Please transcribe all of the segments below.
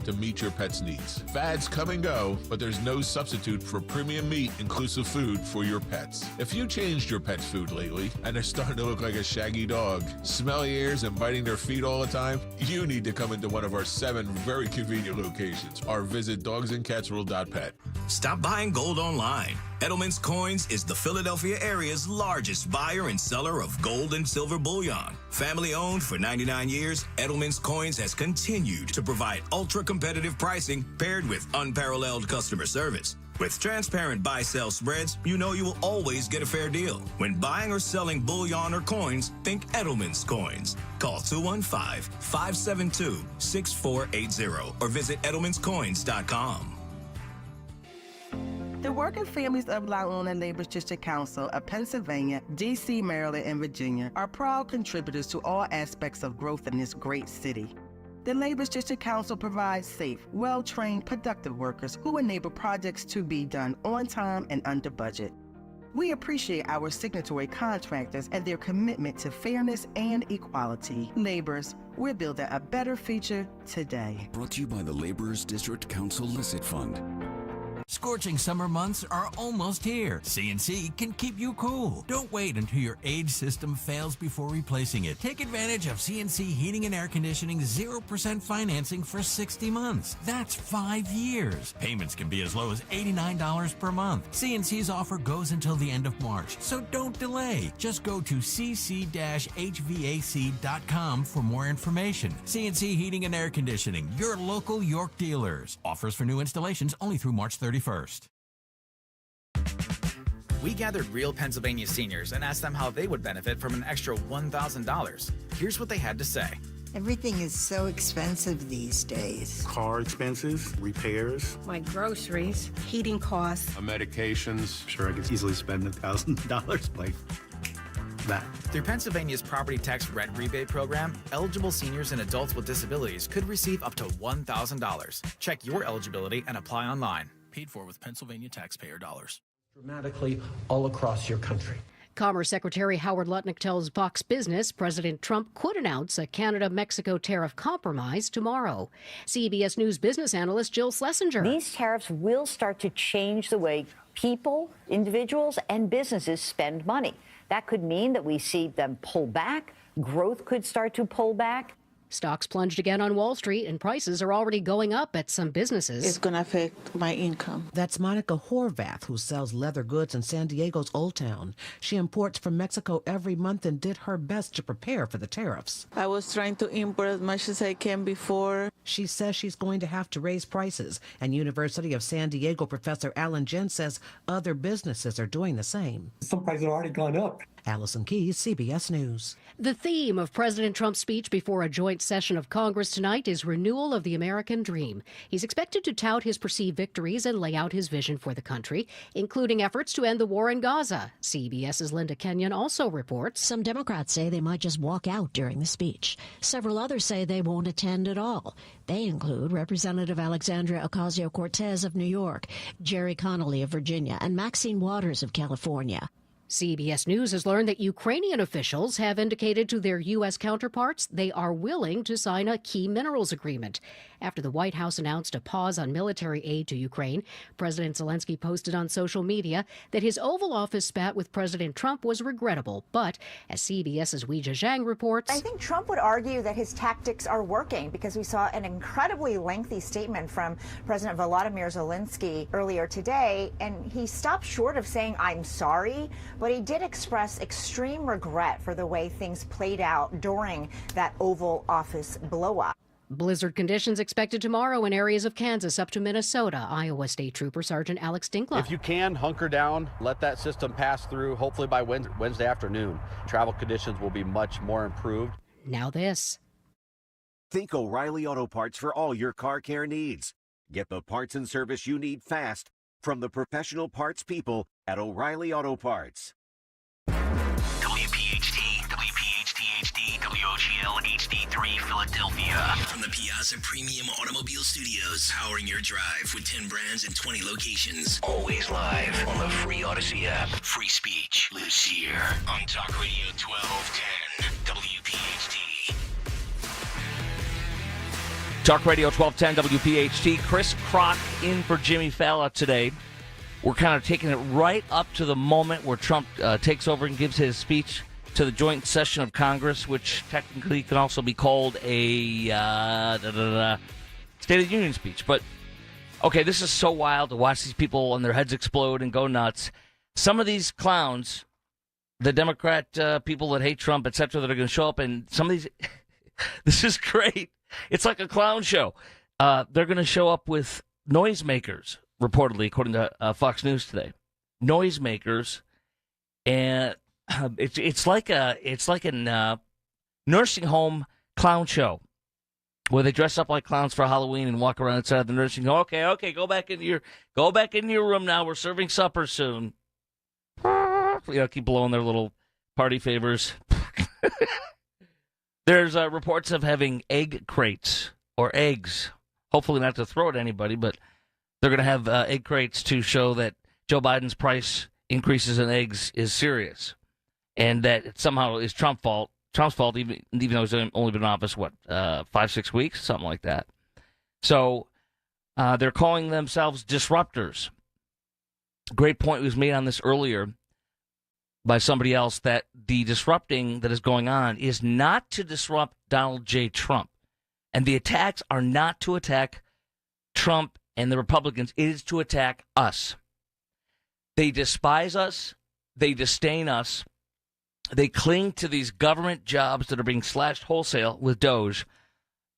to meet your pet's needs. Fads come and go, but there's no substitute for premium meat inclusive food for your pets. If you changed your pet's food lately and they're starting to look like a shaggy dog, smelly ears and biting their feet all the time, you need to come into one of our 7 very convenient locations or visit dogsandcatsworld.pet. Stop buying gold online. Edelman's Coins is the Philadelphia area's largest buyer and seller of gold and silver bullion. Family owned for 99 years, Edelman's Coins has continued to provide ultra-competitive pricing paired with unparalleled customer service. With transparent buy-sell spreads, you know you will always get a fair deal. When buying or selling bullion or coins, think Edelman's Coins. Call 215-572-6480 or visit edelmanscoins.com. The working families of La Una Labor's District Council of Pennsylvania, D.C., Maryland, and Virginia are proud contributors to all aspects of growth in this great city. The Labor's District Council provides safe, well-trained, productive workers who enable projects to be done on time and under budget. We appreciate our signatory contractors and their commitment to fairness and equality. Laborers, we're building a better future today. Brought to you by the Laborers District Council Licit Fund. Scorching summer months are almost here. CNC can keep you cool. Don't wait until your age system fails before replacing it. Take advantage of CNC Heating and Air Conditioning's 0% financing for 60 months. That's 5 years. Payments can be as low as $89 per month. CNC's offer goes until the end of March, so don't delay. Just go to cc-hvac.com for more information. CNC Heating and Air Conditioning, your local York dealers. Offers for new installations only through March 31st. We gathered real Pennsylvania seniors and asked them how they would benefit from an extra $1,000. Here's what they had to say. Everything is so expensive these days. Car expenses, repairs. My groceries, heating costs. Medications. Sure, I could easily spend $1,000 like that. Through Pennsylvania's property tax rent rebate program, eligible seniors and adults with disabilities could receive up to $1,000. Check your eligibility and apply online. Paid for with Pennsylvania taxpayer dollars. Dramatically all across your country. Commerce Secretary Howard Lutnick tells Fox Business President Trump could announce a Canada-Mexico tariff compromise tomorrow. CBS News business analyst Jill Schlesinger. These tariffs will start to change the way people, individuals, and businesses spend money. That could mean that we see them pull back. Growth could start to pull back. Stocks plunged again on Wall Street, and prices are already going up at some businesses. It's going to affect my income. That's Monica Horvath, who sells leather goods in San Diego's Old Town. She imports from Mexico every month and did her best to prepare for the tariffs. I was trying to import as much as I can before. She says she's going to have to raise prices, and University of San Diego professor Alan Jen says other businesses are doing the same. Some prices have already gone up. Allison Keyes, CBS News. The theme of President Trump's speech before a joint session of Congress tonight is renewal of the American dream. He's expected to tout his perceived victories and lay out his vision for the country, including efforts to end the war in Gaza. CBS's Linda Kenyon also reports. Some Democrats say they might just walk out during the speech. Several others say they won't attend at all. They include Representative Alexandria Ocasio-Cortez of New York, Jerry Connolly of Virginia, and Maxine Waters of California. CBS News has learned that Ukrainian officials have indicated to their U.S. counterparts they are willing to sign a key minerals agreement. After the White House announced a pause on military aid to Ukraine, President Zelensky posted on social media that his Oval Office spat with President Trump was regrettable. But, as CBS's Weijia Zhang reports, I think Trump would argue that his tactics are working because we saw an incredibly lengthy statement from President Volodymyr Zelensky earlier today, and he stopped short of saying, "I'm sorry," but he did express extreme regret for the way things played out during that Oval Office blow-up. Blizzard conditions expected tomorrow in areas of Kansas up to Minnesota. Iowa State Trooper Sergeant Alex Dinkla. If you can, hunker down, let that system pass through, hopefully by Wednesday afternoon. Travel conditions will be much more improved. Now this. Think O'Reilly Auto Parts for all your car care needs. Get the parts and service you need fast from the professional parts people at O'Reilly Auto Parts. WPHT, WPHT-HD, WOGL HD3 Philadelphia. From the Piazza Premium Automobile Studios, powering your drive with 10 brands and 20 locations. Always live on the free Odyssey app. Free speech lives here on Talk Radio 1210, WPHT. Talk Radio 1210 WPHT. Chris Krok in for Jimmy Fallon today. We're kind of taking it right up to the moment where Trump takes over and gives his speech to the joint session of Congress, which technically can also be called a State of the Union speech. But, okay, this is so wild to watch these people and their heads explode and go nuts. Some of these clowns, the Democrat people that hate Trump, et cetera, that are going to show up, and some of these, this is great. It's like a clown show. They're going to show up with noisemakers, reportedly, according to Fox News today. Noisemakers, and it's like a nursing home clown show where they dress up like clowns for Halloween and walk around inside the nursing home. Okay, go back into your room now. We're serving supper soon. Keep blowing their little party favors. There's reports of having egg crates or eggs. Hopefully not to throw at anybody, but they're going to have egg crates to show that Joe Biden's price increases in eggs is serious, and that it somehow is Trump's fault, even though he's only been in office, 5-6 weeks, something like that. So they're calling themselves disruptors. Great point was made on this earlier by somebody else, that the disrupting that is going on is not to disrupt Donald J. Trump. And the attacks are not to attack Trump and the Republicans. It is to attack us. They despise us. They disdain us. They cling to these government jobs that are being slashed wholesale with Doge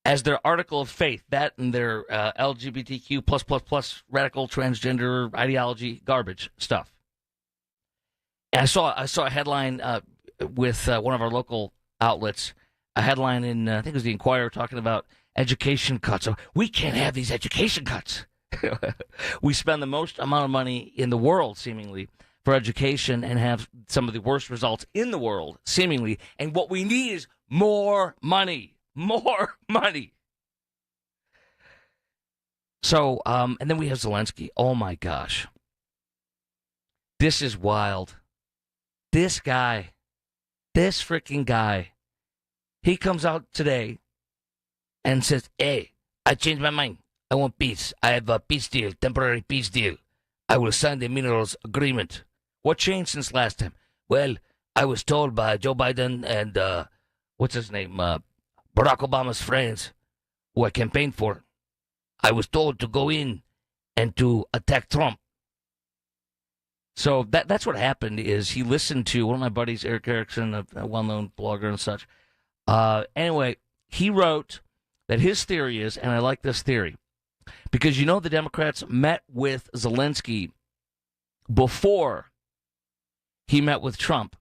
as their article of faith, that and their LGBTQ+++ radical transgender ideology garbage stuff. And I saw a headline with one of our local outlets, a headline in, I think it was the Inquirer, talking about education cuts. So we can't have these education cuts. We spend the most amount of money in the world, seemingly, for education and have some of the worst results in the world, seemingly. And what we need is more money. More money. So, and then we have Zelensky. Oh, my gosh. This is wild. This guy, this freaking guy, he comes out today and says, hey, I changed my mind. I want peace. I have a peace deal, temporary peace deal. I will sign the minerals agreement. What changed since last time? Well, I was told by Joe Biden and, what's his name, Barack Obama's friends, who I campaigned for. I was told to go in and to attack Trump. So that's what happened. Is he listened to one of my buddies, Eric Erickson, a well-known blogger and such. Anyway, he wrote that his theory is, and I like this theory, because the Democrats met with Zelensky before he met with Trump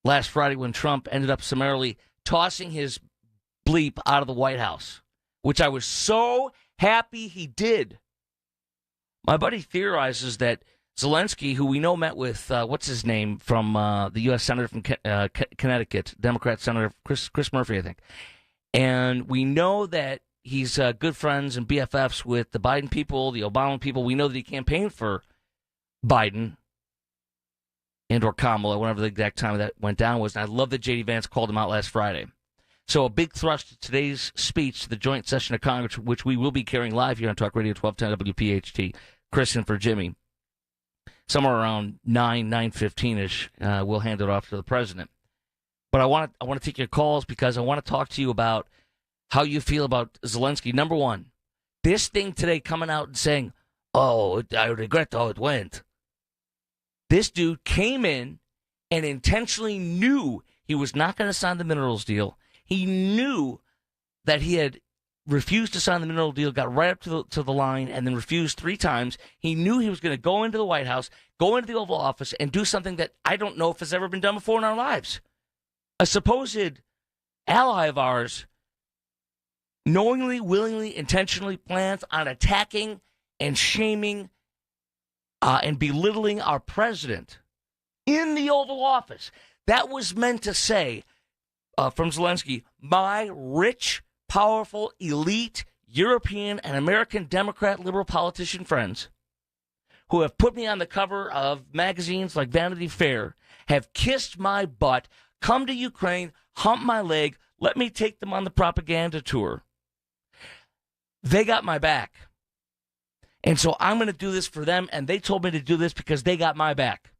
last Friday, when Trump ended up summarily tossing his bleep out of the White House, which I was so happy he did. My buddy theorizes that Zelensky, who we know met with, what's his name, from the U.S. Senator from Connecticut, Democrat Senator Chris Murphy, I think. And we know that he's good friends and BFFs with the Biden people, the Obama people. We know that he campaigned for Biden and or Kamala, whenever the exact time that went down was. And I love that J.D. Vance called him out last Friday. So a big thrust to today's speech to the joint session of Congress, which we will be carrying live here on Talk Radio 1210 WPHT. Chris and for Jimmy. Somewhere around 9:15-ish, we'll hand it off to the president. But I want to take your calls because I want to talk to you about how you feel about Zelensky. Number one, this thing today coming out and saying, oh, I regret how it went. This dude came in and intentionally knew he was not going to sign the minerals deal. He knew that he had refused to sign the mineral deal, got right up to the line, and then refused 3 times. He knew he was going to go into the White House, go into the Oval Office, and do something that I don't know if has ever been done before in our lives. A supposed ally of ours knowingly, willingly, intentionally plans on attacking and shaming and belittling our president in the Oval Office. That was meant to say, from Zelensky, my rich, powerful, elite European and American Democrat liberal politician friends who have put me on the cover of magazines like Vanity Fair have kissed my butt, come to Ukraine, hump my leg, let me take them on the propaganda tour. They got my back. And so I'm going to do this for them, and they told me to do this because they got my back.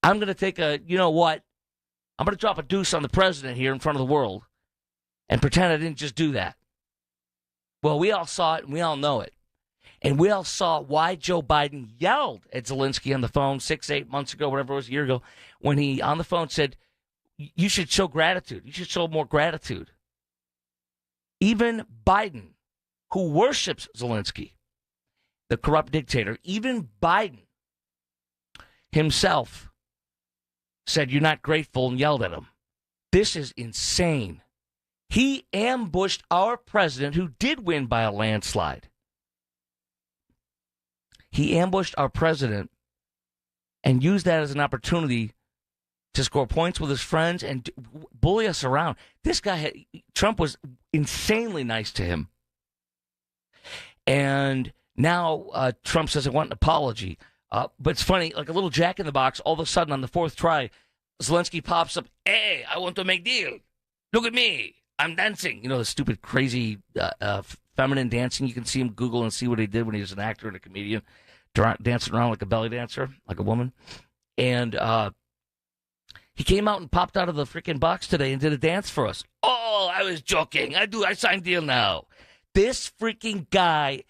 I'm going to take you know what? I'm going to drop a deuce on the president here in front of the world and pretend I didn't just do that. Well, we all saw it, and we all know it. And we all saw why Joe Biden yelled at Zelensky on the phone 6-8 months ago, whatever it was, a year ago, when he on the phone said, you should show gratitude. You should show more gratitude. Even Biden, who worships Zelensky, the corrupt dictator, even Biden himself said, you're not grateful, and yelled at him. This is insane. He ambushed our president, who did win by a landslide. He ambushed our president and used that as an opportunity to score points with his friends and bully us around. This guy, Trump, was insanely nice to him. And now Trump says, I want an apology. But it's funny, like a little jack in the box, all of a sudden on the fourth try, Zelensky pops up, hey, I want to make deal. Look at me. I'm dancing. You know, the stupid, crazy, feminine dancing. You can see him Google and see what he did when he was an actor and a comedian, dancing around like a belly dancer, like a woman. And he came out and popped out of the freaking box today and did a dance for us. Oh, I was joking. I signed deal now. This freaking guy,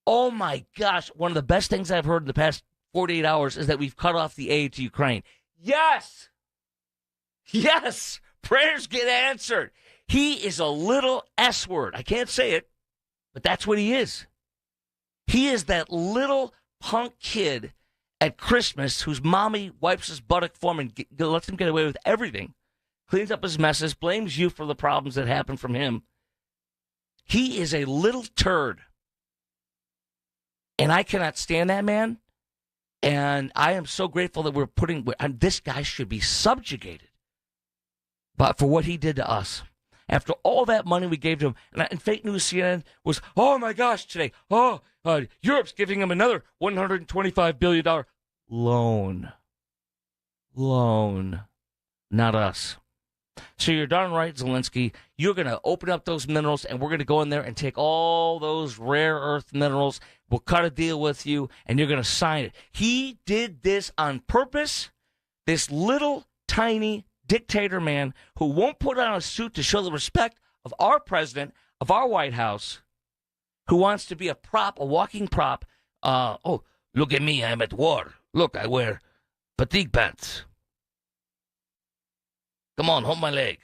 oh my gosh, one of the best things I've heard in the past 48 hours is that we've cut off the aid to Ukraine. Yes! Yes! Prayers get answered. He is a little S word. I can't say it, but that's what he is. He is that little punk kid at Christmas whose mommy wipes his buttock for him and lets him get away with everything, cleans up his messes, blames you for the problems that happen from him. He is a little turd. And I cannot stand that man. And I am so grateful that we're this guy should be subjugated. But for what he did to us. After all that money we gave to him, and fake news CNN was, oh my gosh, today, Europe's giving him another $125 billion loan. Loan. Not us. So you're darn right, Zelensky. You're going to open up those minerals, and we're going to go in there and take all those rare earth minerals. We'll cut a deal with you, and you're going to sign it. He did this on purpose. This little, tiny dictator man who won't put on a suit to show the respect of our president, of our White House, who wants to be a prop, a walking prop. Oh, look at me, I'm at war. Look, I wear fatigue pants. Come on, hold my leg.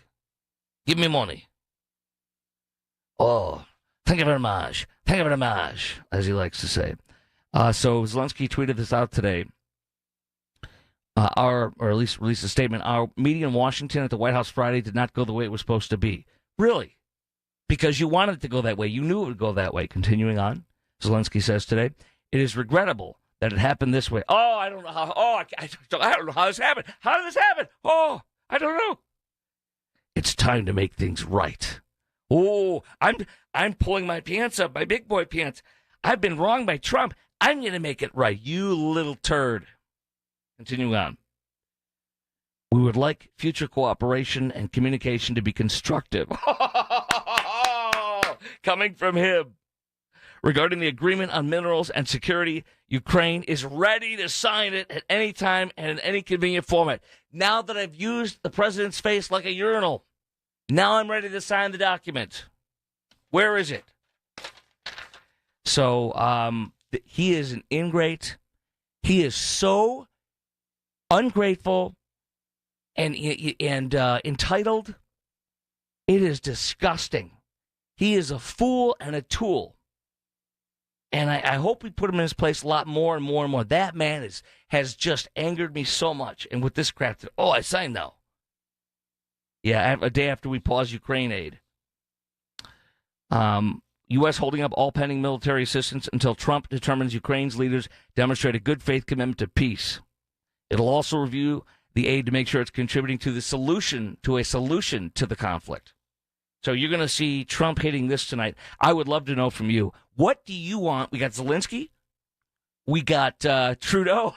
Give me money. Oh, thank you very much. Thank you very much, as he likes to say. So Zelensky tweeted this out today. Or at least released a statement. Our meeting in Washington at the White House Friday did not go the way it was supposed to be. Really? Because you wanted it to go that way. You knew it would go that way. Continuing on, Zelensky says today, it is regrettable that it happened this way. Oh, I don't know how. Oh, I don't know how this happened. How did this happen? Oh, I don't know. It's time to make things right. Oh, I'm pulling my pants up, my big boy pants. I've been wronged by Trump. I'm going to make it right. You little turd. Continuing on. We would like future cooperation and communication to be constructive. Coming from him. Regarding the agreement on minerals and security, Ukraine is ready to sign it at any time and in any convenient format. Now that I've used the president's face like a urinal, now I'm ready to sign the document. Where is it? So he is an ingrate. He is so ungrateful and entitled. It is disgusting. He is a fool and a tool. And I hope we put him in his place a lot more and more and more. That man has just angered me so much. And with this crap, I signed now. Yeah, a day after we pause Ukraine aid. U.S. holding up all pending military assistance until Trump determines Ukraine's leaders demonstrate a good faith commitment to peace. It'll also review the aid to make sure it's contributing to a solution to the conflict. So you're going to see Trump hitting this tonight. I would love to know from you. What do you want? We got Zelensky. We got Trudeau.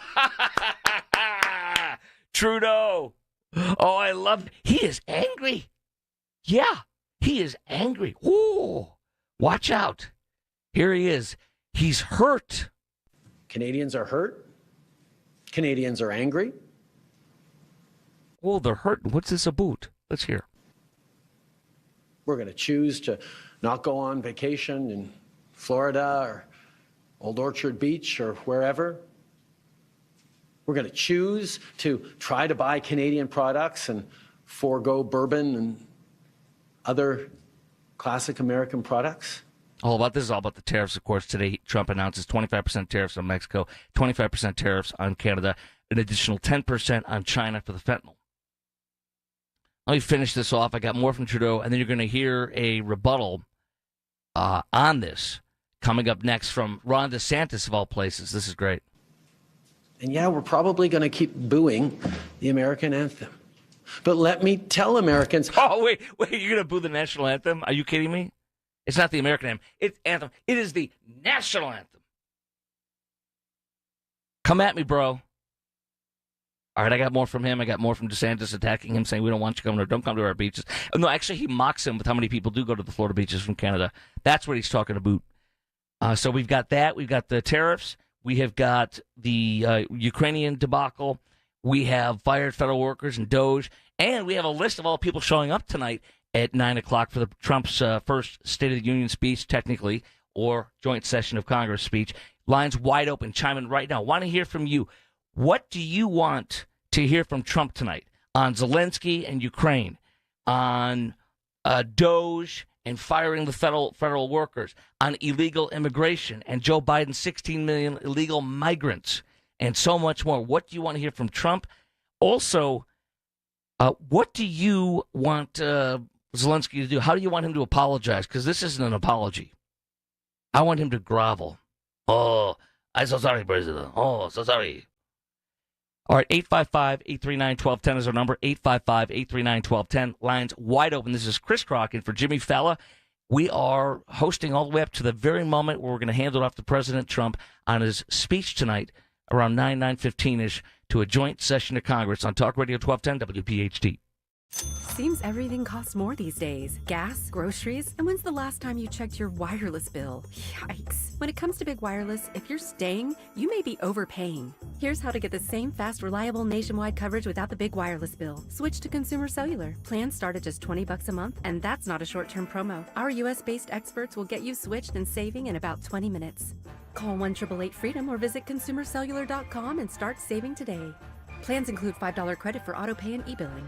Trudeau. Oh, I love it. He is angry. Yeah, he is angry. Ooh, watch out. Here he is. He's hurt. Canadians are hurt. Canadians are angry. Oh, they're hurt. What's this about? Let's hear. We're going to choose to not go on vacation in Florida or Old Orchard Beach or wherever. We're going to choose to try to buy Canadian products and forego bourbon and other classic American products. All about this is all about the tariffs, of course. Today, Trump announces 25% tariffs on Mexico, 25% tariffs on Canada, an additional 10% on China for the fentanyl. Let me finish this off. I got more from Trudeau, and then you're going to hear a rebuttal on this coming up next from Ron DeSantis, of all places. This is great. And yeah, we're probably going to keep booing the American anthem. But let me tell Americans... Oh, wait, you're going to boo the national anthem? Are you kidding me? It's not the American anthem. It is the national anthem. Come at me, bro. All right, I got more from him. I got more from DeSantis attacking him, saying we don't want you coming to, don't come to our beaches. No, actually, he mocks him with how many people do go to the Florida beaches from Canada. That's what he's talking about. So we've got that. We've got the tariffs. We have got the Ukrainian debacle. We have fired federal workers and DOJ. And we have a list of all the people showing up tonight at 9 o'clock for the Trump's first State of the Union speech, technically, or joint session of Congress speech. Lines wide open. Chime in right now. Want to hear from you. What do you want to hear from Trump tonight on Zelensky and Ukraine, on DOJ and firing the federal workers, on illegal immigration and Joe Biden's 16 million illegal migrants, and so much more? What do you want to hear from Trump? Also, what do you want Zelensky to do? How do you want him to apologize? Because this isn't an apology. I want him to grovel. Oh, I'm so sorry, President. Oh, so sorry. All right, 855-839-1210 is our number, 855-839-1210. Lines wide open. This is Chris Krok in for Jimmy Fallon. We are hosting all the way up to the very moment where we're going to hand it off to President Trump on his speech tonight around 9:15-ish to a joint session of Congress on Talk Radio 1210 WPHT. Seems everything costs more these days. Gas, groceries, and when's the last time you checked your wireless bill? Yikes. When it comes to big wireless, if you're staying, you may be overpaying. Here's how to get the same fast, reliable nationwide coverage without the big wireless bill. Switch to Consumer Cellular. Plans start at just $20 a month, and that's not a short-term promo. Our US-based experts will get you switched and saving in about 20 minutes. Call 1-888-FREEDOM or visit consumercellular.com and start saving today. Plans include $5 credit for auto pay and e-billing.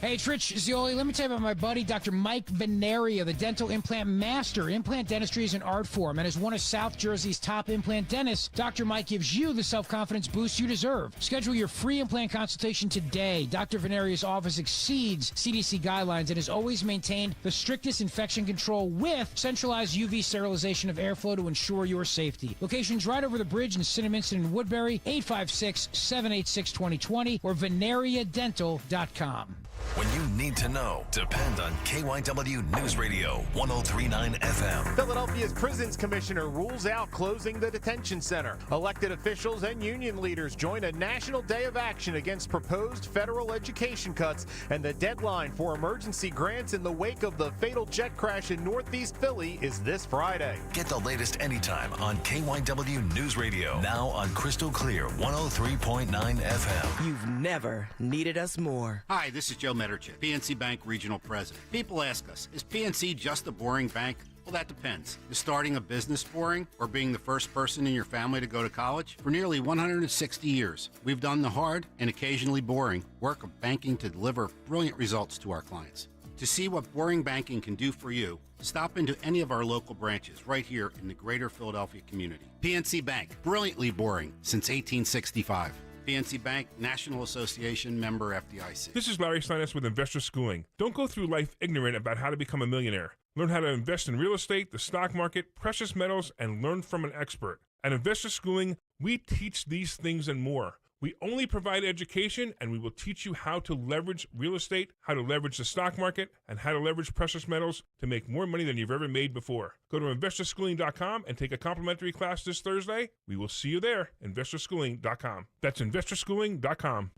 Hey, it's Rich Zioli. Let me tell you about my buddy, Dr. Mike Veneria, the dental implant master. Implant dentistry is an art form, and as one of South Jersey's top implant dentists, Dr. Mike gives you the self-confidence boost you deserve. Schedule your free implant consultation today. Dr. Veneria's office exceeds CDC guidelines and has always maintained the strictest infection control with centralized UV sterilization of airflow to ensure your safety. Locations right over the bridge in Cinnaminson and Woodbury, 856-786-2020 or veneriadental.com. When you need to know, depend on KYW News Radio 103.9 FM. Philadelphia's Prisons Commissioner rules out closing the detention center. Elected officials and union leaders join a national day of action against proposed federal education cuts, and the deadline for emergency grants in the wake of the fatal jet crash in Northeast Philly is this Friday. Get the latest anytime on KYW News Radio. Now on Crystal Clear 103.9 FM. You've never needed us more. Hi, this is Joe Mederchik, PNC Bank Regional President. People ask us, is PNC just a boring bank? Well, that depends. Is starting a business boring, or being the first person in your family to go to college? For nearly 160 years, we've done the hard and occasionally boring work of banking to deliver brilliant results to our clients. To see what boring banking can do for you, stop into any of our local branches right here in the greater Philadelphia community. PNC Bank, brilliantly boring since 1865. PNC Bank, National Association, member FDIC. This is Larry Steinitz with Investor Schooling. Don't go through life ignorant about how to become a millionaire. Learn how to invest in real estate, the stock market, precious metals, and learn from an expert. At Investor Schooling, we teach these things and more. We only provide education, and we will teach you how to leverage real estate, how to leverage the stock market, and how to leverage precious metals to make more money than you've ever made before. Go to investorschooling.com and take a complimentary class this Thursday. We will see you there, investorschooling.com. That's investorschooling.com.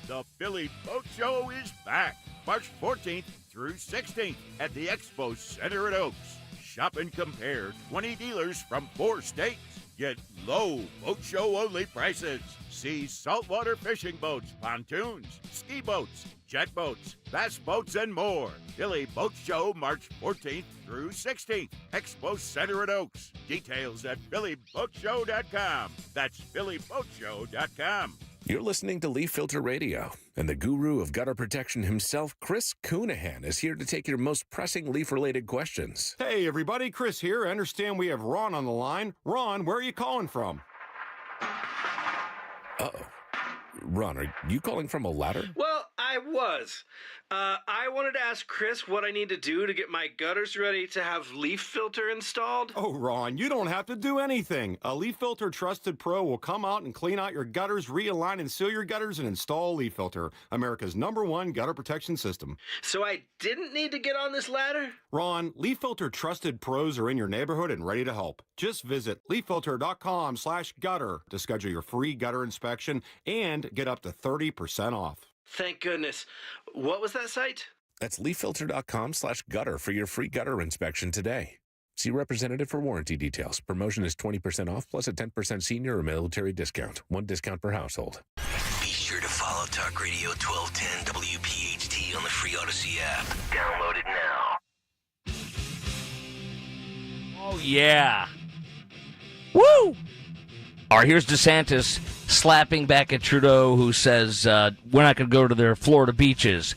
The Philly Boat Show is back March 14th through 16th at the Expo Center at Oaks. Shop and compare 20 dealers from 4 states. Get low boat show only prices. See saltwater fishing boats, pontoons, ski boats, jet boats, bass boats, and more. Philly Boat Show March 14th through 16th. Expo Center at Oaks. Details at phillyboatshow.com. That's phillyboatshow.com. You're listening to Leaf Filter Radio, and the guru of gutter protection himself, Chris Coonahan, is here to take your most pressing leaf-related questions. Hey, everybody, Chris here. I understand we have Ron on the line. Ron, where are you calling from? Uh-oh. Ron, are you calling from a ladder? Well, I was. I wanted to ask Chris what I need to do to get my gutters ready to have leaf filter installed. Oh, Ron, you don't have to do anything. A Leaf Filter Trusted Pro will come out and clean out your gutters, realign and seal your gutters, and install Leaf Filter, America's #1 gutter protection system. So I didn't need to get on this ladder? Ron, Leaf Filter Trusted Pros are in your neighborhood and ready to help. Just visit leaffilter.com/gutter to schedule your free gutter inspection and get up to 30% off. Thank goodness. What was that site? That's leaffilter.com/gutter for your free gutter inspection today. See representative for warranty details. Promotion is 20% off plus a 10% senior or military discount. 1 discount per household. Be sure to follow Talk Radio 1210 WPHT on the free Odyssey app. Download it now. Oh, yeah. Woo! All right, here's DeSantis slapping back at Trudeau, who says, we're not going to go to their Florida beaches.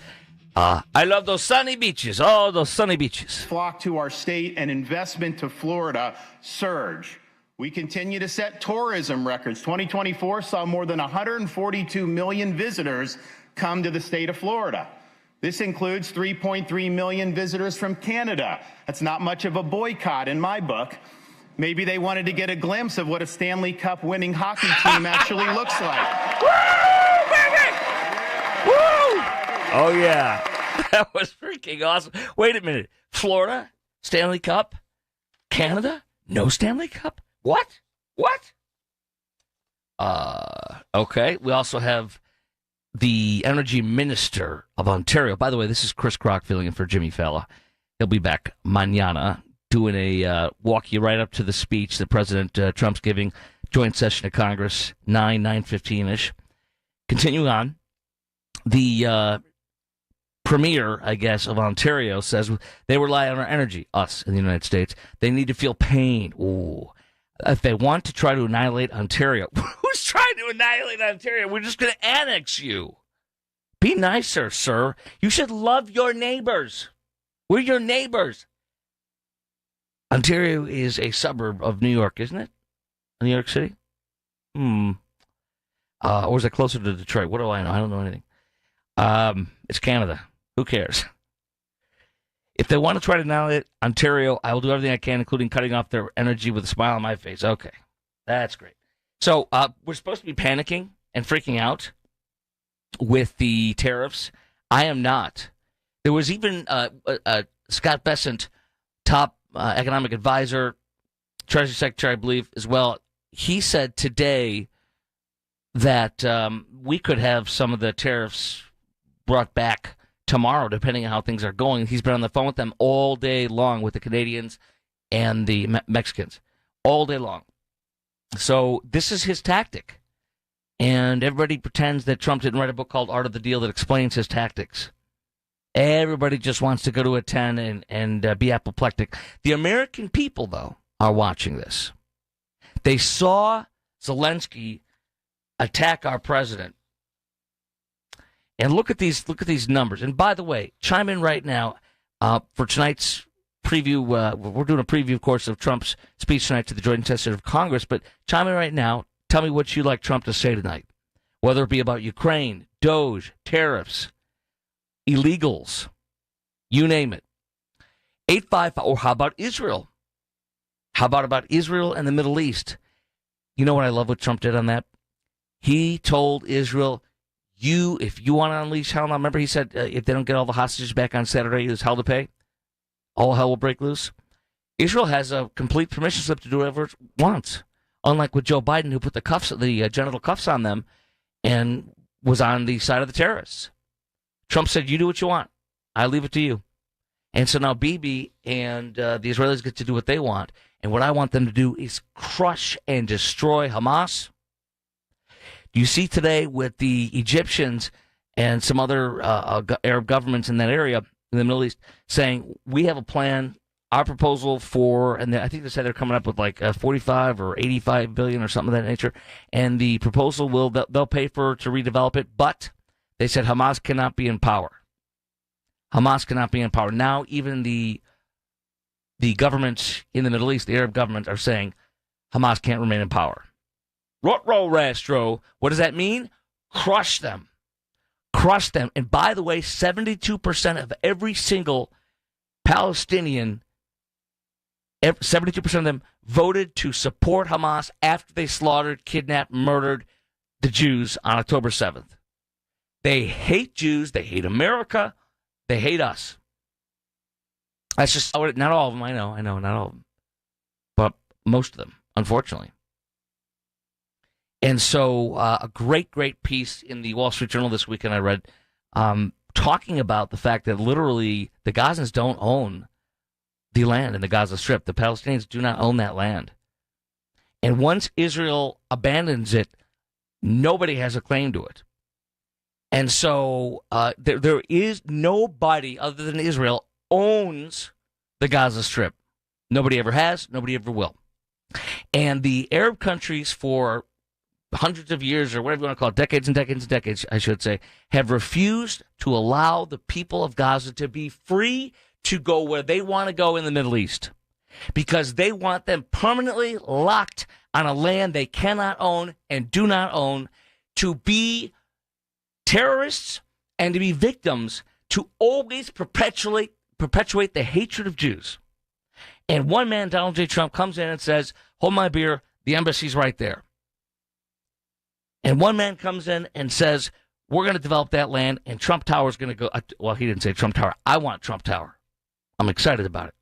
I love those sunny beaches. Oh, those sunny beaches. Flock to our state and investment to Florida surge. We continue to set tourism records. 2024 saw more than 142 million visitors come to the state of Florida. This includes 3.3 million visitors from Canada. That's not much of a boycott in my book. Maybe they wanted to get a glimpse of what a Stanley Cup winning hockey team actually looks like. Woo, baby! Woo! Oh, yeah. That was freaking awesome. Wait a minute. Florida? Stanley Cup? Canada? No Stanley Cup? What? What? Okay. We also have the Energy Minister of Ontario. By the way, this is Chris Krok filling in for Jimmy Fallon. He'll be back mañana, doing a walk you right up to the speech that President Trump's giving, joint session of Congress, 9:15-ish. Continuing on, the premier, I guess, of Ontario says they rely on our energy, us in the United States. They need to feel pain. Ooh. If they want to try to annihilate Ontario, who's trying to annihilate Ontario? We're just going to annex you. Be nicer, sir. You should love your neighbors. We're your neighbors. Ontario is a suburb of New York, isn't it? New York City? Or is it closer to Detroit? What do I know? I don't know anything. It's Canada. Who cares? If they want to try to annihilate Ontario, I will do everything I can, including cutting off their energy with a smile on my face. Okay. That's great. So we're supposed to be panicking and freaking out with the tariffs. I am not. There was even Scott Bessent, top economic advisor, Treasury Secretary, I believe, as well. He said today that we could have some of the tariffs brought back tomorrow, depending on how things are going. He's been on the phone with them all day long, with the Canadians and the Mexicans, all day long. So this is his tactic. And everybody pretends that Trump didn't write a book called Art of the Deal that explains his tactics. Everybody just wants to go to a 10 and be apoplectic. The American people, though, are watching this. They saw Zelensky attack our president. And look at these numbers. And by the way, chime in right now for tonight's preview. We're doing a preview, of course, of Trump's speech tonight to the Joint Session of Congress. But chime in right now. Tell me what you'd like Trump to say tonight, whether it be about Ukraine, DOGE, tariffs, illegals, you name it. 855, or how about Israel? How about Israel and the Middle East? You know what I love what Trump did on that? He told Israel, if you want to unleash hell, now remember he said if they don't get all the hostages back on Saturday, there's hell to pay. All hell will break loose. Israel has a complete permission slip to do whatever it wants. Unlike with Joe Biden, who put the genital cuffs on them and was on the side of the terrorists. Trump said, you do what you want. I leave it to you. And so now Bibi and the Israelis get to do what they want. And what I want them to do is crush and destroy Hamas. You see today with the Egyptians and some other Arab governments in that area, in the Middle East, saying, we have a plan, our proposal for, and I think they said they're coming up with like 45 or 85 billion or something of that nature. And the proposal they'll pay for to redevelop it, but they said Hamas cannot be in power. Hamas cannot be in power. Now even the governments in the Middle East, the Arab governments, are saying Hamas can't remain in power. Rot-roll, Rastro. What does that mean? Crush them. Crush them. And by the way, 72% of every single Palestinian, 72% of them voted to support Hamas after they slaughtered, kidnapped, murdered the Jews on October 7th. They hate Jews. They hate America. They hate us. That's just not all of them. I know, not all of them. But most of them, unfortunately. And so a great piece in the Wall Street Journal this weekend I read talking about the fact that literally the Gazans don't own the land in the Gaza Strip. The Palestinians do not own that land. And once Israel abandons it, nobody has a claim to it. And so there is nobody other than Israel owns the Gaza Strip. Nobody ever has. Nobody ever will. And the Arab countries for hundreds of years, or whatever you want to call it, decades and decades and decades, I should say, have refused to allow the people of Gaza to be free to go where they want to go in the Middle East, because they want them permanently locked on a land they cannot own and do not own, to be terrorists and to be victims, to always perpetuate the hatred of Jews. And one man, Donald J. Trump, comes in and says, hold my beer, the embassy's right there. And one man comes in and says, we're going to develop that land, and Trump Tower is going to go. Well, he didn't say Trump Tower. I want Trump Tower. I'm excited about it.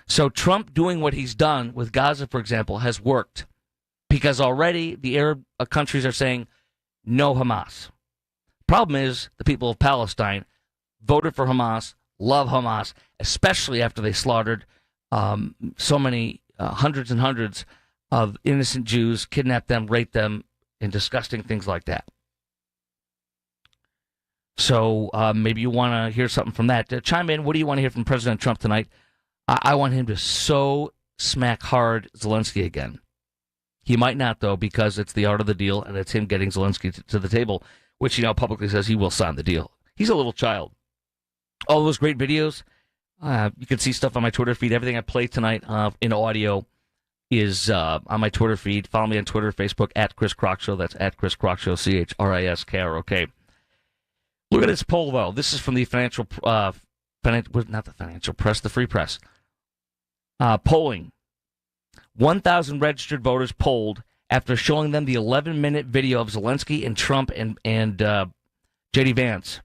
So Trump doing what he's done with Gaza, for example, has worked, because already the Arab countries are saying no Hamas. Problem is, the people of Palestine voted for Hamas, love Hamas, especially after they slaughtered so many hundreds and hundreds of innocent Jews, kidnapped them, raped them, and disgusting things like that. So maybe you want to hear something from that. Chime in. What do you want to hear from President Trump tonight? I want him to so smack hard Zelensky again. He might not, though, because it's the art of the deal, and it's him getting Zelensky to the table, which he now publicly says he will sign the deal. He's a little child. All those great videos, you can see stuff on my Twitter feed. Everything I play tonight in audio is on my Twitter feed. Follow me on Twitter, Facebook, at Chris Krok Show. That's at Chris Krok Show, CHRISKROK. Look at this poll, though. This is from the not the financial press, the free press. Polling. 1,000 registered voters polled after showing them the 11-minute video of Zelensky and Trump and J.D. Vance.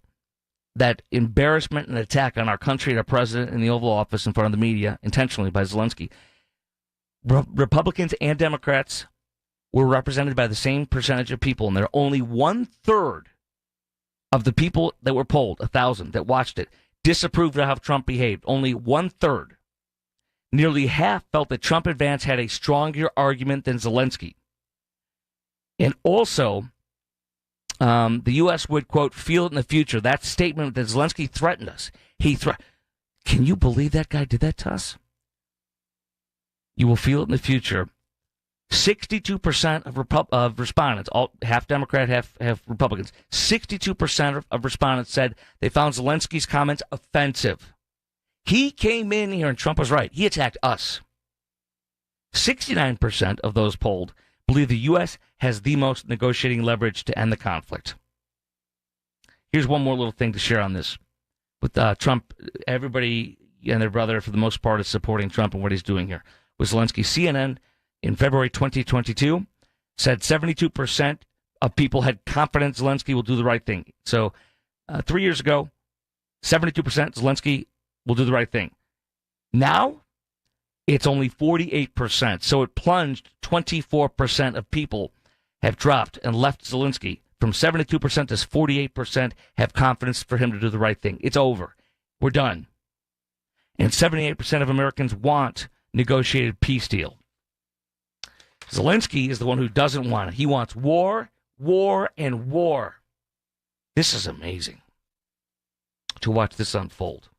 That embarrassment and attack on our country and our president in the Oval Office in front of the media, intentionally by Zelensky. Republicans and Democrats were represented by the same percentage of people, and there are only 1/3 of the people that were polled, 1,000 that watched it, disapproved of how Trump behaved. Only 1/3. Nearly half felt that Trump and Vance had a stronger argument than Zelensky. And also, the U.S. would, quote, feel it in the future. That statement that Zelensky threatened us. Can you believe that guy did that to us? You will feel it in the future. 62% of respondents, all half Democrat, half Republicans, 62% of respondents said they found Zelensky's comments offensive. He came in here, and Trump was right. He attacked us. 69% of those polled believe the U.S. has the most negotiating leverage to end the conflict. Here's one more little thing to share on this. With Trump, everybody and their brother, for the most part, is supporting Trump and what he's doing here. With Zelensky, CNN in February 2022 said 72% of people had confidence Zelensky will do the right thing. So 3 years ago, 72% Zelensky will do the right thing. Now, it's only 48%. So it plunged. 24% of people have dropped and left Zelensky from 72% to 48% have confidence for him to do the right thing. It's over. We're done. And 78% of Americans want negotiated peace deal. Zelensky is the one who doesn't want it. He wants war, war, and war. This is amazing to watch this unfold.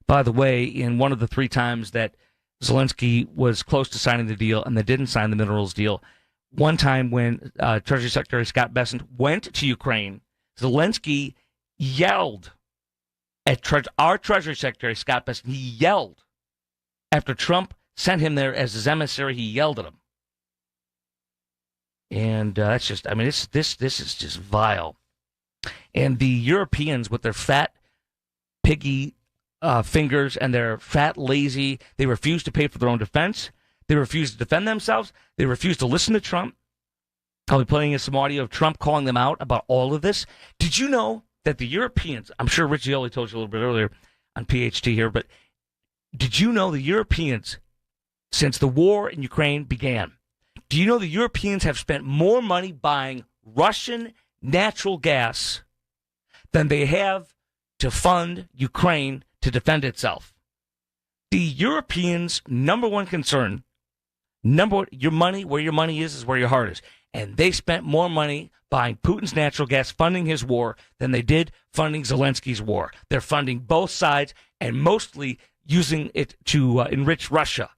By the way, in one of the 3 times that Zelensky was close to signing the deal and they didn't sign the minerals deal, one time when Treasury Secretary Scott Bessent went to Ukraine, Zelensky yelled at our Treasury Secretary, Scott Bessent. He yelled. After Trump sent him there as his emissary, he yelled at him. And that's just, I mean, this is just vile. And the Europeans with their fat, piggy fingers and their fat, lazy, they refuse to pay for their own defense. They refuse to defend themselves. They refuse to listen to Trump. I'll be playing you some audio of Trump calling them out about all of this. Did you know that the Europeans, I'm sure Rich Yoli told you a little bit earlier on PHT here, but did you know the Europeans, since the war in Ukraine began, do you know the Europeans have spent more money buying Russian natural gas than they have to fund Ukraine to defend itself? The Europeans' number one concern, your money, where your money is where your heart is. And they spent more money buying Putin's natural gas, funding his war, than they did funding Zelensky's war. They're funding both sides and mostly using it to enrich Russia.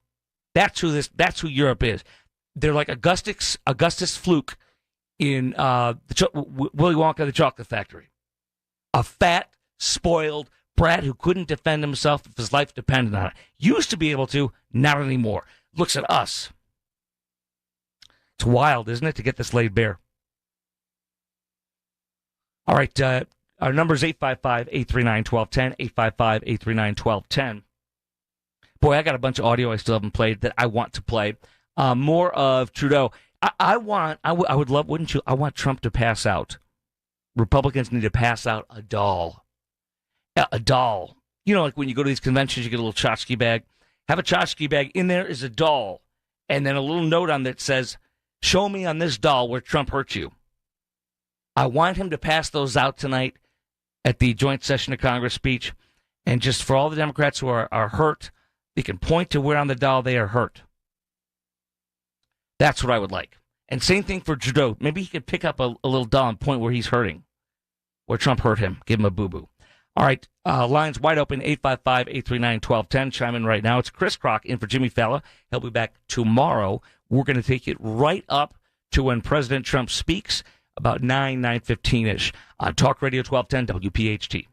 That's who Europe is. They're like Augustus Fluke in Willy Wonka the Chocolate Factory. A fat, spoiled brat who couldn't defend himself if his life depended on it. Used to be able to, not anymore. Looks at us. It's wild, isn't it, to get this laid bare? All right, our number is 855-839-1210, 855-839-1210. Boy, I got a bunch of audio I still haven't played that I want to play. More of Trudeau. I would love, wouldn't you? I want Trump to pass out. Republicans need to pass out a doll. A doll. You know, like when you go to these conventions, you get a little tchotchke bag. Have a tchotchke bag. In there is a doll. And then a little note on that says, show me on this doll where Trump hurt you. I want him to pass those out tonight at the joint session of Congress speech. And just for all the Democrats who are hurt, they can point to where on the doll they are hurt. That's what I would like. And same thing for Trudeau. Maybe he could pick up a little doll and point where he's hurting, where Trump hurt him. Give him a boo-boo. All right, lines wide open, 855-839-1210. Chime in right now. It's Chris Krok in for Jimmy Fallon. He'll be back tomorrow. We're going to take it right up to when President Trump speaks, about 9:15-ish on Talk Radio 1210 WPHT.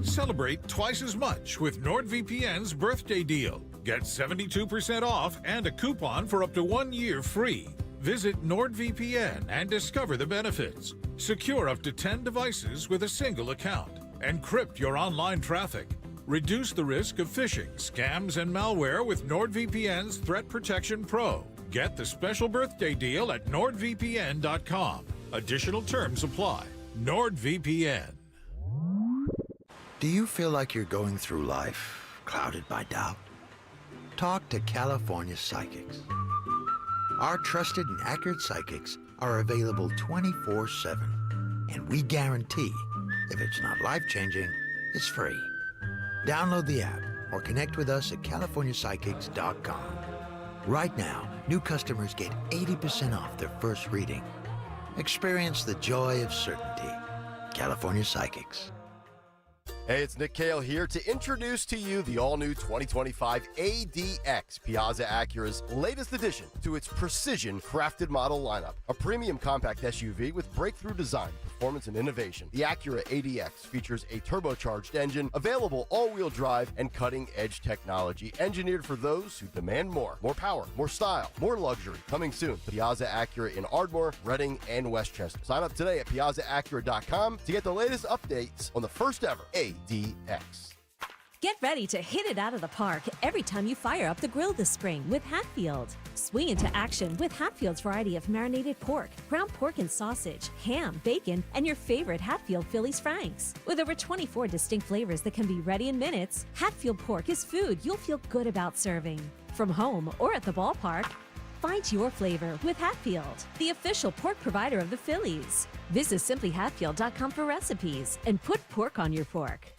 Celebrate twice as much with NordVPN's birthday deal. Get 72% off and a coupon for up to 1 year free. Visit NordVPN and discover the benefits. Secure up to 10 devices with a single account. Encrypt your online traffic. Reduce the risk of phishing, scams, and malware with NordVPN's Threat Protection Pro. Get the special birthday deal at NordVPN.com. Additional terms apply. NordVPN. Do you feel like you're going through life clouded by doubt? Talk to California Psychics. Our trusted and accurate psychics are available 24/7. And we guarantee, if it's not life-changing, it's free. Download the app or connect with us at CaliforniaPsychics.com. Right now, new customers get 80% off their first reading. Experience the joy of certainty. California Psychics. Hey, it's Nick Cale here to introduce to you the all-new 2025 ADX, Piazza Acura's latest addition to its precision-crafted model lineup. A premium compact SUV with breakthrough design, performance, and innovation. The Acura ADX features a turbocharged engine, available all-wheel drive, and cutting-edge technology engineered for those who demand more. More power, more style, more luxury. Coming soon to Piazza Acura in Ardmore, Reading, and Westchester. Sign up today at PiazzaAcura.com to get the latest updates on the first ever ADX. Get ready to hit it out of the park every time you fire up the grill this spring with Hatfield. Swing into action with Hatfield's variety of marinated pork, ground pork and sausage, ham, bacon, and your favorite Hatfield Phillies Franks. With over 24 distinct flavors that can be ready in minutes, Hatfield pork is food you'll feel good about serving. From home or at the ballpark, Find your flavor with Hatfield, the official pork provider of the Phillies. Visit simplyhatfield.com for recipes and put pork on your fork.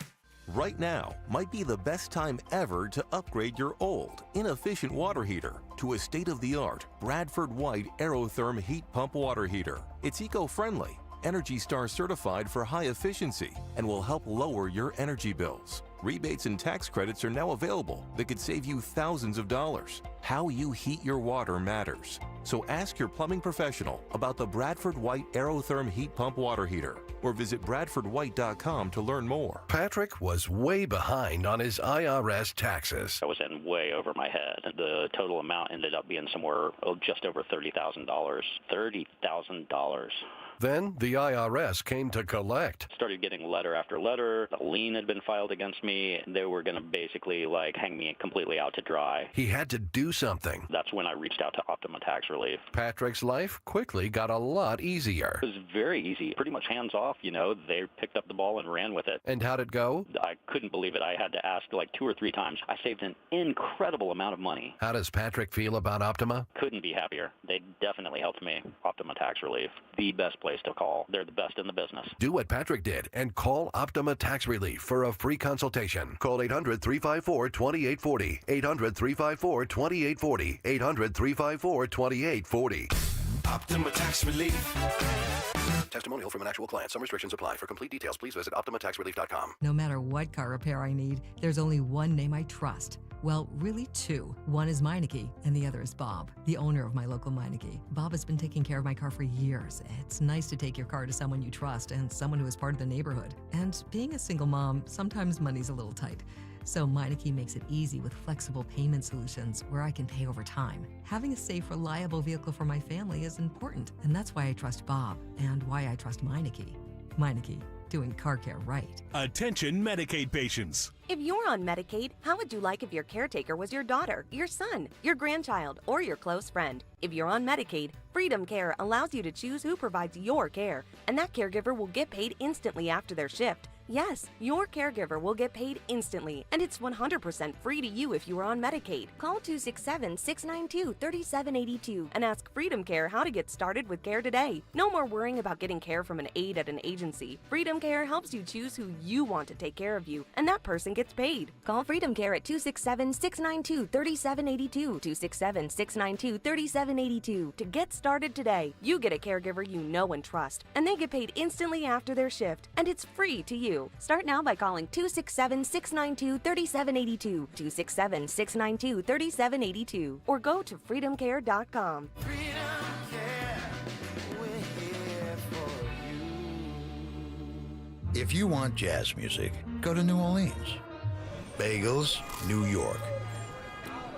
Right now might be the best time ever to upgrade your old, inefficient water heater to a state-of-the-art Bradford White Aerotherm heat pump water heater. It's eco-friendly, Energy Star certified for high efficiency, and will help lower your energy bills. Rebates and tax credits are now available that could save you thousands of dollars. How you heat your water matters. So ask your plumbing professional about the Bradford White Aerotherm heat pump water heater, or visit bradfordwhite.com to learn more. Patrick was way behind on his IRS taxes. I was in way over my head. The total amount ended up being somewhere just over $30,000. $30,000. Then the IRS came to collect. Started getting letter after letter. A lien had been filed against me. They were going to basically hang me completely out to dry. He had to do something. That's when I reached out to Optima Tax Relief. Patrick's life quickly got a lot easier. It was very easy. Pretty much hands off, They picked up the ball and ran with it. And how'd it go? I couldn't believe it. I had to ask 2 or 3 times. I saved an incredible amount of money. How does Patrick feel about Optima? Couldn't be happier. They definitely helped me. Optima Tax Relief. The best place to call. They're the best in the business. Do what Patrick did and call Optima Tax Relief for a free consultation. Call 800-354-2840. 800-354-2840. 800-354-2840. Optima Tax Relief. Testimonial from an actual client. Some restrictions apply. For complete details, please visit OptimaTaxRelief.com. No matter what car repair I need, there's only one name I trust. Well, really 2. One is Meineke, and the other is Bob, the owner of my local Meineke. Bob has been taking care of my car for years. It's nice to take your car to someone you trust and someone who is part of the neighborhood. And being a single mom, sometimes money's a little tight. So Meineke makes it easy with flexible payment solutions where I can pay over time. Having a safe, reliable vehicle for my family is important, and that's why I trust Bob and why I trust Meineke. Meineke, doing car care right. Attention Medicaid patients. If you're on Medicaid, how would you like if your caretaker was your daughter, your son, your grandchild, or your close friend? If you're on Medicaid, Freedom Care allows you to choose who provides your care, and that caregiver will get paid instantly after their shift. Yes, your caregiver will get paid instantly, and it's 100% free to you if you are on Medicaid. Call 267-692-3782 and ask Freedom Care how to get started with care today. No more worrying about getting care from an aide at an agency. Freedom Care helps you choose who you want to take care of you, and that person gets paid. Call Freedom Care at 267-692-3782, 267-692-3782 to get started today. You get a caregiver you know and trust, and they get paid instantly after their shift, and it's free to you. Start now by calling 267-692-3782, 267-692-3782, or go to freedomcare.com. If you want jazz music, go to New Orleans. Bagels, New York.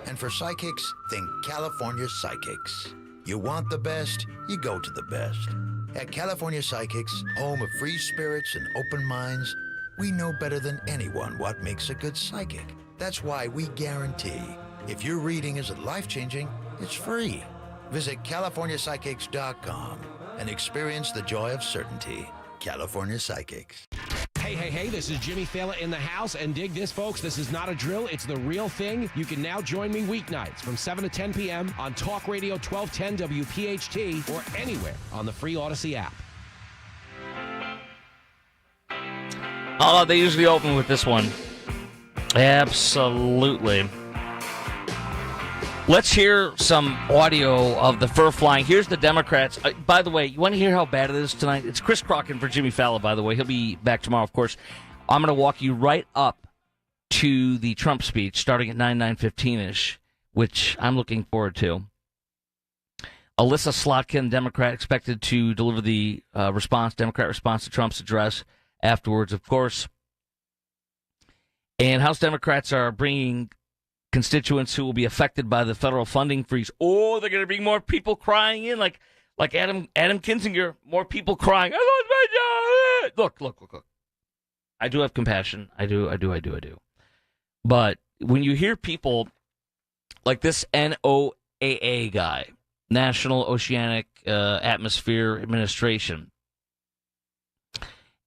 And for psychics, think California Psychics. You want the best, you go to the best. At California Psychics, home of free spirits and open minds, we know better than anyone what makes a good psychic. That's why we guarantee if your reading isn't life-changing, it's free. Visit CaliforniaPsychics.com and experience the joy of certainty. California Psychics. Hey, this is Jimmy Fallon in the house, and dig this, folks. This is not a drill. It's the real thing. You can now join me weeknights from 7 to 10 p.m. on Talk Radio 1210 WPHT or anywhere on the free Odyssey app. Oh, they usually open with this one. Absolutely. Let's hear some audio of the fur flying. Here's the Democrats. By the way, you want to hear how bad it is tonight? It's Chris Krok in for Jimmy Fallon, by the way. He'll be back tomorrow, of course. I'm going to walk you right up to the Trump speech starting at 9:15-ish, which I'm looking forward to. Alyssa Slotkin, Democrat, expected to deliver the Democrat response to Trump's address afterwards, of course. And House Democrats are bringing constituents who will be affected by the federal funding freeze. Oh, they're going to bring more people crying in, like Adam Kinzinger, more people crying. I lost my job. Look. I do have compassion. I do. But when you hear people like this NOAA guy, National Oceanic Atmosphere Administration,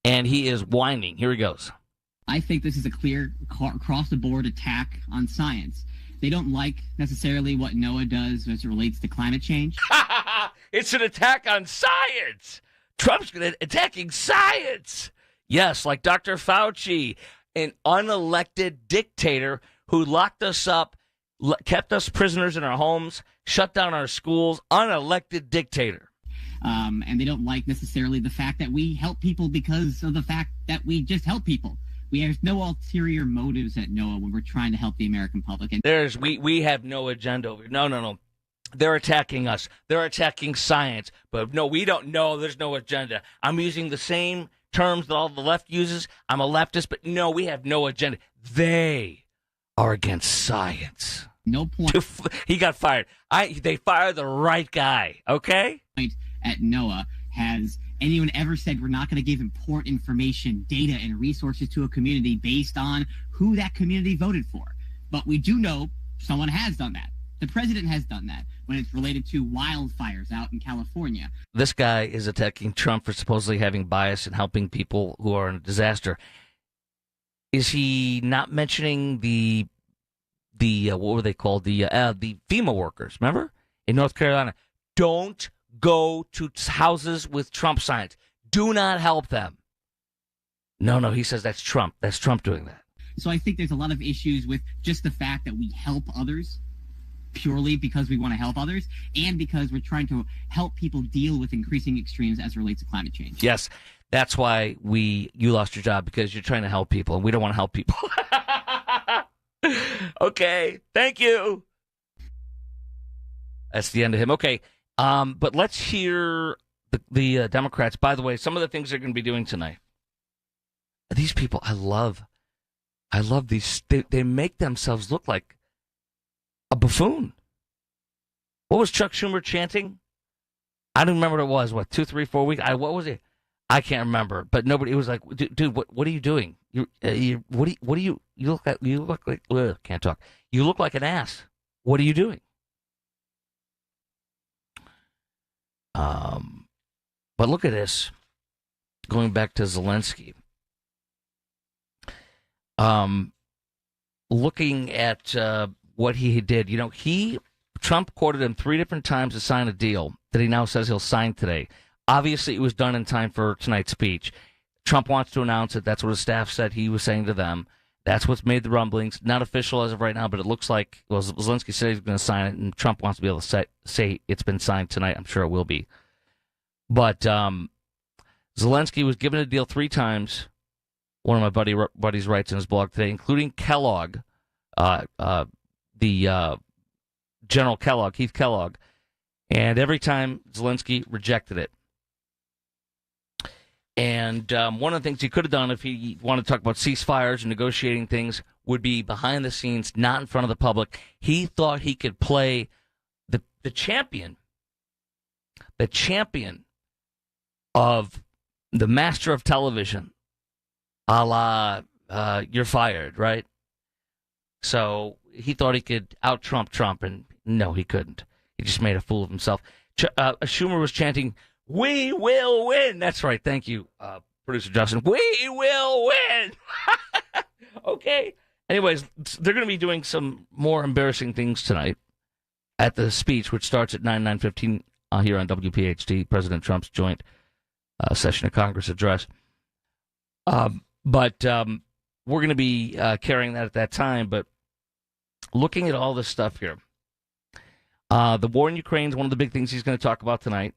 and he is whining. Here he goes. I think this is a clear across-the-board attack on science. They don't like necessarily what NOAA does as it relates to climate change. It's an attack on science. Trump's attacking science. Yes, like Dr. Fauci, an unelected dictator who locked us up, kept us prisoners in our homes, shut down our schools, unelected dictator. And they don't like necessarily the fact that we help people because of the fact that we just help people. There's no ulterior motives at NOAA when we're trying to help the American public. And we have no agenda over here. No. They're attacking us. They're attacking science. But no, we don't know. There's no agenda. I'm using the same terms that all the left uses. I'm a leftist, but no, we have no agenda. They are against science. No point. He got fired. They fired the right guy, okay? At NOAA has anyone ever said we're not going to give important information, data, and resources to a community based on who that community voted for. But we do know someone has done that. The president has done that when it's related to wildfires out in California. This guy is attacking Trump for supposedly having bias and helping people who are in a disaster. Is he not mentioning the what were they called? The FEMA workers, remember? In North Carolina. Don't go to houses with Trump signs. Do not help them. No, he says that's Trump. That's Trump doing that. So I think there's a lot of issues with just the fact that we help others purely because we want to help others and because we're trying to help people deal with increasing extremes as it relates to climate change. Yes, that's why you lost your job, because you're trying to help people, and we don't want to help people. Okay, thank you. That's the end of him. Okay. But let's hear the Democrats. By the way, some of the things they're going to be doing tonight. These people, I love these. They make themselves look like a buffoon. What was Chuck Schumer chanting? I don't remember what it was. What, 2, 3, 4 weeks? What was it? I can't remember. But nobody. It was like, dude, what are you doing? You look like can't talk. You look like an ass. What are you doing? But look at this. Going back to Zelensky. Looking at what he did, Trump courted him 3 different times to sign a deal that he now says he'll sign today. Obviously, it was done in time for tonight's speech. Trump wants to announce it. That's what his staff said he was saying to them. That's what's made the rumblings. Not official as of right now, but it looks like, Zelensky said he's going to sign it, and Trump wants to be able to say it's been signed tonight. I'm sure it will be. But Zelensky was given a deal 3 times. One of my buddies writes in his blog today, including Kellogg, the General Kellogg, Keith Kellogg. And every time Zelensky rejected it. And one of the things he could have done if he wanted to talk about ceasefires and negotiating things would be behind the scenes, not in front of the public. He thought he could play the champion of the master of television, a la you're fired, right? So he thought he could out-Trump Trump, and no, he couldn't. He just made a fool of himself. Schumer was chanting, "We will win." That's right. Thank you, producer Justin. We will win. Okay. Anyways, they're going to be doing some more embarrassing things tonight at the speech, which starts at 9:15 here on WPHT, President Trump's joint session of Congress address. But we're going to be carrying that at that time. But looking at all this stuff here, the war in Ukraine is one of the big things he's going to talk about tonight.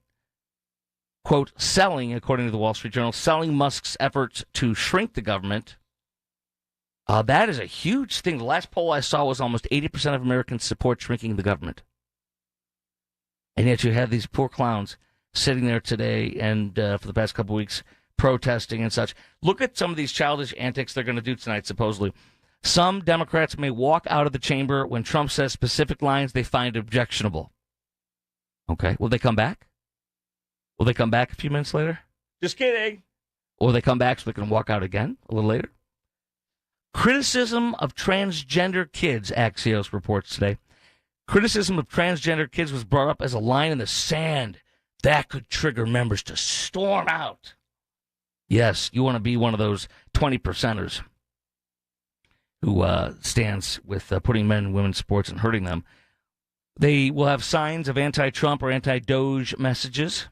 Quote, selling, according to the Wall Street Journal, selling Musk's efforts to shrink the government. That is a huge thing. The last poll I saw was almost 80% of Americans support shrinking the government. And yet you have these poor clowns sitting there today and for the past couple of weeks protesting and such. Look at some of these childish antics they're going to do tonight, supposedly. Some Democrats may walk out of the chamber when Trump says specific lines they find objectionable. Okay, will they come back? Will they come back a few minutes later? Just kidding. Or will they come back so they can walk out again a little later? Criticism of transgender kids, Axios reports today. Criticism of transgender kids was brought up as a line in the sand that could trigger members to storm out. Yes, you want to be one of those 20%ers. who stands with putting men and women's sports and hurting them. They will have signs of anti-Trump or anti-Doge messages.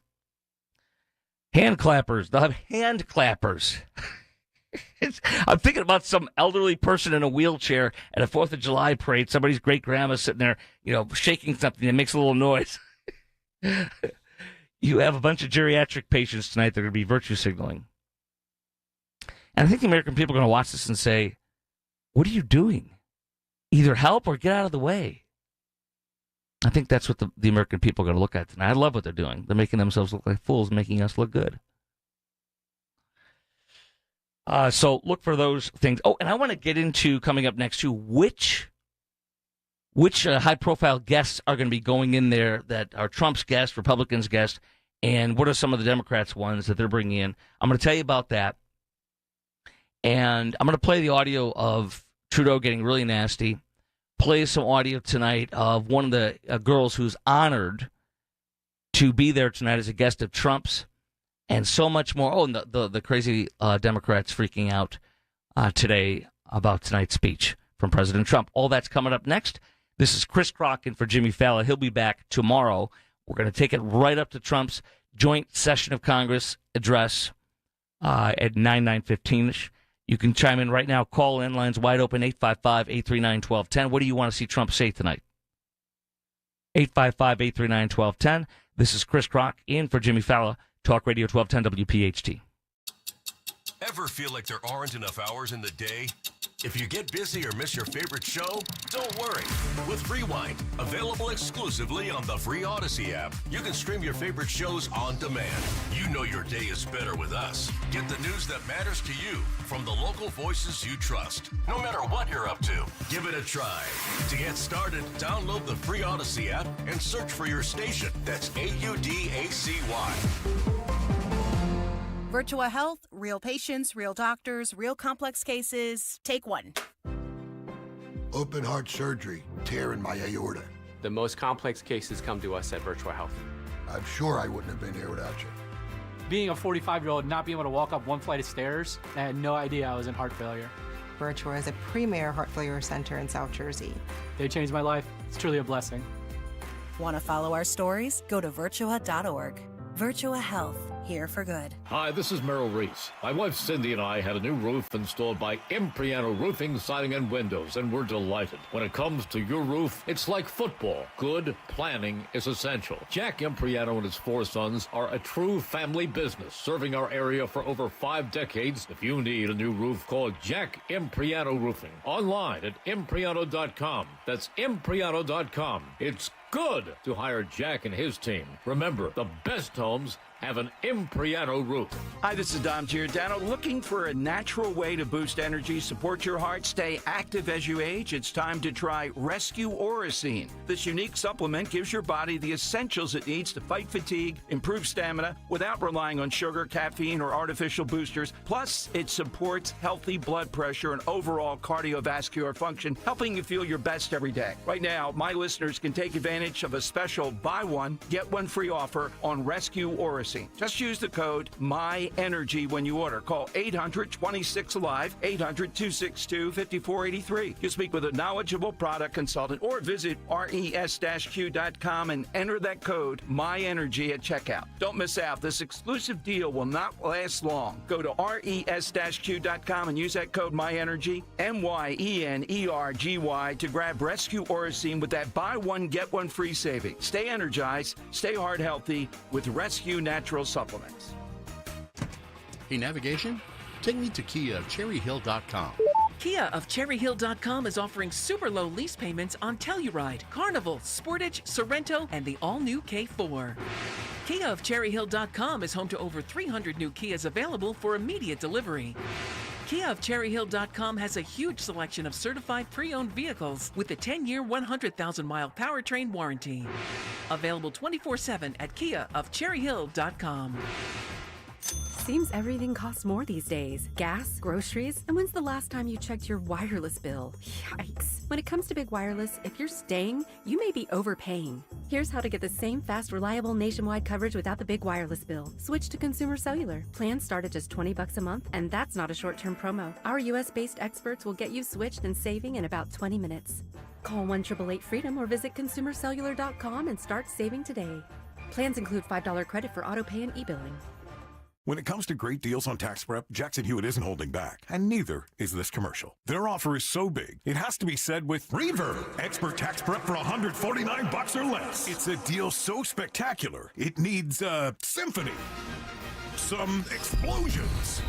Hand clappers. They'll have hand clappers. I'm thinking about some elderly person in a wheelchair at a 4th of July parade. Somebody's great-grandma sitting there, shaking something that makes a little noise. You have a bunch of geriatric patients tonight that are going to be virtue signaling. And I think the American people are going to watch this and say, what are you doing? Either help or get out of the way. I think that's what the American people are going to look at tonight. I love what they're doing. They're making themselves look like fools, making us look good. So look for those things. Oh, and I want to get into, coming up next, to which high-profile guests are going to be going in there that are Trump's guests, Republicans' guests, and what are some of the Democrats' ones that they're bringing in. I'm going to tell you about that. And I'm going to play the audio of Trudeau getting really nasty, play some audio tonight of one of the girls who's honored to be there tonight as a guest of Trump's, and so much more. Oh, and the crazy Democrats freaking out today about tonight's speech from President Trump. All that's coming up next. This is Chris Krok in for Jimmy Fallon. He'll be back tomorrow. We're going to take it right up to Trump's joint session of Congress address at 9:15ish. You can chime in right now. Call in. Lines wide open, 855-839-1210. What do you want to see Trump say tonight? 855-839-1210. This is Chris Krok in for Jimmy Fallon. Talk Radio 1210 WPHT. Ever feel like there aren't enough hours in the day? If you get busy or miss your favorite show, don't worry. With Rewind, available exclusively on the free Odyssey app, you can stream your favorite shows on demand. You know your day is better with us. Get the news that matters to you from the local voices you trust. No matter what you're up to, give it a try. To get started, download the free Odyssey app and search for your station. That's AUDACY. Virtua Health, real patients, real doctors, real complex cases. Take one. Open heart surgery, tear in my aorta. The most complex cases come to us at Virtua Health. I'm sure I wouldn't have been here without you. Being a 45-year-old, not being able to walk up one flight of stairs, I had no idea I was in heart failure. Virtua is a premier heart failure center in South Jersey. They changed my life. It's truly a blessing. Want to follow our stories? Go to virtua.org. Virtua Health, here for good. Hi, this is Merrill Reese. My wife Cindy and I had a new roof installed by Impriano Roofing, Siding, and Windows, and we're delighted. When it comes to your roof, it's like football. Good planning is essential. Jack Impriano and his 4 sons are a true family business, serving our area for over 5 decades. If you need a new roof, call Jack Impriano Roofing. Online at Impriano.com. That's Impriano.com. It's good to hire Jack and his team. Remember, the best homes have an Impriano roof. Hi, this is Dom Giordano. Looking for a natural way to boost energy, support your heart, stay active as you age? It's time to try Rescue Orosine. This unique supplement gives your body the essentials it needs to fight fatigue, improve stamina, without relying on sugar, caffeine, or artificial boosters. Plus, it supports healthy blood pressure and overall cardiovascular function, helping you feel your best every day. Right now, my listeners can take advantage of a special buy one, get one free offer on Rescue Orosine. Just use the code MyEnergy when you order. Call 800-26-ALIVE, 800-262-5483. You speak with a knowledgeable product consultant or visit res-q.com and enter that code MyEnergy at checkout. Don't miss out. This exclusive deal will not last long. Go to res-q.com and use that code MyEnergy, MYENERGY, to grab Rescue Orosine with that buy one, get one free saving. Stay energized, stay heart healthy with Rescue Natural Supplements. Hey, navigation? Take me to Kia of CherryHill.com. Kia of CherryHill.com is offering super low lease payments on Telluride, Carnival, Sportage, Sorrento, and the all-new K4. Kia of CherryHill.com is home to over 300 new Kias available for immediate delivery. Kia of CherryHill.com has a huge selection of certified pre-owned vehicles with a 10-year, 100,000-mile powertrain warranty. Available 24/7 at Kia of CherryHill.com. Seems everything costs more these days. Gas, groceries, and when's the last time you checked your wireless bill? Yikes. When it comes to big wireless, if you're staying, you may be overpaying. Here's how to get the same fast, reliable nationwide coverage without the big wireless bill. Switch to Consumer Cellular. Plans start at just $20 a month, and that's not a short-term promo. Our U.S.-based experts will get you switched and saving in about 20 minutes. Call 1-888-FREEDOM or visit consumercellular.com and start saving today. Plans include $5 credit for autopay and e-billing. When it comes to great deals on tax prep, Jackson Hewitt isn't holding back, and neither is this commercial. Their offer is so big, it has to be said with Reverb. Expert tax prep for $149 or less. It's a deal so spectacular, it needs a symphony, some explosions,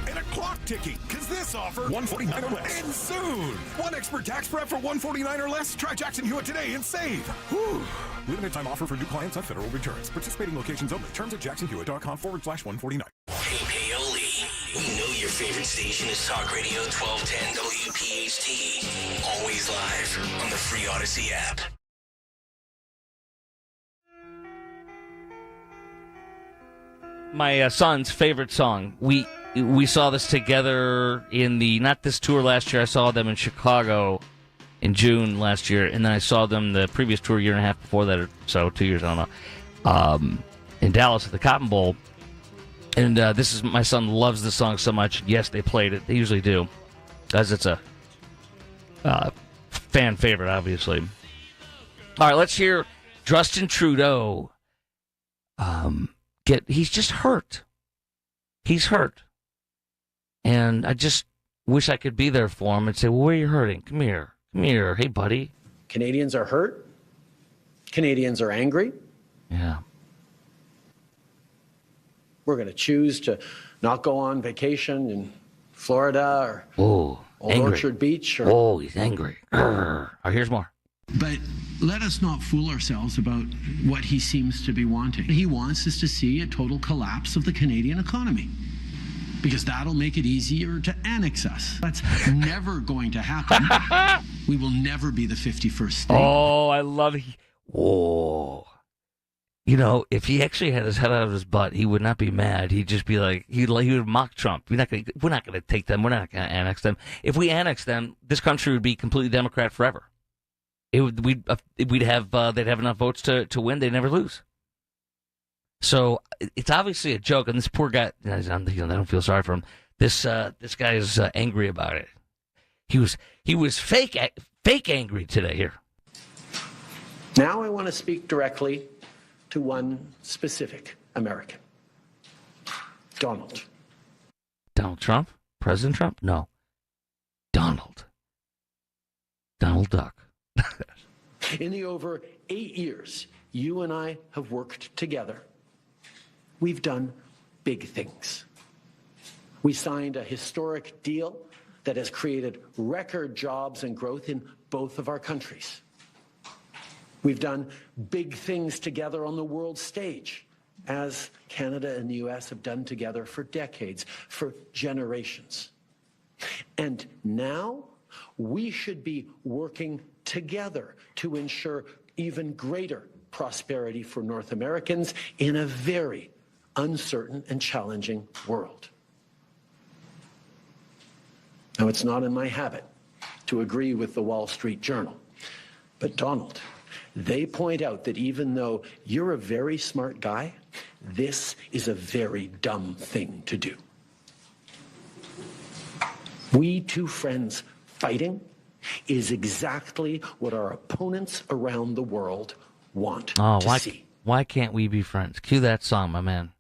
and a clock ticking, because this offer, $149 or less. And soon, one expert tax prep for $149 or less. Try Jackson Hewitt today and save. Whew. Limited time offer for new clients on federal returns. Participating locations only. Terms at jacksonhewitt.com/149. Hey, Paoli, we know your favorite station is Talk Radio 1210 WPHT. Always live on the free Odyssey app. My son's favorite song. We saw this together in not this tour last year. I saw them in Chicago in June last year, and then I saw them the previous tour, year and a half before that, or so, 2 years, I don't know, in Dallas at the Cotton Bowl. And my son loves this song so much. Yes, they played it. They usually do, as it's a fan favorite, obviously. All right, let's hear Justin Trudeau. He's just hurt. He's hurt. And I just wish I could be there for him and say, well, where are you hurting? Come here. Come here. Hey, buddy. Canadians are hurt. Canadians are angry. Yeah. We're going to choose to not go on vacation in Florida or Old Orchard Beach. Oh, he's angry. All right, here's more. But let us not fool ourselves about what he seems to be wanting. He wants us to see a total collapse of the Canadian economy, because that'll make it easier to annex us. That's never going to happen. We will never be the 51st state. Oh, I love it. Whoa. You know, if he actually had his head out of his butt, he would not be mad. He'd just be like, he would mock Trump. We're not going to take them. We're not going to annex them. If we annex them, this country would be completely Democrat forever. They'd have enough votes to win. They'd never lose. So it's obviously a joke, and this poor guy, I don't feel sorry for him. This guy is angry about it. He was fake angry today here. Now I want to speak directly to one specific American. Donald. Donald Trump? President Trump? No. Donald Duck. In the over 8 years you and I have worked together, we've done big things. We signed a historic deal that has created record jobs and growth in both of our countries. We've done big things together on the world stage, as Canada and the U.S. have done together for decades, for generations. And now we should be working together to ensure even greater prosperity for North Americans in a very uncertain and challenging world. Now, it's not in my habit to agree with the Wall Street Journal, but Donald, they point out that even though you're a very smart guy, this is a very dumb thing to do. We two friends fighting is exactly what our opponents around the world want to see. Why can't we be friends? Cue that song, my man.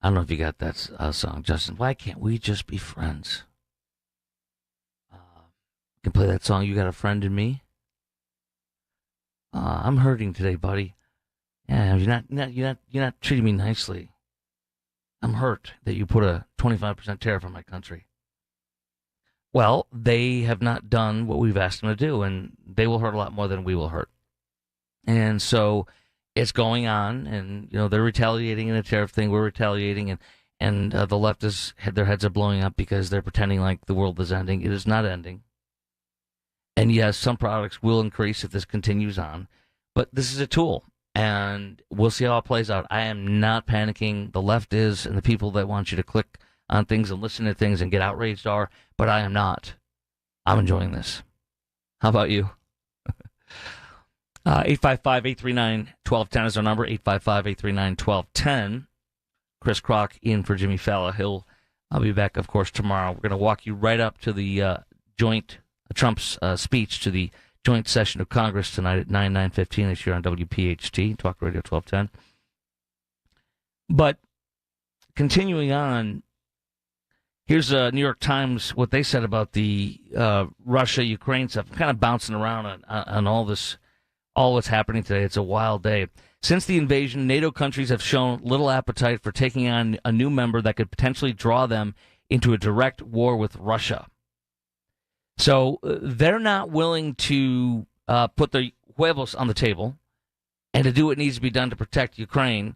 I don't know if you got that song, Justin. Why can't we just be friends? You can play that song, You Got a Friend in Me. I'm hurting today, buddy. Yeah, you're not treating me nicely. I'm hurt that you put a 25% tariff on my country. Well, they have not done what we've asked them to do, and they will hurt a lot more than we will hurt. And so it's going on, and they're retaliating in a tariff thing. We're retaliating, and the leftists, their heads are blowing up because they're pretending like the world is ending. It is not ending. And yes, some products will increase if this continues on, but this is a tool. and we'll see how it plays out. I am not panicking. The left is, and the people that want you to click on things and listen to things and get outraged are, but I am not. I'm enjoying this. How about you? 855-839-1210 is our number, 855-839-1210. Chris Krok in for Jimmy Fallon. I'll be back, of course, tomorrow. We're going to walk you right up to the Trump's speech to the joint session of Congress tonight at 9:15 this year on WPHT, Talk Radio 1210. But continuing on, here's New York Times, what they said about the Russia-Ukraine stuff. I'm kind of bouncing around on all what's happening today. It's a wild day. Since the invasion, NATO countries have shown little appetite for taking on a new member that could potentially draw them into a direct war with Russia. So they're not willing to put their huevos on the table and to do what needs to be done to protect Ukraine.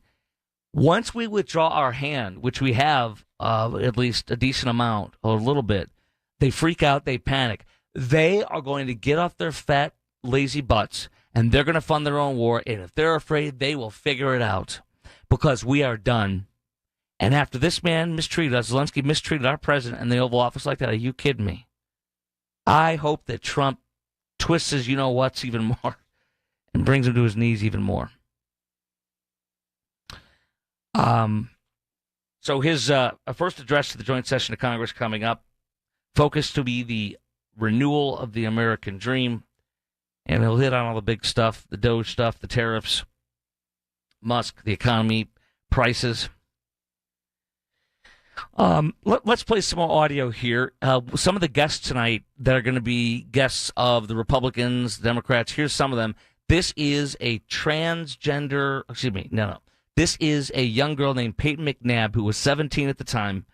Once we withdraw our hand, which we have at least a decent amount or a little bit, they freak out, they panic. They are going to get off their fat, lazy butts, and they're going to fund their own war. And if they're afraid, they will figure it out because we are done. And after this man mistreated us, Zelensky mistreated our president in the Oval Office like that, are you kidding me? I hope that Trump twists his you-know-whats even more and brings him to his knees even more. So his first address to the joint session of Congress coming up, focused to be the renewal of the American dream, and he'll hit on all the big stuff, the DOGE stuff, the tariffs, Musk, the economy, prices. Let's play some more audio here. Some of the guests tonight that are going to be guests of the Republicans, the Democrats, here's some of them. This is a transgender, This is a young girl named Peyton McNabb who was 17 at the time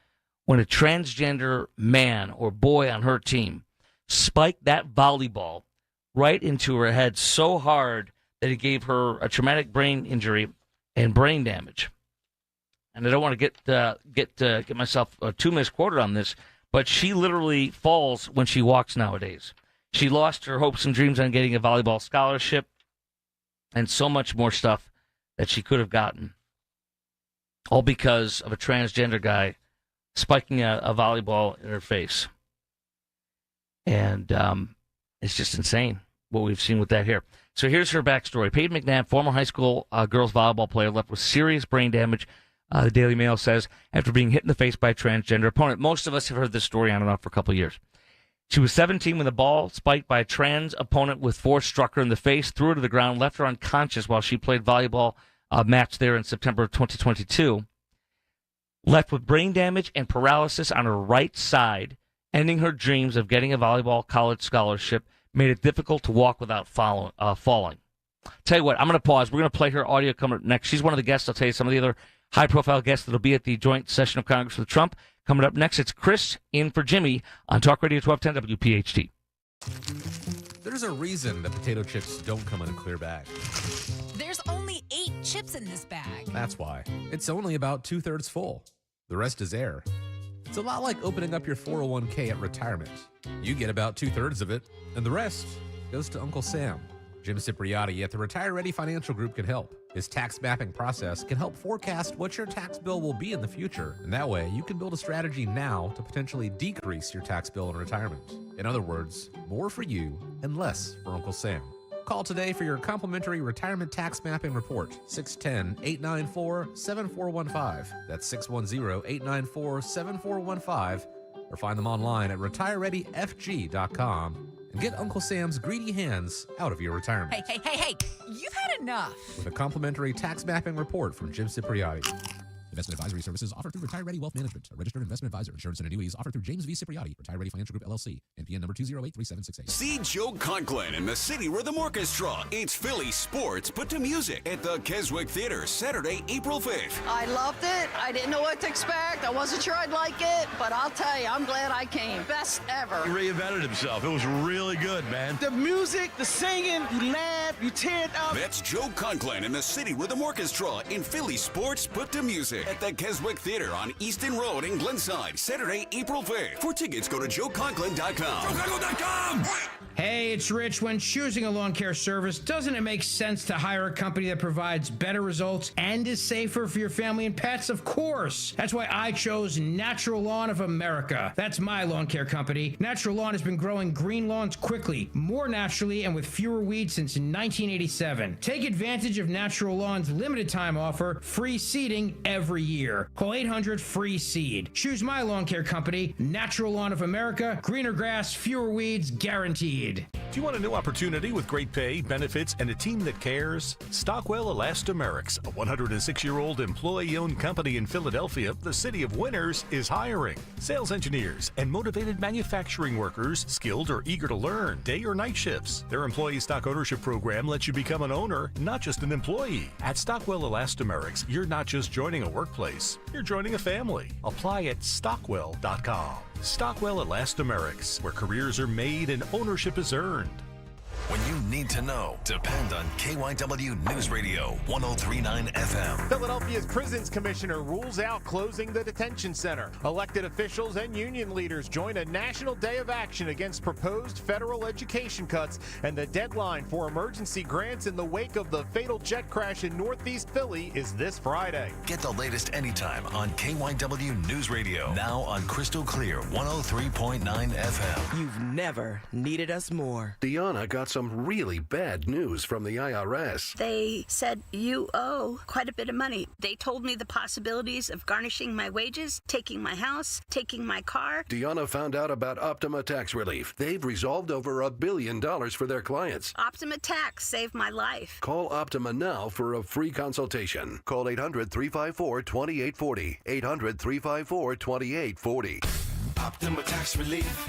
when a transgender man or boy on her team spiked that volleyball right into her head so hard that it gave her a traumatic brain injury and brain damage. And I don't want to get myself too misquoted on this, but she literally falls when she walks nowadays. She lost her hopes and dreams on getting a volleyball scholarship and so much more stuff that she could have gotten, all because of a transgender guy spiking a volleyball in her face. And it's just insane what we've seen with that here. So here's her backstory. Peyton McNabb, former high school girls volleyball player, left with serious brain damage, the Daily Mail says, after being hit in the face by a transgender opponent. Most of us have heard this story on and off for a couple of years. She was 17 when the ball, spiked by a trans opponent with force, struck her in the face, threw her to the ground, left her unconscious while she played volleyball match there in September of 2022. Left with brain damage and paralysis on her right side, ending her dreams of getting a volleyball college scholarship, made it difficult to walk without falling. Tell you what, I'm going to pause. We're going to play her audio coming up next. She's one of the guests. I'll tell you some of the other high-profile guests that will be at the joint session of Congress with Trump. Coming up next, it's Chris in for Jimmy on Talk Radio 1210 WPHT. There's a reason that potato chips don't come in a clear bag. There's only 8 chips in this bag. That's why. It's only about 2/3 full. The rest is air. It's a lot like opening up your 401k at retirement. You get about 2/3 of it, and the rest goes to Uncle Sam. Jim Cipriotti at the Retire Ready Financial Group can help. His tax mapping process can help forecast what your tax bill will be in the future, and that way you can build a strategy now to potentially decrease your tax bill in retirement. In other words, more for you and less for Uncle Sam. Call today for your complimentary retirement tax mapping report, 610-894-7415. That's 610-894-7415. Or find them online at retirereadyfg.com and get Uncle Sam's greedy hands out of your retirement. Hey, you've had enough. With a complimentary tax mapping report from Jim Cipriotti. Investment advisory services offered through Retire Ready Wealth Management, a registered investment advisor. Insurance and annuities offered through James V. Cipriotti, Retire Ready Financial Group, LLC, NPN number 2083768. See Joe Conklin and the City Rhythm Orchestra. It's Philly sports put to music at the Keswick Theater, Saturday, April 5th. I loved it. I didn't know what to expect. I wasn't sure I'd like it, but I'll tell you, I'm glad I came. Best ever. He reinvented himself. It was really good, man. The music, the singing, you laugh, you tear it up. That's Joe Conklin and the City Rhythm Orchestra in Philly sports put to music at the Keswick Theater on Easton Road in Glenside, Saturday, April 5th. For tickets, go to joeconklin.com. JoeConklin.com! Hey, it's Rich. When choosing a lawn care service, doesn't it make sense to hire a company that provides better results and is safer for your family and pets? Of course. That's why I chose Natural Lawn of America. That's my lawn care company. Natural Lawn has been growing green lawns quickly, more naturally, and with fewer weeds since 1987. Take advantage of Natural Lawn's limited time offer, free seeding every year. Call 800-FREE-SEED. Choose my lawn care company, Natural Lawn of America. Greener grass, fewer weeds, guaranteed. Do you want a new opportunity with great pay, benefits, and a team that cares? Stockwell Elastomerics, a 106-year-old employee-owned company in Philadelphia, the city of winners, is hiring sales engineers and motivated manufacturing workers, skilled or eager to learn, day or night shifts. Their employee stock ownership program lets you become an owner, not just an employee. At Stockwell Elastomerics, you're not just joining a workplace, you're joining a family. Apply at stockwell.com. Stockwell Elastomerics, where careers are made and ownership is earned. When you need to know, depend on KYW News Radio 103.9 FM. Philadelphia's Prisons Commissioner rules out closing the detention center. Elected officials and union leaders join a national day of action against proposed federal education cuts, and the deadline for emergency grants in the wake of the fatal jet crash in Northeast Philly is this Friday. Get the latest anytime on KYW News Radio. Now on Crystal Clear 103.9 FM. You've never needed us more. Deanna got some really bad news from the IRS. They said, you owe quite a bit of money. They told me the possibilities of garnishing my wages, taking my house, taking my car. Deanna found out about Optima Tax Relief. They've resolved over $1 billion for their clients. Optima Tax saved my life. Call Optima now for a free consultation. Call 800-354-2840. 800-354-2840. Optima Tax Relief.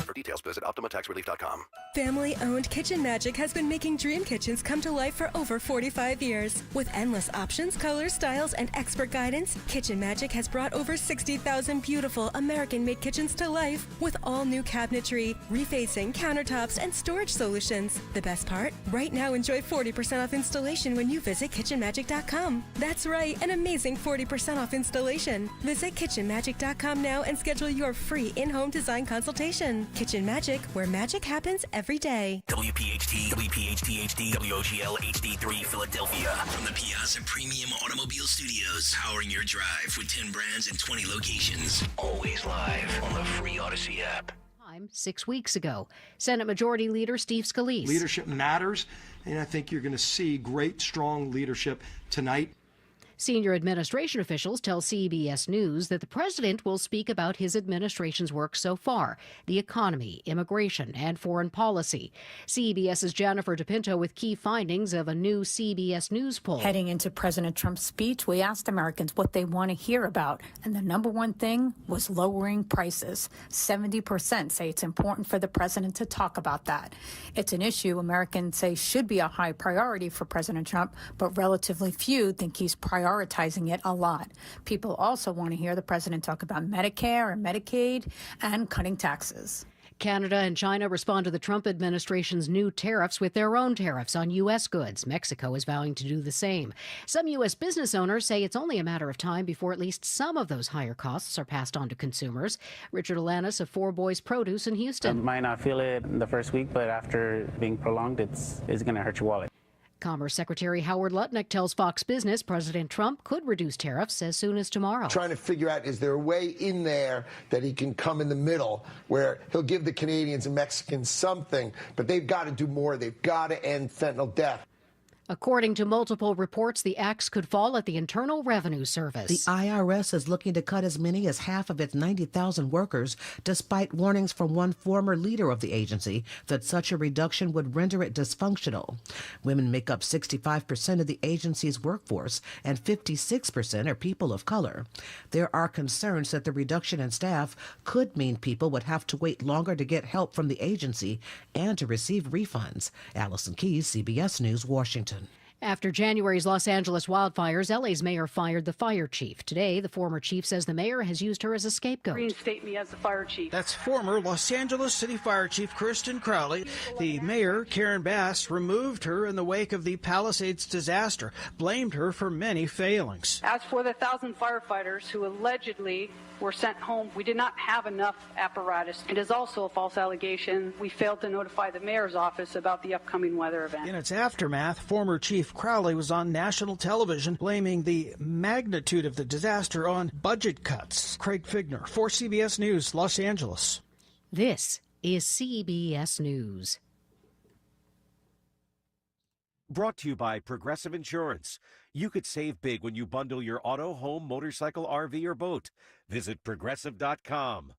For details, visit OptimaTaxRelief.com. Family-owned Kitchen Magic has been making dream kitchens come to life for over 45 years. With endless options, colors, styles, and expert guidance, Kitchen Magic has brought over 60,000 beautiful American-made kitchens to life with all new cabinetry, refacing, countertops, and storage solutions. The best part? Right now, enjoy 40% off installation when you visit KitchenMagic.com. That's right, an amazing 40% off installation. Visit KitchenMagic.com now and schedule your free in-home design consultation. Kitchen Magic, where magic happens every day. WPHT, WPHT HD, WOGL HD3 Philadelphia. From the Piazza Premium Automobile Studios, powering your drive with 10 brands and 20 locations. Always live on the free Odyssey app. 6 weeks ago. Senate Majority Leader Steve Scalise. Leadership matters, and I think you're going to see great, strong leadership tonight. Senior administration officials tell CBS News that the president will speak about his administration's work so far, the economy, immigration, and foreign policy. CBS's Jennifer DePinto with key findings of a new CBS News poll. Heading into President Trump's speech, we asked Americans what they want to hear about, and the number one thing was lowering prices. 70% say it's important for the president to talk about that. It's an issue Americans say should be a high priority for President Trump, but relatively few think he's prioritizing it a lot. People also want to hear the president talk about Medicare and Medicaid and cutting taxes. Canada and China respond to the Trump administration's new tariffs with their own tariffs on U.S. goods. Mexico is vowing to do the same. Some U.S. business owners say it's only a matter of time before at least some of those higher costs are passed on to consumers. Richard Alanis of Four Boys Produce in Houston. You might not feel it the first week, but after being prolonged, it's going to hurt your wallet. Commerce Secretary Howard Lutnick tells Fox Business President Trump could reduce tariffs as soon as tomorrow. Trying to figure out, is there a way in there that he can come in the middle where he'll give the Canadians and Mexicans something, but they've got to do more. They've got to end fentanyl death. According to multiple reports, the axe could fall at the Internal Revenue Service. The IRS is looking to cut as many as half of its 90,000 workers, despite warnings from one former leader of the agency that such a reduction would render it dysfunctional. Women make up 65% of the agency's workforce, and 56% are people of color. There are concerns that the reduction in staff could mean people would have to wait longer to get help from the agency and to receive refunds. Allison Keyes, CBS News, Washington. After January's Los Angeles wildfires, LA's mayor fired the fire chief. Today, the former chief says the mayor has used her as a scapegoat. Reinstate me as the fire chief. That's former Los Angeles City Fire Chief Kristen Crowley. The mayor, Karen Bass, removed her in the wake of the Palisades disaster, blamed her for many failings. As for the 1,000 firefighters who allegedly were sent home, we did not have enough apparatus. It is also a false allegation. We failed to notify the mayor's office about the upcoming weather event. In its aftermath, former Chief Crowley was on national television blaming the magnitude of the disaster on budget cuts. Craig Figner, for CBS News, Los Angeles. This is CBS News. Brought to you by Progressive Insurance. You could save big when you bundle your auto, home, motorcycle, RV, or boat. Visit Progressive.com.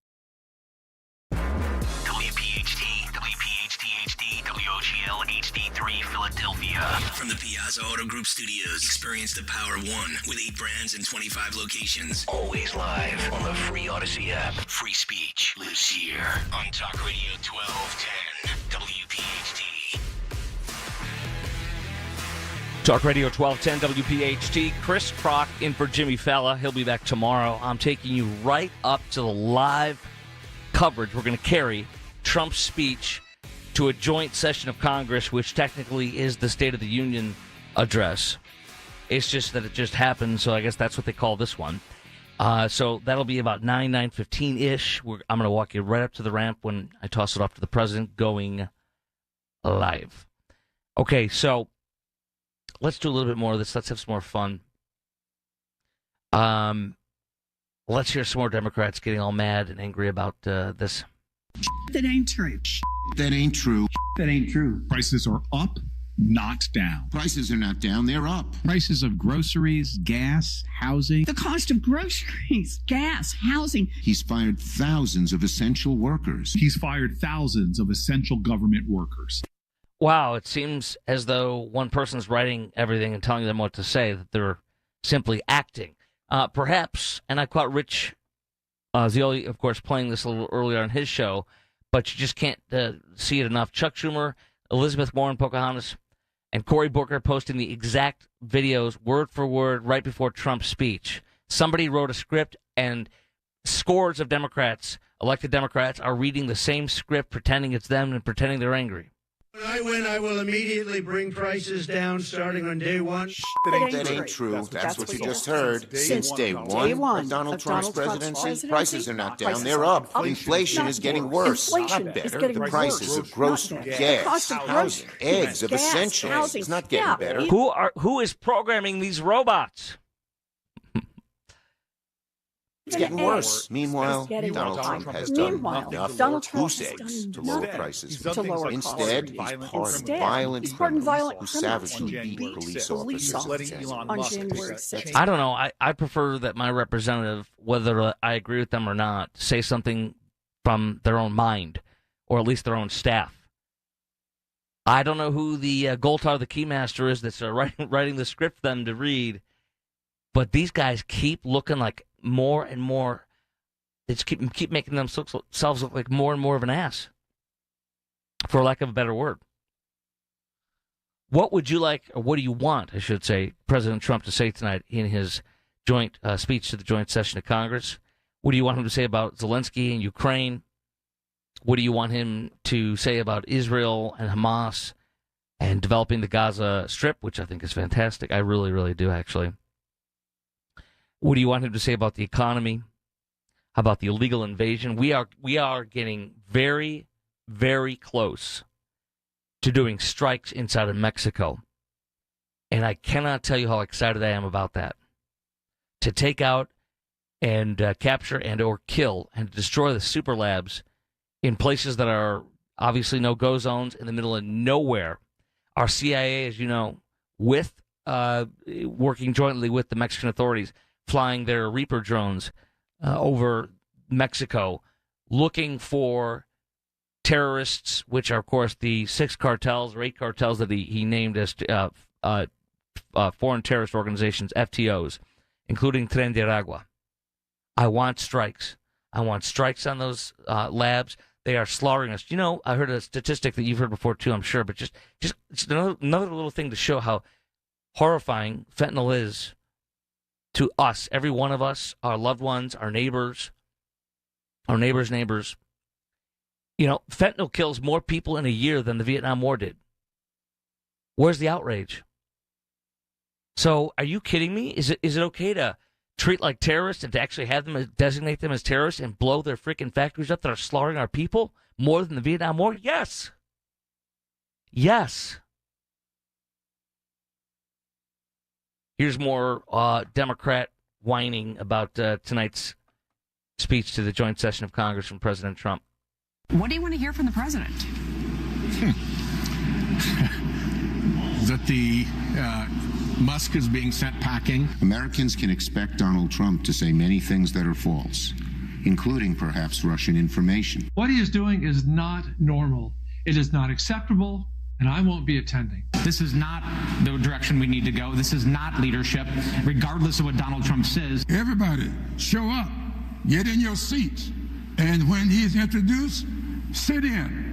WPHT, WPHT-HD, WOGL HD3 Philadelphia. From the Piazza Auto Group Studios, experience the power of one with 8 brands and 25 locations. Always live on the free Odyssey app. Free speech lives here on Talk Radio 1210 WPHT. Talk Radio 1210 WPHT. Chris Krok in for Jimmy Falla. He'll be back tomorrow. I'm taking you right up to the live coverage. We're going to carry Trump's speech to a joint session of Congress, which technically is the State of the Union address. It's just that it just happened, so I guess that's what they call this one. So that'll be about 9:15-ish. I'm going to walk you right up to the ramp when I toss it off to the president going live. Okay, so let's do a little bit more of this. Let's have some more fun. Let's hear some more Democrats getting all mad and angry about this. That ain't true. That ain't true. That ain't true. Prices are up, not down. Prices are not down, they're up. Prices of groceries, gas, housing. The cost of groceries, gas, housing. He's fired thousands of essential workers. He's fired thousands of essential government workers. Wow, it seems as though one person's writing everything and telling them what to say, that they're simply acting. Perhaps, and I caught Rich Zioli, of course, playing this a little earlier on his show, but you just can't see it enough. Chuck Schumer, Elizabeth Warren, Pocahontas, and Cory Booker posting the exact videos, word for word, right before Trump's speech. Somebody wrote a script, and scores of Democrats, elected Democrats, are reading the same script, pretending it's them and pretending they're angry. When I win, I will immediately bring prices down starting on day one. That ain't true. That's what you just heard. Since day one of Donald Trump's presidency, prices are not down, they're up. Inflation is getting worse, not better. The prices of groceries, gas, housing, eggs, of essentials, it's not getting better. Who is programming these robots? It's getting worse. Meanwhile, Donald Trump has done enough goose eggs to lower prices. Instead, he's pardoned violent criminals who savagely beat police officers. I don't know. I prefer that my representative, whether I agree with them or not, say something from their own mind, or at least their own staff. I don't know who the Goltar, the keymaster, is that's writing the script for them to read, but these guys keep looking like more and more, they just keep making themselves look like more and more of an ass, for lack of a better word. What would you like, or what do you want, I should say, President Trump to say tonight in his joint speech to the joint session of Congress? What do you want him to say about Zelensky and Ukraine? What do you want him to say about Israel and Hamas and developing the Gaza Strip, which I think is fantastic? I really, really do, actually. What do you want him to say about the economy? How about the illegal invasion? We are getting very, very close to doing strikes inside of Mexico. And I cannot tell you how excited I am about that. To take out and capture and or kill and destroy the super labs in places that are obviously no-go zones in the middle of nowhere. Our CIA, as you know, with working jointly with the Mexican authorities, flying their Reaper drones over Mexico, looking for terrorists, which are, of course, the 6 cartels or 8 cartels that he named as foreign terrorist organizations, FTOs, including Tren de Aragua. I want strikes. I want strikes on those labs. They are slaughtering us. You know, I heard a statistic that you've heard before, too, I'm sure, but just another little thing to show how horrifying fentanyl is to us, every one of us, our loved ones, our neighbors' neighbors. You know, fentanyl kills more people in a year than the Vietnam War did. Where's the outrage? So, are you kidding me? Is it okay to treat like terrorists and to actually have them designate them as terrorists and blow their freaking factories up that are slaughtering our people more than the Vietnam War? Yes. Yes. Here's more Democrat whining about tonight's speech to the joint session of Congress from President Trump. What do you want to hear from the president? That the Musk is being sent packing. Americans can expect Donald Trump to say many things that are false, including perhaps Russian information. What he is doing is not normal. It is not acceptable, and I won't be attending. This is not the direction we need to go. This is not leadership, regardless of what Donald Trump says. Everybody, show up. Get in your seats. And when he's introduced, sit in.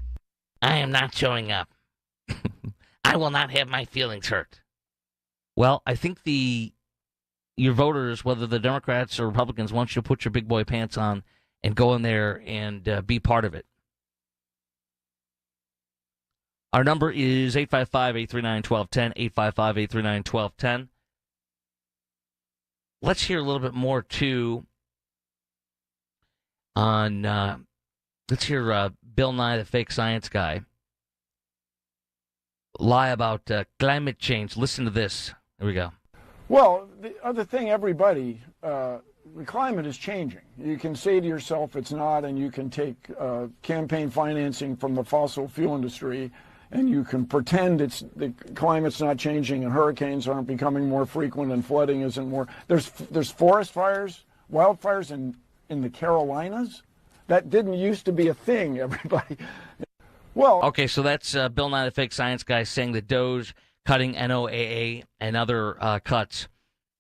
I am not showing up. I will not have my feelings hurt. Well, I think your voters, whether the Democrats or Republicans, want you to put your big boy pants on and go in there and be part of it. Our number is 855-839-1210, 855-839-1210. Let's hear a little bit more, too, on, let's hear Bill Nye, the fake science guy, lie about climate change. Listen to this. Here we go. Well, the other thing, everybody, the climate is changing. You can say to yourself it's not, and you can take campaign financing from the fossil fuel industry, and you can pretend the climate's not changing and hurricanes aren't becoming more frequent and flooding isn't more. There's forest fires, wildfires in the Carolinas. That didn't used to be a thing, everybody. Well, okay, so that's Bill Nye, the fake science guy, saying that DOGE cutting NOAA and other cuts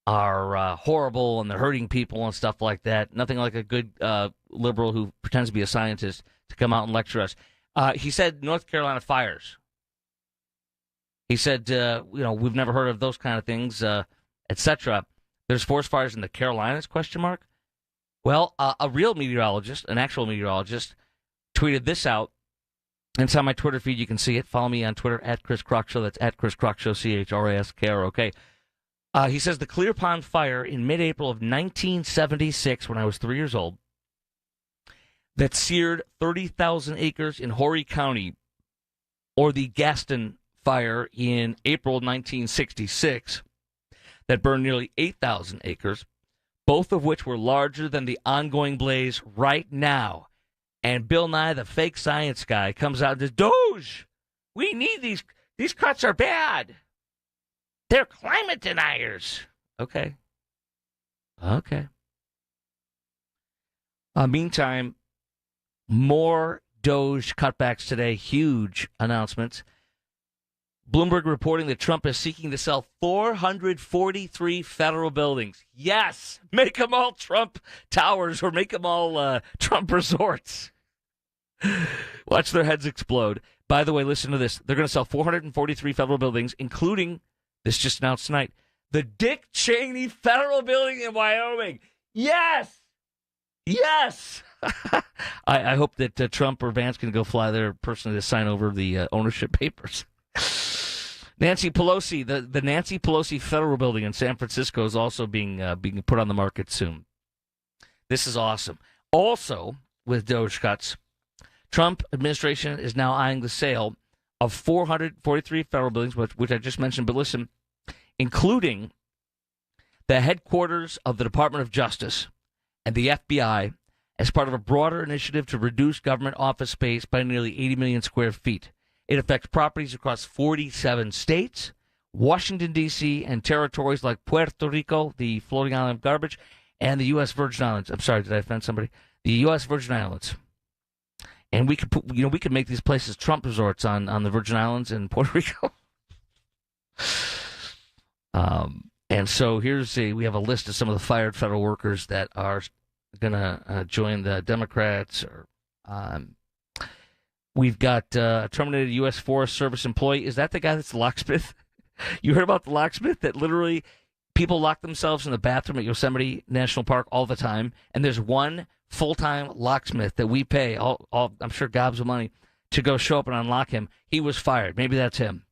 are horrible and they're hurting people and stuff like that. Nothing like a good liberal who pretends to be a scientist to come out and lecture us. He said North Carolina fires. He said, we've never heard of those kind of things, etc. There's forest fires in the Carolinas, ? Well, a real meteorologist, an actual meteorologist, tweeted this out. And it's on my Twitter feed. You can see it. Follow me on Twitter, at Chris Krok Show. That's at Chris Krok Show, CHRASKROK. He says the Clear Pond fire in mid-April of 1976, when I was 3 years old, that seared 30,000 acres in Horry County, or the Gaston fire in April 1966, that burned nearly 8,000 acres, both of which were larger than the ongoing blaze right now. And Bill Nye, the fake science guy, comes out and says, DOGE, we need these. These cuts are bad. They're climate deniers. Okay. Meantime, more DOGE cutbacks today. Huge announcements. Bloomberg reporting that Trump is seeking to sell 443 federal buildings. Yes, make them all Trump towers or make them all Trump resorts. Watch their heads explode. By the way, listen to this. They're going to sell 443 federal buildings, including, this just announced tonight, the Dick Cheney Federal Building in Wyoming. Yes! I hope that Trump or Vance can go fly there personally to sign over the ownership papers. Nancy Pelosi, the Nancy Pelosi Federal Building in San Francisco is also being put on the market soon. This is awesome. Also, with DOGE cuts, Trump administration is now eyeing the sale of 443 federal buildings, which I just mentioned, but listen, including the headquarters of the Department of Justice and the FBI as part of a broader initiative to reduce government office space by nearly 80 million square feet. It affects properties across 47 states, Washington, D.C., and territories like Puerto Rico, the floating island of garbage, and the U.S. Virgin Islands. I'm sorry, did I offend somebody? The U.S. Virgin Islands. And we could make these places Trump resorts on the Virgin Islands and Puerto Rico. And so we have a list of some of the fired federal workers that are going to join the Democrats. We've got a terminated U.S. Forest Service employee. Is that the guy that's the locksmith? You heard about the locksmith that literally people lock themselves in the bathroom at Yosemite National Park all the time, and there's one full-time locksmith that we pay, all I'm sure gobs of money, to go show up and unlock him. He was fired. Maybe that's him.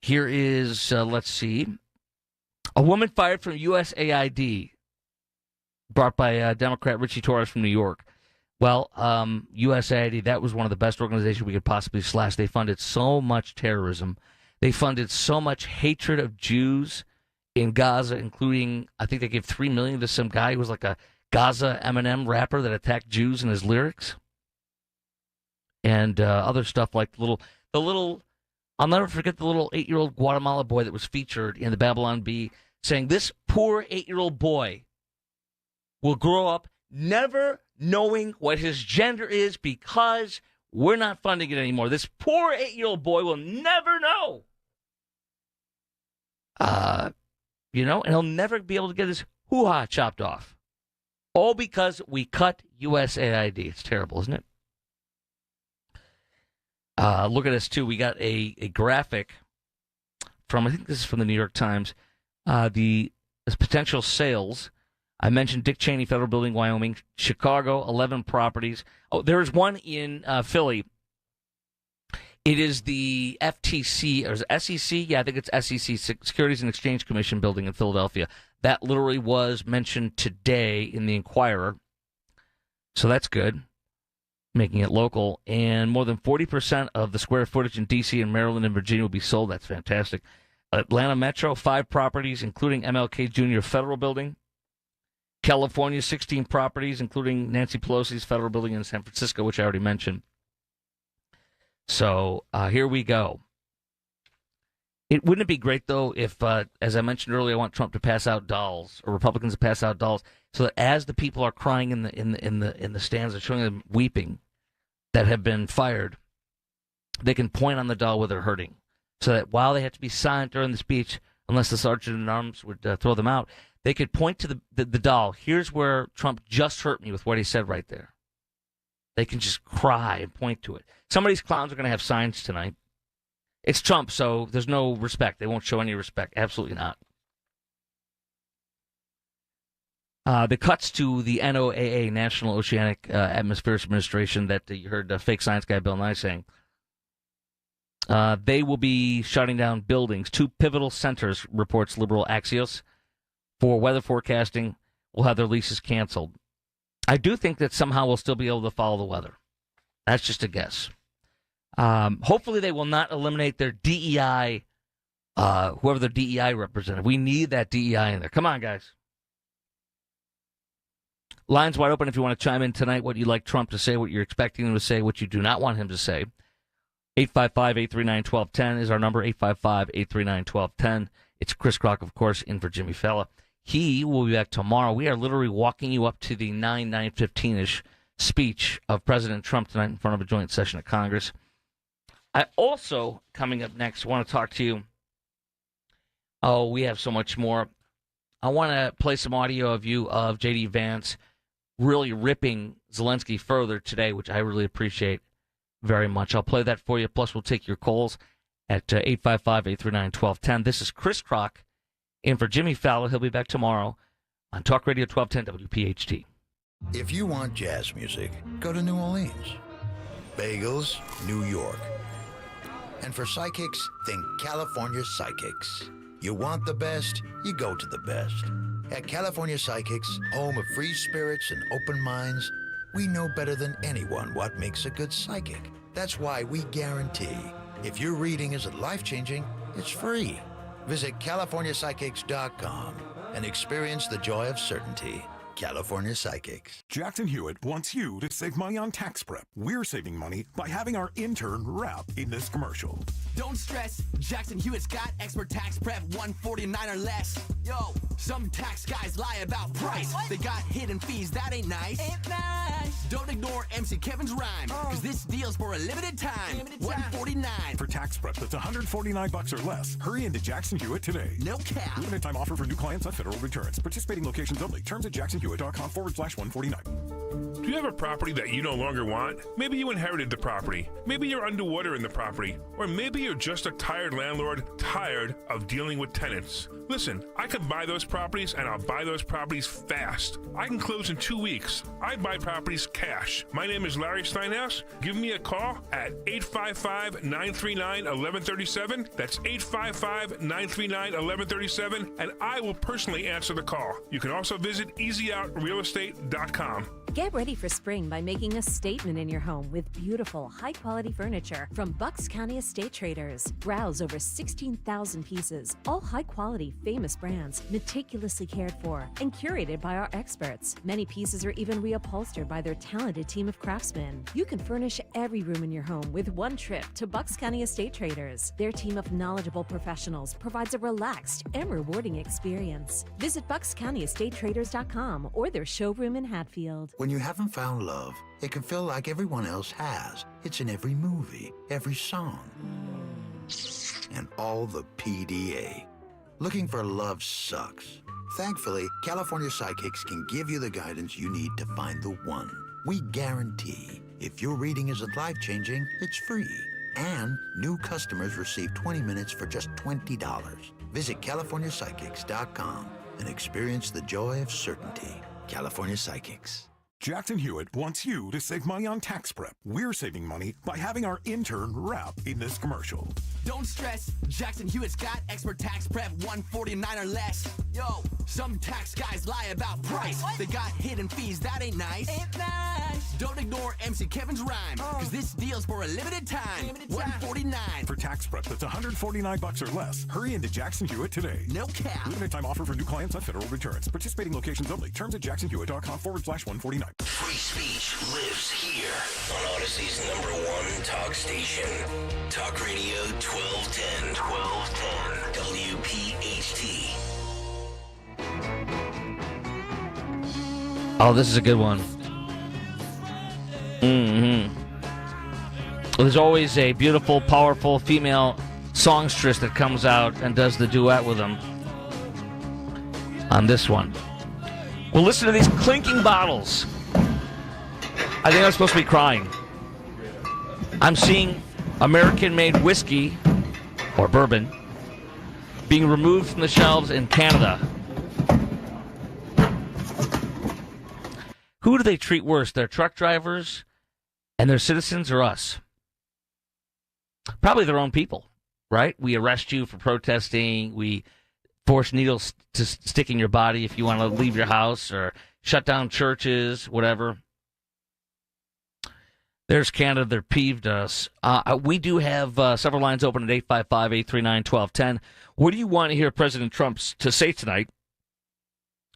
Here is, let's see, a woman fired from USAID, brought by Democrat Richie Torres from New York. Well, USAID, that was one of the best organizations we could possibly slash. They funded so much terrorism. They funded so much hatred of Jews in Gaza, including, I think they gave $3 million to some guy who was like a Gaza Eminem rapper that attacked Jews in his lyrics. And other stuff like the little, I'll never forget the little 8-year-old Guatemala boy that was featured in the Babylon Bee saying, this poor 8-year-old boy will grow up never knowing what his gender is because we're not funding it anymore. This poor 8-year-old boy will never know. And he'll never be able to get his hoo-ha chopped off. All because we cut USAID. It's terrible, isn't it? Look at this, too. We got a graphic from, I think this is from the New York Times, the potential sales. I mentioned Dick Cheney Federal Building, Wyoming, Chicago, 11 properties. Oh, there's one in Philly. It is the FTC, or is it SEC? Yeah, I think it's SEC, Securities and Exchange Commission building in Philadelphia. That literally was mentioned today in the Inquirer. So that's good, making it local. And more than 40% of the square footage in D.C. and Maryland and Virginia will be sold. That's fantastic. Atlanta Metro, 5 properties, including MLK Jr. Federal Building. California, 16 properties, including Nancy Pelosi's Federal Building in San Francisco, which I already mentioned. So here we go. Wouldn't it be great, though, if, as I mentioned earlier, I want Trump to pass out dolls, or Republicans to pass out dolls, so that as the people are crying in the stands and showing them weeping that have been fired, they can point on the doll where they're hurting, so that while they have to be silent during the speech, unless the sergeant-at-arms would throw them out, they could point to the doll. Here's where Trump just hurt me with what he said right there. They can just cry and point to it. Some of these clowns are going to have signs tonight. It's Trump, so there's no respect. They won't show any respect. Absolutely not. The cuts to the NOAA, National Oceanic Atmospheric Administration, that you heard fake science guy Bill Nye saying, they will be shutting down buildings. 2 pivotal centers, reports liberal Axios, for weather forecasting will have their leases canceled. I do think that somehow we'll still be able to follow the weather. That's just a guess. Hopefully they will not eliminate their DEI, whoever their DEI representative. We need that DEI in there. Come on, guys. Lines wide open if you want to chime in tonight, what you'd like Trump to say, what you're expecting him to say, what you do not want him to say. 855-839-1210 is our number, 855-839-1210. It's Chris Krok, of course, in for Jimmy Fallon. He will be back tomorrow. We are literally walking you up to the 9:15-ish speech of President Trump tonight in front of a joint session of Congress. I also, coming up next, want to talk to you. Oh, we have so much more. I want to play some audio of you of J.D. Vance really ripping Zelensky further today, which I really appreciate very much. I'll play that for you. Plus, we'll take your calls at 855-839-1210. This is Chris Krok in for Jimmy Fallon. He'll be back tomorrow on Talk Radio 1210 WPHT. If you want jazz music, go to New Orleans. Bagels, New York. And for psychics, think California Psychics. You want the best, you go to the best. At California Psychics, home of free spirits and open minds, we know better than anyone what makes a good psychic. That's why we guarantee if your reading isn't life-changing, it's free. Visit CaliforniaPsychics.com and experience the joy of certainty. California Psychics. Jackson Hewitt wants you to save money on tax prep. We're saving money by having our intern rap in this commercial. Don't stress, Jackson Hewitt's got expert tax prep, $149 or less. Yo, some tax guys lie about price. What? They got hidden fees, that ain't nice. Ain't nice. Don't ignore MC Kevin's rhyme, cause this deal's for a limited time. $149. For tax prep that's $149 or less, hurry into Jackson Hewitt today. No cap. Limited time offer for new clients on federal returns. Participating locations only. Terms at jacksonhewitt.com/149. Do you have a property that you no longer want? Maybe you inherited the property. Maybe you're underwater in the property. Or maybe you're just a tired landlord, tired of dealing with tenants. Listen, I can buy those properties, and I'll buy those properties fast. I can close in 2 weeks. I buy properties cash. My name is Larry Steinhaus. Give me a call at 855-939-1137. That's 855-939-1137, and I will personally answer the call. You can also visit easyOutRealEstate.com. Get ready for spring by making a statement in your home with beautiful, high-quality furniture from Bucks County Estate Traders. Browse over 16,000 pieces, all high-quality, famous brands, meticulously cared for and curated by our experts. Many pieces are even reupholstered by their talented team of craftsmen. You can furnish every room in your home with one trip to Bucks County Estate Traders. Their team of knowledgeable professionals provides a relaxed and rewarding experience. Visit BucksCountyEstateTraders.com or their showroom in Hatfield. When you haven't found love, it can feel like everyone else has. It's in every movie, every song, and all the PDA. Looking for love sucks. Thankfully, California Psychics can give you the guidance you need to find the one. We guarantee if your reading isn't life-changing, it's free. And new customers receive 20 minutes for just $20. Visit CaliforniaPsychics.com and experience the joy of certainty. California Psychics. Jackson Hewitt wants you to save money on tax prep. We're saving money by having our intern rap in this commercial. Don't stress, Jackson Hewitt's got expert tax prep 149 or less. Yo, some tax guys lie about price. They got hidden fees, that ain't nice. Ain't nice. Don't ignore MC Kevin's rhyme, cause this deal's for a limited time. 149. For tax prep that's $149 or less, hurry into Jackson Hewitt today. No cap. Limited time offer for new clients on federal returns. Participating locations only. Terms at jacksonhewitt.com/149. Free speech lives here on Odyssey's #1 talk station. Talk Radio 1210. WPHT. Oh, this is a good one. There's always a beautiful, powerful female songstress that comes out and does the duet with them on this one. Well, listen to these clinking bottles. I think I'm supposed to be crying. I'm seeing American-made whiskey, or bourbon, being removed from the shelves in Canada. Who do they treat worse, their truck drivers and their citizens, or us? Probably their own people, right? We arrest you for protesting. We force needles to stick in your body if you want to leave your house, or shut down churches, whatever. There's Canada. They're peeved at us. We do have several lines open at 855-839-1210. What do you want to hear President Trump to say tonight?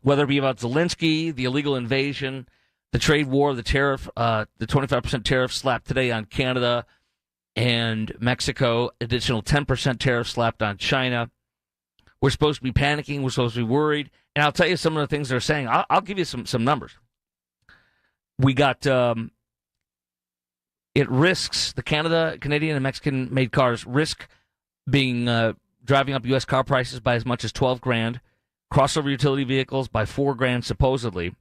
Whether it be about Zelensky, the illegal invasion, the trade war, the tariff, the 25% tariff slapped today on Canada and Mexico, additional 10% tariff slapped on China. We're supposed to be panicking. We're supposed to be worried. And I'll tell you some of the things they're saying. I'll give you some numbers. We got... It risks, the Canadian and Mexican-made cars risk being driving up U.S. car prices by as much as $12,000. Crossover utility vehicles by $4,000 supposedly.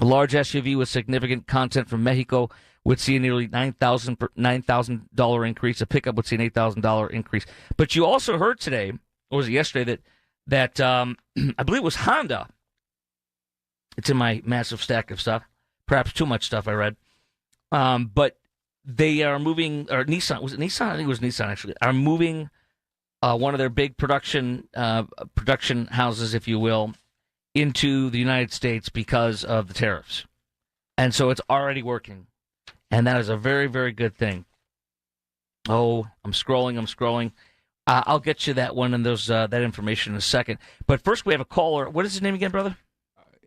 A large SUV with significant content from Mexico would see a nearly $9,000 increase. A pickup would see an $8,000 increase. But you also heard today, or was it yesterday, that I believe it was Honda. It's in my massive stack of stuff. Perhaps too much stuff I read. But they are moving, or Nissan, was it Nissan? I think it was Nissan, actually, are moving one of their big production houses, if you will, into the United States because of the tariffs. And so it's already working. And that is a very, very good thing. Oh, I'm scrolling. I'll get you that one and those that information in a second. But first we have a caller. What is his name again, brother?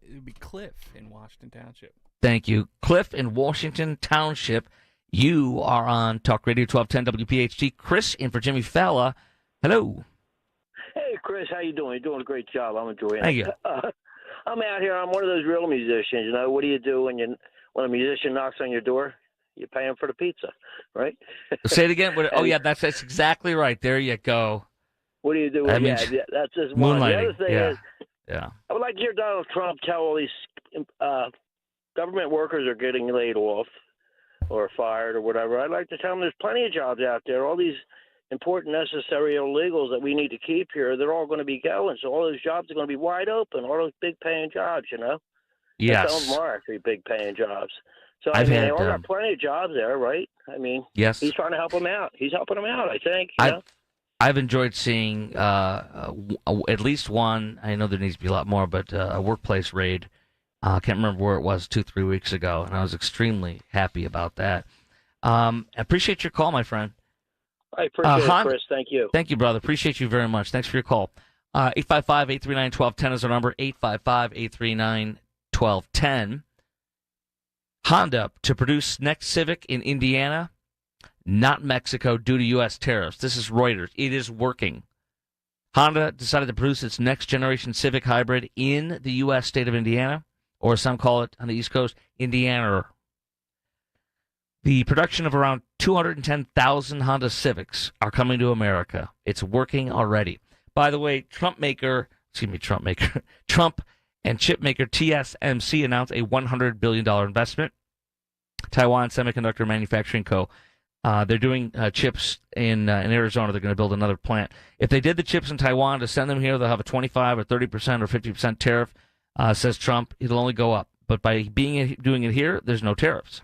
It would be Cliff in Washington Township. Thank you. Cliff in Washington Township. You are on Talk Radio 1210 WPHT. Chris in for Jimmy Fallon. Hello. Hey, Chris. How you doing? You're doing a great job. I'm enjoying it. Thank you. I'm out here. I'm one of those real musicians. You know, what do you do when a musician knocks on your door? You pay him for the pizza, right? Say it again. Oh, yeah, that's exactly right. There you go. What do you do? That that's just one. The other thing is, I would like to hear Donald Trump tell all these government workers are getting laid off or fired or whatever, I'd like to tell them there's plenty of jobs out there. All these important, necessary illegals that we need to keep here, they're all going to be going. So all those jobs are going to be wide open, all those big-paying jobs, you know? Yes. Some of them are actually big-paying jobs. So, I've they had, all got plenty of jobs there, right? I mean, yes. He's trying to help them out. He's helping them out, I think. You know? I've enjoyed seeing at least one, I know there needs to be a lot more, but a workplace raid. I can't remember where it was 2-3 weeks ago, and I was extremely happy about that. I appreciate your call, my friend. I appreciate it, Chris. Thank you. Thank you, brother. Appreciate you very much. Thanks for your call. 855-839-1210 is our number, 855-839-1210. Honda to produce next Civic in Indiana, not Mexico, due to U.S. tariffs. This is Reuters. It is working. Honda decided to produce its next generation Civic hybrid in the U.S. state of Indiana, or some call it on the East Coast, Indiana. The production of around 210,000 Honda Civics are coming to America. It's working already. By the way, Trump and chip maker TSMC announced a $100 billion investment. Taiwan Semiconductor Manufacturing Co. They're doing chips in Arizona. They're going to build another plant. If they did the chips in Taiwan to send them here, they'll have a 25 or 30% or 50% tariff, says Trump. It'll only go up. But by doing it here, there's no tariffs.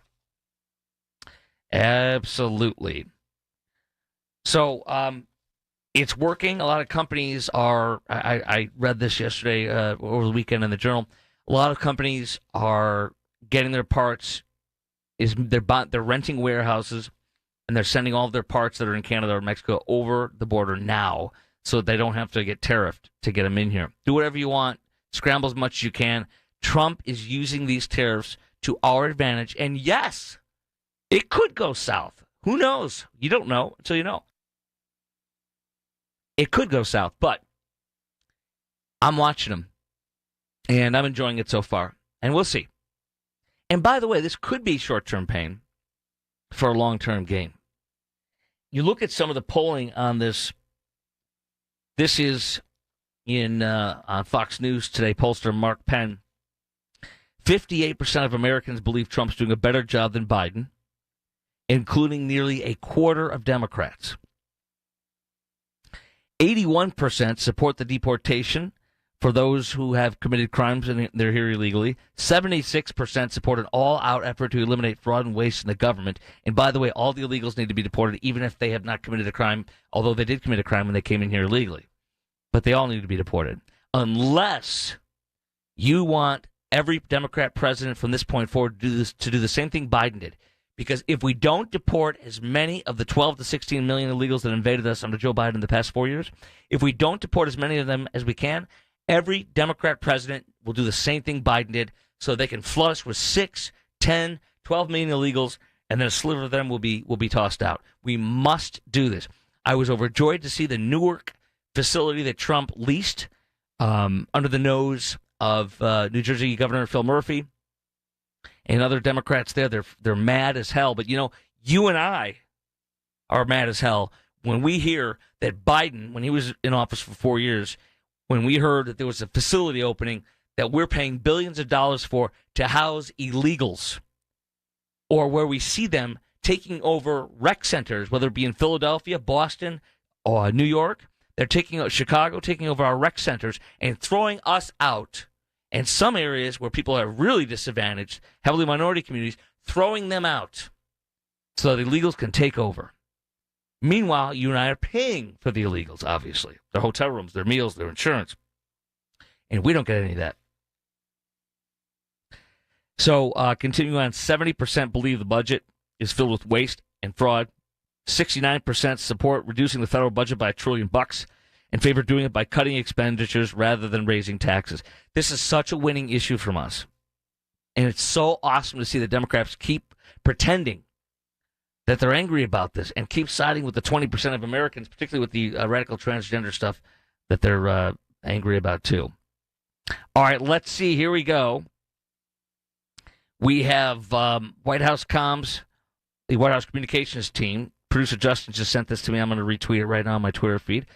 Absolutely. So it's working. A lot of companies are, I read this yesterday over the weekend in the Journal, a lot of companies are getting their parts, they're renting warehouses, and they're sending all of their parts that are in Canada or Mexico over the border now so they don't have to get tariffed to get them in here. Do whatever you want. Scramble as much as you can. Trump is using these tariffs to our advantage. And yes, it could go south. Who knows? You don't know until you know. It could go south, but I'm watching them, and I'm enjoying it so far, and we'll see. And by the way, this could be short-term pain for a long-term gain. You look at some of the polling on this. This is on Fox News today, pollster Mark Penn. 58% of Americans believe Trump's doing a better job than Biden, including nearly a quarter of Democrats. 81% support the deportation for those who have committed crimes and they're here illegally. 76% support an all-out effort to eliminate fraud and waste in the government. And by the way, all the illegals need to be deported, even if they have not committed a crime, although they did commit a crime when they came in here illegally. But they all need to be deported. Unless you want every Democrat president from this point forward to do the same thing Biden did. Because if we don't deport as many of the 12 to 16 million illegals that invaded us under Joe Biden in the past 4 years, if we don't deport as many of them as we can, every Democrat president will do the same thing Biden did, so they can flood us with 6, 10, 12 million illegals, and then a sliver of them will be tossed out. We must do this. I was overjoyed to see the Newark facility that Trump leased under the nose of New Jersey Governor Phil Murphy and other Democrats there. They're mad as hell. But, you and I are mad as hell when we hear that Biden, when he was in office for 4 years, when we heard that there was a facility opening that we're paying billions of dollars for to house illegals, or where we see them taking over rec centers, whether it be in Philadelphia, Boston, or New York. They're taking Chicago, taking over our rec centers and throwing us out. And some areas where people are really disadvantaged, heavily minority communities, throwing them out so that illegals can take over. Meanwhile, you and I are paying for the illegals, obviously. Their hotel rooms, their meals, their insurance. And we don't get any of that. So, continuing on, 70% believe the budget is filled with waste and fraud. 69% support reducing the federal budget by $1 trillion and favor doing it by cutting expenditures rather than raising taxes. This is such a winning issue from us. And it's so awesome to see the Democrats keep pretending that they're angry about this and keep siding with the 20% of Americans, particularly with the radical transgender stuff that they're angry about too. All right, let's see. Here we go. We have White House comms, the White House communications team. Producer Justin just sent this to me. I'm going to retweet it right now on my Twitter feed,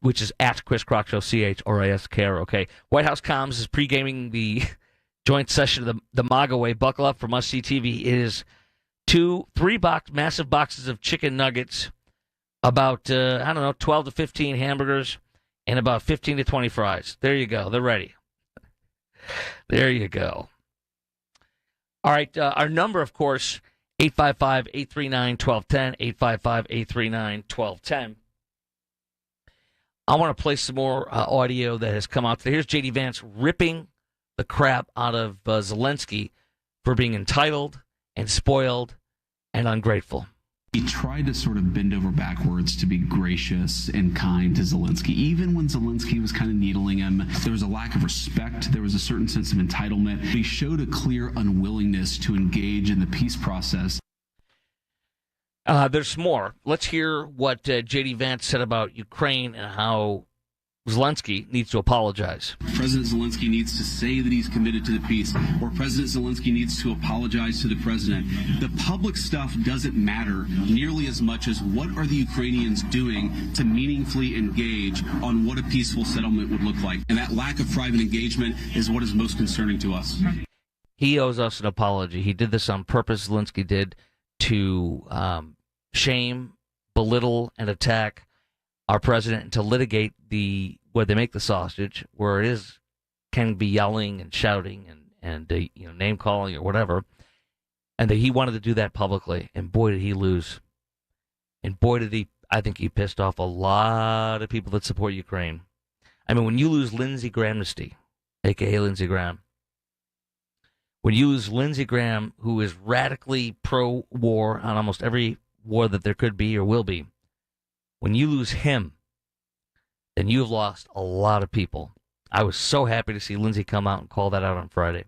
which is at Chris Krok Show, CHRISKROK. White House comms is pregaming the joint session of the MAGA Way. Buckle up for must-see TV. It is three massive boxes of chicken nuggets, about, 12 to 15 hamburgers, and about 15 to 20 fries. There you go. They're ready. There you go. All right, our number, of course, 855-839-1210, 855-839-1210. I want to play some more audio that has come out today. Here's J.D. Vance ripping the crap out of Zelensky for being entitled and spoiled and ungrateful. He tried to sort of bend over backwards to be gracious and kind to Zelensky. Even when Zelensky was kind of needling him, there was a lack of respect. There was a certain sense of entitlement. He showed a clear unwillingness to engage in the peace process. There's more. Let's hear what J.D. Vance said about Ukraine and how Zelensky needs to apologize. President Zelensky needs to say that he's committed to the peace, or President Zelensky needs to apologize to the president. The public stuff doesn't matter nearly as much as what are the Ukrainians doing to meaningfully engage on what a peaceful settlement would look like. And that lack of private engagement is what is most concerning to us. He owes us an apology. He did this on purpose, Zelensky did, to shame, belittle, and attack our president, and to litigate where they make the sausage, where it can be yelling and shouting and name calling or whatever, and that he wanted to do that publicly, and boy did he lose, and boy did he. I think he pissed off a lot of people that support Ukraine. I mean, when you lose Lindsey Grahamnesty, aka Lindsey Graham, when you lose Lindsey Graham, who is radically pro-war on almost every war that there could be or will be, when you lose him, then you've lost a lot of people. I was so happy to see Lindsey come out and call that out on Friday.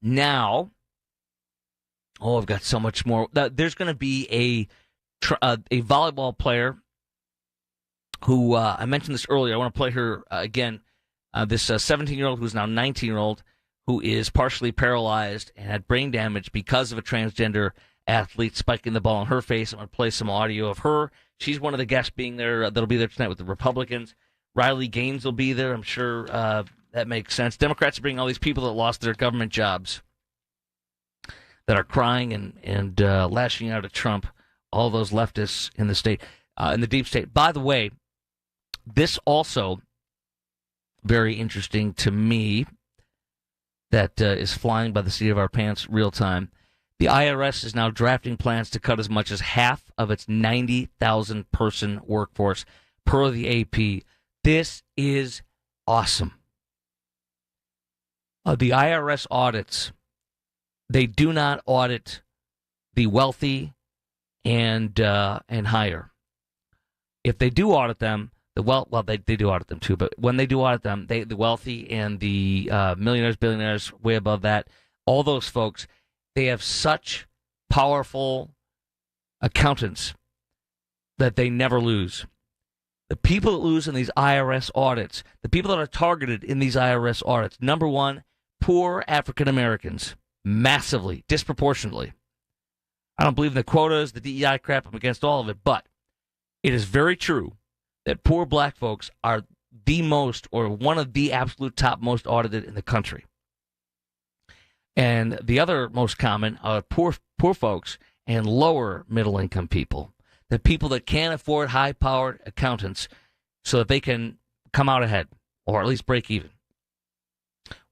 Now, I've got so much more. There's going to be a volleyball player who, I mentioned this earlier. I want to play her again. This 17-year-old who's now 19-year-old who is partially paralyzed and had brain damage because of a transgender athlete spiking the ball in her face. I'm going to play some audio of her. She's one of the guests being there that'll be there tonight with the Republicans. Riley Gaines will be there. I'm sure that makes sense. Democrats are bringing all these people that lost their government jobs, that are crying and lashing out at Trump, all those leftists in the state, in the deep state. By the way, this also very interesting to me that is flying by the seat of our pants real time. The IRS is now drafting plans to cut as much as half of its 90,000-person workforce, per the AP. This is awesome. The IRS audits, they do not audit the wealthy and higher. If they do audit them, they do audit them too, but when they do audit them, the wealthy and the millionaires, billionaires, way above that, all those folks, they have such powerful accountants that they never lose. The people that lose in these IRS audits, the people that are targeted in these IRS audits, number one, poor African Americans, massively, disproportionately. I don't believe in the quotas, the DEI crap, I'm against all of it, but it is very true that poor black folks are the most, or one of the absolute top most audited in the country. And the other most common are poor folks and lower middle-income people, the people that can't afford high-powered accountants so that they can come out ahead, or at least break even.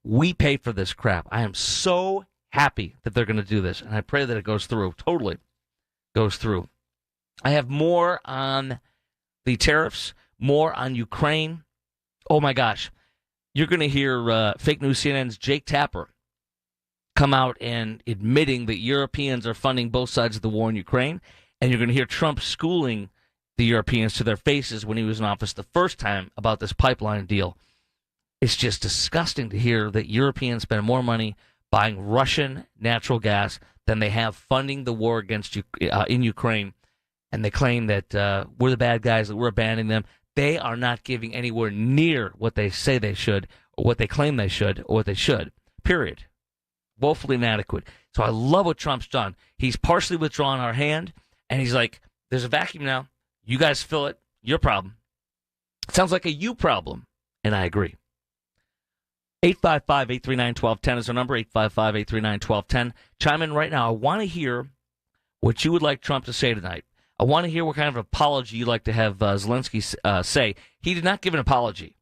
We pay for this crap. I am so happy that they're going to do this, and I pray that it goes through, totally goes through. I have more on the tariffs, more on Ukraine. Oh, my gosh. You're going to hear fake news CNN's Jake Tapper come out and admitting that Europeans are funding both sides of the war in Ukraine, and you're going to hear Trump schooling the Europeans to their faces when he was in office the first time about this pipeline deal. It's just disgusting to hear that Europeans spend more money buying Russian natural gas than they have funding the war against in Ukraine, and they claim that we're the bad guys, that we're abandoning them. They are not giving anywhere near what they say they should, or what they claim they should, or what they should, period. Woefully inadequate. So I love what Trump's done. He's partially withdrawn our hand, and he's like, there's a vacuum now. You guys fill it. Your problem. It sounds like a you problem, and I agree. 855-839-1210 is our number, 855-839-1210. Chime in right now. I want to hear what you would like Trump to say tonight. I want to hear what kind of apology you'd like to have Zelensky say. He did not give an apology.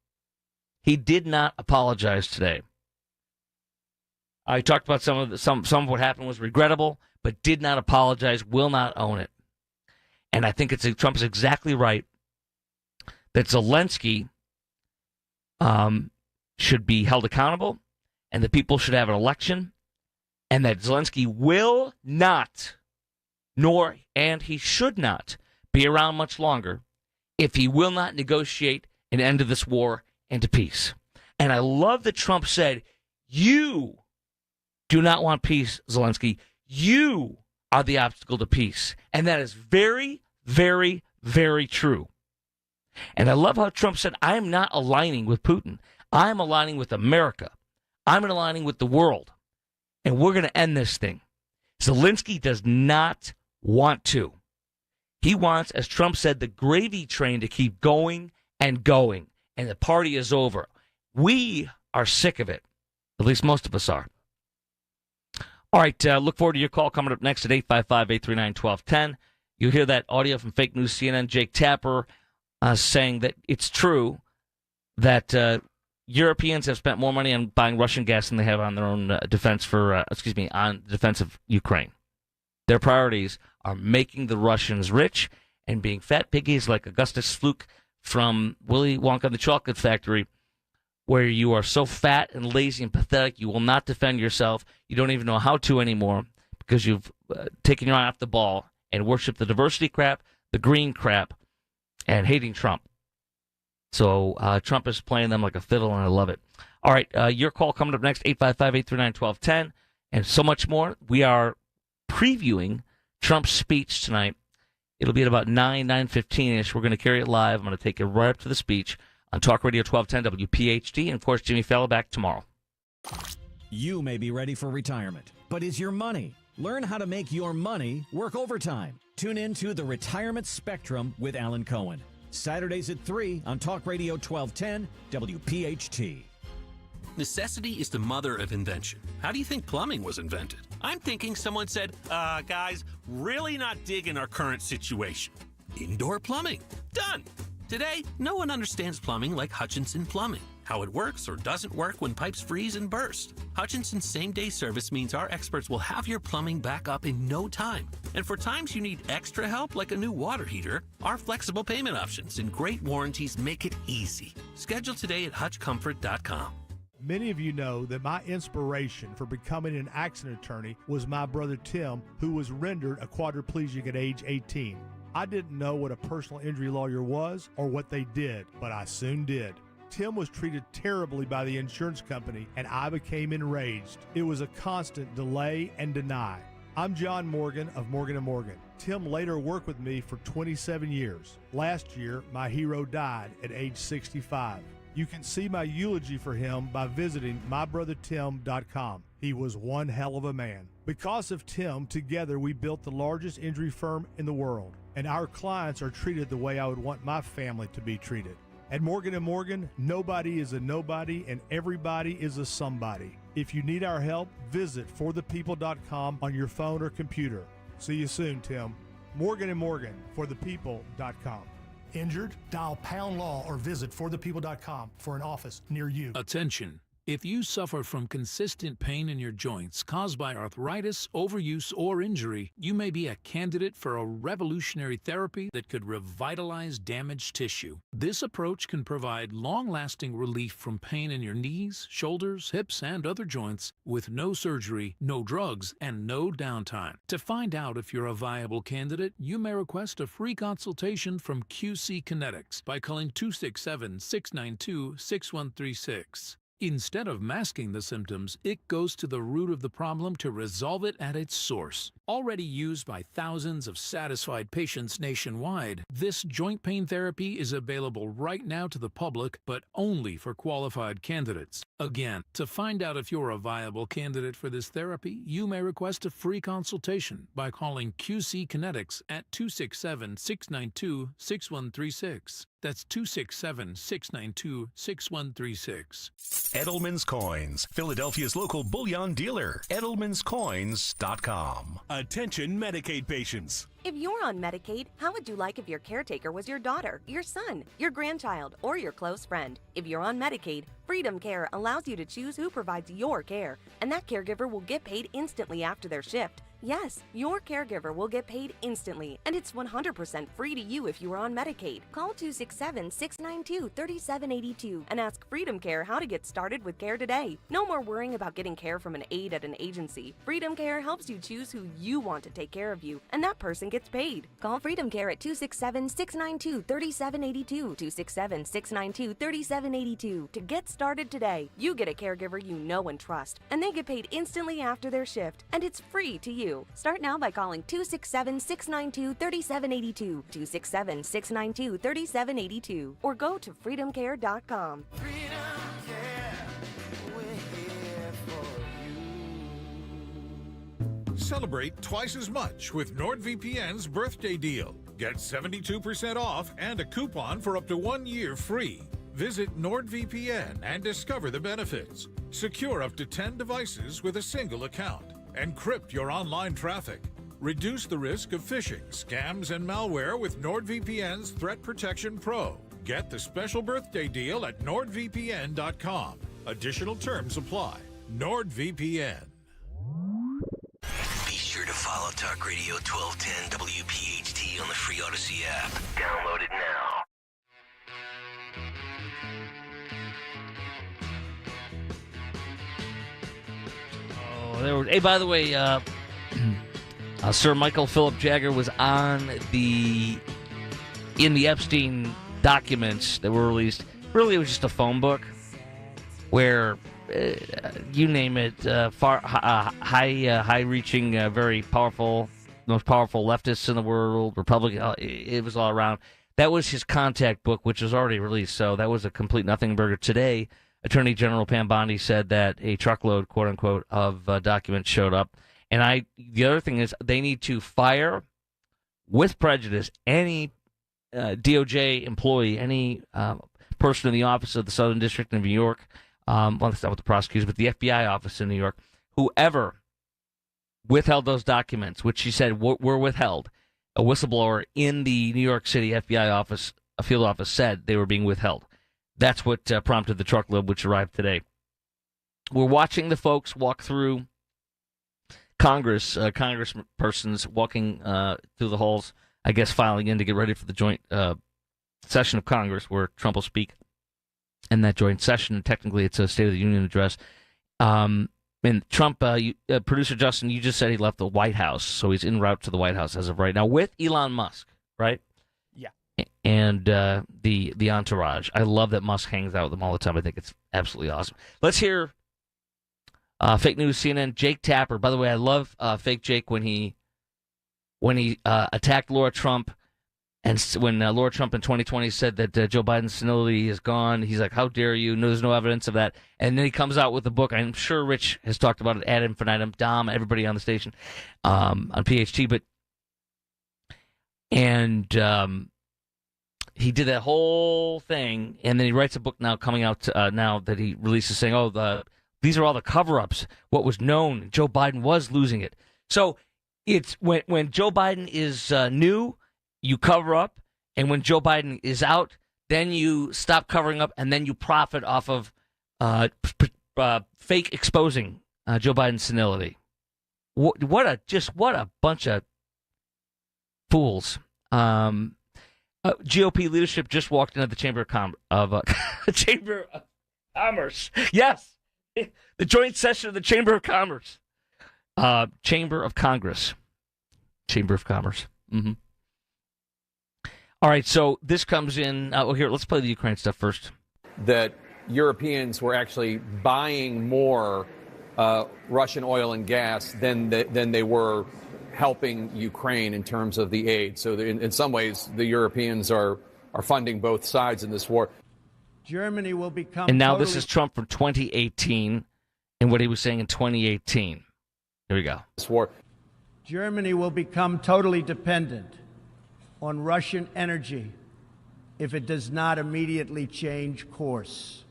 He did not apologize today. I talked about some of what happened was regrettable, but did not apologize, will not own it. And I think Trump is exactly right that Zelensky should be held accountable, and the people should have an election, and that Zelensky will not, and he should not, be around much longer if he will not negotiate an end to this war and to peace. And I love that Trump said, you do not want peace, Zelensky. You are the obstacle to peace. And that is very, very, very true. And I love how Trump said, I am not aligning with Putin. I'm aligning with America. I'm aligning with the world. And we're going to end this thing. Zelensky does not want to. He wants, as Trump said, the gravy train to keep going and going. And the party is over. We are sick of it. At least most of us are. All right, look forward to your call coming up next at 855-839-1210. You'll hear that audio from Fake News CNN, Jake Tapper, saying that it's true that Europeans have spent more money on buying Russian gas than they have on their own defense on defense of Ukraine. Their priorities are making the Russians rich and being fat piggies like Augustus Fluke from Willy Wonka and the Chocolate Factory, where you are so fat and lazy and pathetic you will not defend yourself. You don't even know how to anymore because you've taken your eye off the ball and worship the diversity crap, the green crap, and hating Trump. So Trump is playing them like a fiddle, and I love it. All right, your call coming up next, 855-839-1210, and so much more. We are previewing Trump's speech tonight. It'll be at about 9:15-ish. We're going to carry it live. I'm going to take it right up to the speech on Talk Radio 1210 WPHT, and of course, Jimmy Fallon back tomorrow. You may be ready for retirement, but is your money? Learn how to make your money work overtime. Tune in to The Retirement Spectrum with Alan Cohen. Saturdays at 3 on Talk Radio 1210 WPHT. Necessity is the mother of invention. How do you think plumbing was invented? I'm thinking someone said, guys, really not digging our current situation. Indoor plumbing. Done. Today, no one understands plumbing like Hutchinson Plumbing. How it works or doesn't work when pipes freeze and burst. Hutchinson's same-day service means our experts will have your plumbing back up in no time. And for times you need extra help like a new water heater, our flexible payment options and great warranties make it easy. Schedule today at hutchcomfort.com. Many of you know that my inspiration for becoming an accident attorney was my brother Tim, who was rendered a quadriplegic at age 18. I didn't know what a personal injury lawyer was or what they did, but I soon did. Tim was treated terribly by the insurance company, and I became enraged. It was a constant delay and deny. I'm John Morgan of Morgan & Morgan. Tim later worked with me for 27 years. Last year, my hero died at age 65. You can see my eulogy for him by visiting mybrothertim.com. He was one hell of a man. Because of Tim, together we built the largest injury firm in the world, and our clients are treated the way I would want my family to be treated. At Morgan & Morgan, nobody is a nobody and everybody is a somebody. If you need our help, visit forthepeople.com on your phone or computer. See you soon, Tim. Morgan & Morgan, forthepeople.com. Injured? Dial #law or visit forthepeople.com for an office near you. Attention. If you suffer from consistent pain in your joints caused by arthritis, overuse, or injury, you may be a candidate for a revolutionary therapy that could revitalize damaged tissue. This approach can provide long-lasting relief from pain in your knees, shoulders, hips, and other joints with no surgery, no drugs, and no downtime. To find out if you're a viable candidate, you may request a free consultation from QC Kinetics by calling 267-692-6136. Instead of masking the symptoms, it goes to the root of the problem to resolve it at its source. Already used by thousands of satisfied patients nationwide, this joint pain therapy is available right now to the public, but only for qualified candidates. Again, to find out if you're a viable candidate for this therapy, you may request a free consultation by calling QC Kinetics at 267-692-6136. That's 267-692-6136. Edelman's Coins, Philadelphia's local bullion dealer. Edelman'sCoins.com. Attention Medicaid patients. If you're on Medicaid, how would you like if your caretaker was your daughter, your son, your grandchild, or your close friend? If you're on Medicaid, Freedom Care allows you to choose who provides your care, and that caregiver will get paid instantly after their shift. Yes, your caregiver will get paid instantly, and it's 100% free to you if you are on Medicaid. Call 267-692-3782 and ask Freedom Care how to get started with care today. No more worrying about getting care from an aide at an agency. Freedom Care helps you choose who you want to take care of you, and that person gets paid. Call Freedom Care at 267-692-3782, 267-692-3782 to get started today. You get a caregiver you know and trust, and they get paid instantly after their shift, and it's free to you. Start now by calling 267-692-3782, 267-692-3782, or go to freedomcare.com. Celebrate twice as much with NordVPN's birthday deal. Get 72% off and a coupon for up to 1 year free. Visit NordVPN and discover the benefits. Secure up to 10 devices with a single account. Encrypt your online traffic. Reduce the risk of phishing, scams, and malware with NordVPN's Threat Protection Pro. Get the special birthday deal at NordVPN.com. Additional terms apply. NordVPN. Be sure to follow Talk Radio 1210 WPHT on the free Odyssey app. Download it now. Hey, by the way, Sir Michael Philip Jagger was in the Epstein documents that were released. Really, it was just a phone book where, you name it, high-reaching, very powerful, most powerful leftists in the world, Republican, it was all around. That was his contact book, which was already released, so that was a complete nothing burger. Today, Attorney General Pam Bondi said that a truckload, quote-unquote, of documents showed up. And the other thing is they need to fire with prejudice any DOJ employee, any person in the office of the Southern District of New York, well, that's not what the prosecutors, but the FBI office in New York, whoever withheld those documents, which she said were withheld. A whistleblower in the New York City FBI office, a field office, said they were being withheld. That's what prompted the truckload, which arrived today. We're watching the folks walk through Congress, congresspersons walking through the halls, I guess filing in to get ready for the joint session of Congress where Trump will speak in that joint session. Technically, it's a State of the Union address. And Trump, producer Justin, you just said he left the White House, so he's en route to the White House as of right now with Elon Musk, right? Yeah. And the entourage. I love that Musk hangs out with them all the time. I think it's absolutely awesome. Let's hear fake news CNN, Jake Tapper. By the way, I love fake Jake when he attacked Laura Trump, and when Laura Trump in 2020 said that Joe Biden's senility is gone. He's like, how dare you? No, there's no evidence of that. And then he comes out with the book. I'm sure Rich has talked about it ad infinitum, Dom, everybody on the station on PHT. He did that whole thing, and then he writes a book now coming out now that he releases saying, these are all the cover-ups. What was known, Joe Biden was losing it. So it's when Joe Biden is new, you cover up, and when Joe Biden is out, then you stop covering up, and then you profit off of fake exposing Joe Biden's senility. What a bunch of fools. GOP leadership just walked into the Chamber of Chamber of Commerce. Yes, the joint session of the Chamber of Commerce, Chamber of Congress, Chamber of Commerce. Mm-hmm. All right, so this comes in. Here, let's play the Ukraine stuff first. That Europeans were actually buying more Russian oil and gas than they were helping Ukraine in terms of the aid. So in some ways, the Europeans are funding both sides in this war. Germany will become. And now this is Trump from 2018 and what he was saying in 2018. Here we go. This war. Germany will become totally dependent on Russian energy if it does not immediately change course.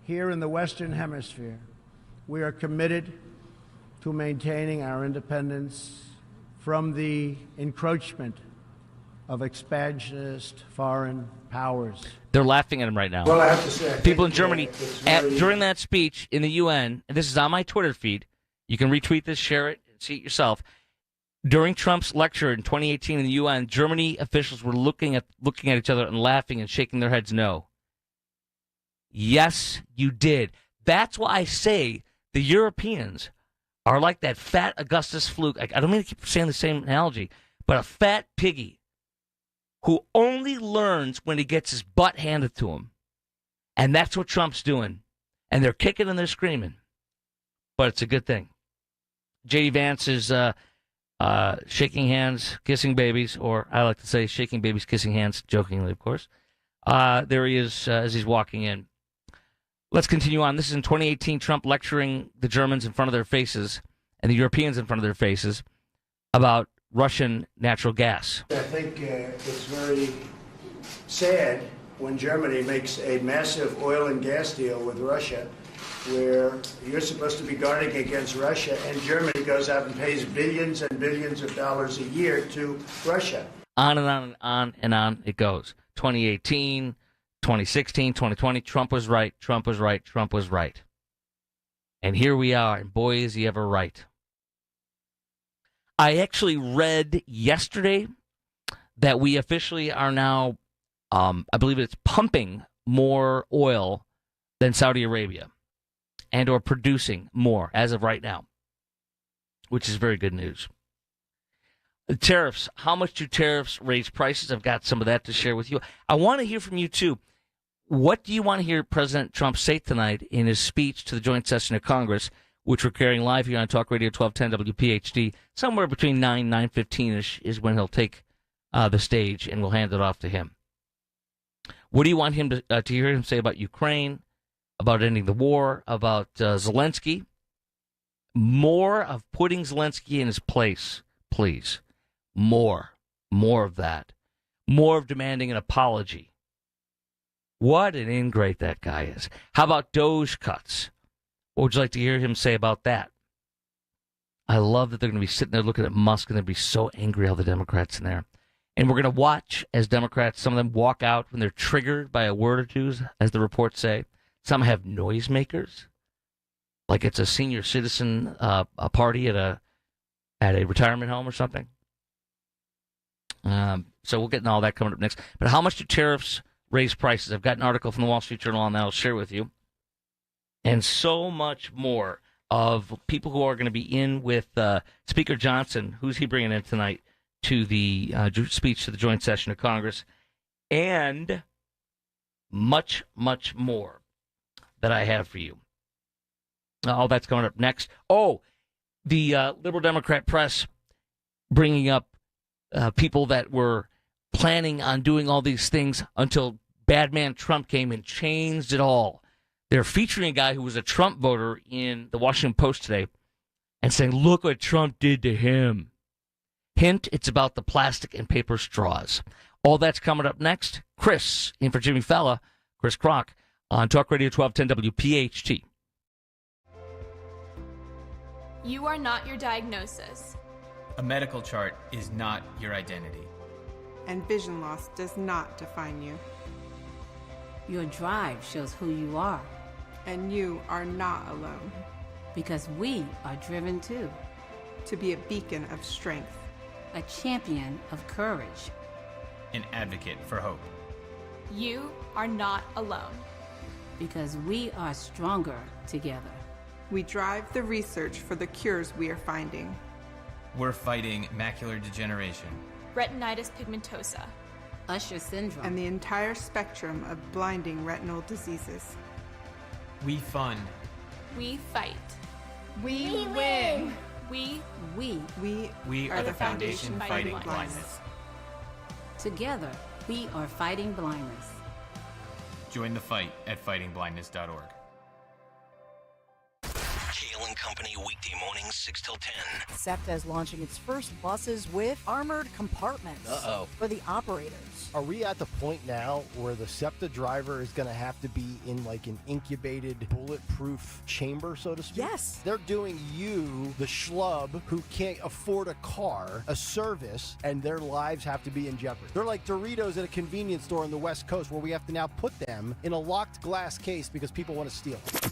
Here in the Western Hemisphere, we are committed to maintaining our independence from the encroachment of expansionist foreign powers. They're laughing at him right now. Well, I have to say, people in Germany, during that speech in the UN, and this is on my Twitter feed, you can retweet this, share it, and see it yourself. During Trump's lecture in 2018 in the UN, Germany officials were looking at each other and laughing and shaking their heads no. Yes, you did. That's why I say the Europeans are like that fat Augustus Fluke. I don't mean to keep saying the same analogy, but a fat piggy who only learns when he gets his butt handed to him. And that's what Trump's doing. And they're kicking and they're screaming. But it's a good thing. J.D. Vance is shaking hands, kissing babies, or I like to say shaking babies, kissing hands, jokingly, of course. There he is as he's walking in. Let's continue on. This is in 2018, Trump lecturing the Germans in front of their faces and the Europeans in front of their faces about Russian natural gas. I think it's very sad when Germany makes a massive oil and gas deal with Russia, where you're supposed to be guarding against Russia, and Germany goes out and pays billions and billions of dollars a year to Russia. On and on and on and on it goes. 2018, 2016, 2020, Trump was right, Trump was right, Trump was right. And here we are, and boy, is he ever right. I actually read yesterday that we officially are now, I believe it's pumping more oil than Saudi Arabia and or producing more as of right now, which is very good news. The tariffs, how much do tariffs raise prices? I've got some of that to share with you. I want to hear from you, too. What do you want to hear President Trump say tonight in his speech to the joint session of Congress, which we're carrying live here on Talk Radio 1210 WPHT? Somewhere between 9:15-ish is when he'll take the stage, and we'll hand it off to him. What do you want him to hear him say about Ukraine, about ending the war, about Zelensky? More of putting Zelensky in his place, please. More of that. More of demanding an apology. What an ingrate that guy is. How about Doge cuts? What would you like to hear him say about that? I love that they're going to be sitting there looking at Musk and they'll be so angry, all the Democrats in there. And we're going to watch as Democrats, some of them walk out when they're triggered by a word or two, as the reports say. Some have noisemakers, like it's a senior citizen a party at a retirement home or something. So we'll get into all that coming up next. But how much do tariffs raise prices? I've got an article from the Wall Street Journal on that I'll share with you. And so much more of people who are going to be in with Speaker Johnson. Who's he bringing in tonight to the speech to the joint session of Congress? And much, much more that I have for you. All that's coming up next. Oh, the liberal Democrat press bringing up people that were planning on doing all these things until bad man Trump came and changed it all. They're featuring a guy who was a Trump voter in the Washington Post today and saying, look what Trump did to him. Hint, it's about the plastic and paper straws. All that's coming up next. Chris, in for Jimmy Fallon, Chris Krok, on Talk Radio 1210 WPHT. You are not your diagnosis. A medical chart is not your identity. And vision loss does not define you. Your drive shows who you are. And you are not alone. Because we are driven too. To be a beacon of strength. A champion of courage. An advocate for hope. You are not alone. Because we are stronger together. We drive the research for the cures we are finding. We're fighting macular degeneration, retinitis pigmentosa, Usher syndrome, and the entire spectrum of blinding retinal diseases. We fund. We fight. We win. We are the foundation fighting blindness. Together, we are fighting blindness. Join the fight at fightingblindness.org. Kale & Company weekday mornings 6 till 10. SEPTA is launching its first buses with armored compartments for the operators. Are we at the point now where the SEPTA driver is going to have to be in like an incubated bulletproof chamber, so to speak? Yes. They're doing you, the schlub who can't afford a car, a service, and their lives have to be in jeopardy. They're like Doritos at a convenience store on the West Coast where we have to now put them in a locked glass case because people want to steal it.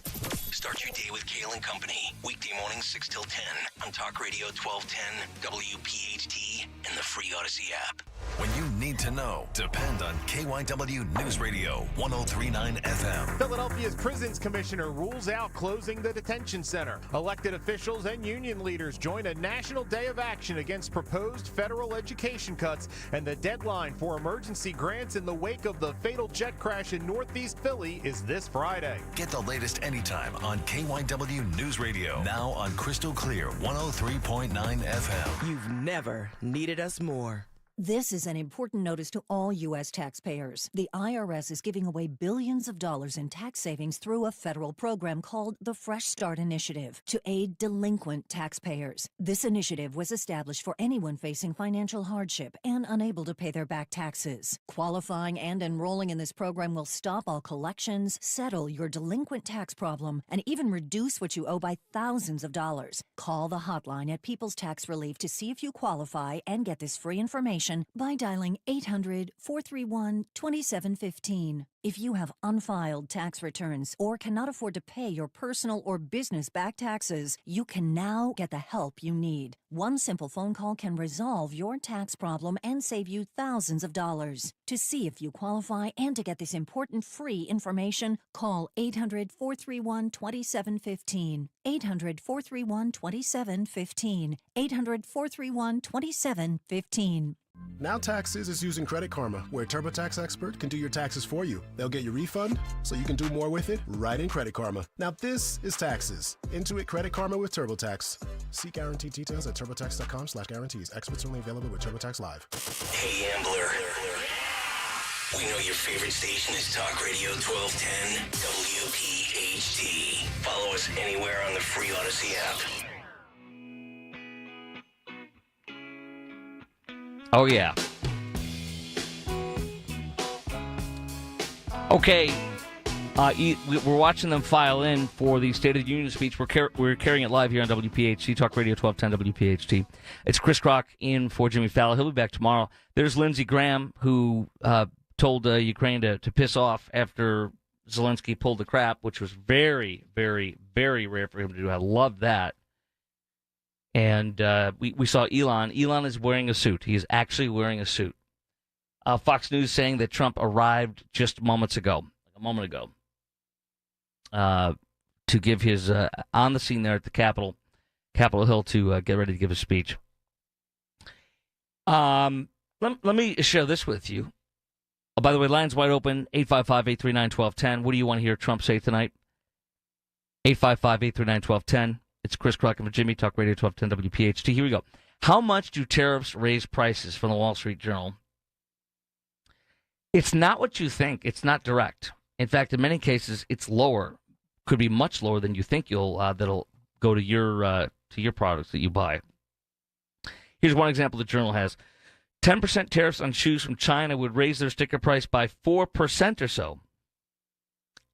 Start your day with Kale and Company. Weekday mornings 6 till 10 on Talk Radio 1210, WPHT, and the free Odyssey app. When you need to know, depend on KYW News Radio 103.9 FM. Philadelphia's Prisons Commissioner rules out closing the detention center. Elected officials and union leaders join a national day of action against proposed federal education cuts, and the deadline for emergency grants in the wake of the fatal jet crash in Northeast Philly is this Friday. Get the latest anytime on KYW News Radio. Now on Crystal Clear 103.9 FM. You've never needed us more. This is an important notice to all U.S. taxpayers. The IRS is giving away billions of dollars in tax savings through a federal program called the Fresh Start Initiative to aid delinquent taxpayers. This initiative was established for anyone facing financial hardship and unable to pay their back taxes. Qualifying and enrolling in this program will stop all collections, settle your delinquent tax problem, and even reduce what you owe by thousands of dollars. Call the hotline at People's Tax Relief to see if you qualify and get this free information by dialing 800-431-2715. If you have unfiled tax returns or cannot afford to pay your personal or business back taxes, you can now get the help you need. One simple phone call can resolve your tax problem and save you thousands of dollars. To see if you qualify and to get this important free information, call 800-431-2715. 800-431-2715. 800-431-2715. Now Taxes is using Credit Karma, where a TurboTax expert can do your taxes for you. They'll get your refund so you can do more with it right in Credit Karma. Now this is taxes. Intuit Credit Karma with TurboTax. See guaranteed details at turbotax.com/guarantees. Experts only available with TurboTax Live. Hey, Ambler. We know your favorite station is Talk Radio 1210, WPHT. Follow us anywhere on the free Odyssey app. Oh, yeah. Okay. We're watching them file in for the State of the Union speech. We're carrying it live here on WPHT, Talk Radio 1210 WPHT. It's Chris Krok in for Jimmy Fallon. He'll be back tomorrow. There's Lindsey Graham, who told Ukraine to piss off after Zelensky pulled the crap, which was very, very, very rare for him to do. I love that. And we saw Elon. Elon is wearing a suit. He is actually wearing a suit. Fox News saying that Trump arrived just a moment ago, to give his on the scene there at the Capitol Hill to get ready to give a speech. Let me share this with you. Oh, by the way, line's wide open, 855-839-1210. What do you want to hear Trump say tonight? 855-839-1210. It's Chris Krok and Jimmy, Talk Radio 1210 WPHT. Here we go. How much do tariffs raise prices from the Wall Street Journal? It's not what you think. It's not direct. In fact, in many cases, it's lower. Could be much lower than you think that'll go to your products that you buy. Here's one example the Journal has. 10% tariffs on shoes from China would raise their sticker price by 4% or so.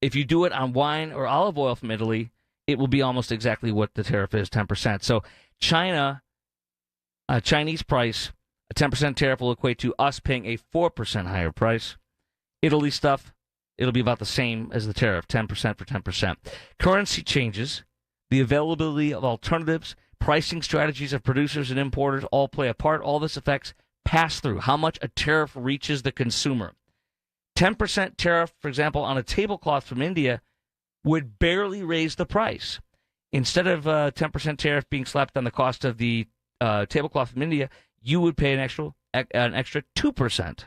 If you do it on wine or olive oil from Italy, it will be almost exactly what the tariff is, 10%. So Chinese price, a 10% tariff will equate to us paying a 4% higher price. Italy stuff, it'll be about the same as the tariff, 10% for 10%. Currency changes, the availability of alternatives, pricing strategies of producers and importers all play a part. All this affects pass-through, how much a tariff reaches the consumer. 10% tariff, for example, on a tablecloth from India would barely raise the price. Instead of a 10% tariff being slapped on the cost of the tablecloth from India, you would pay an extra 2%.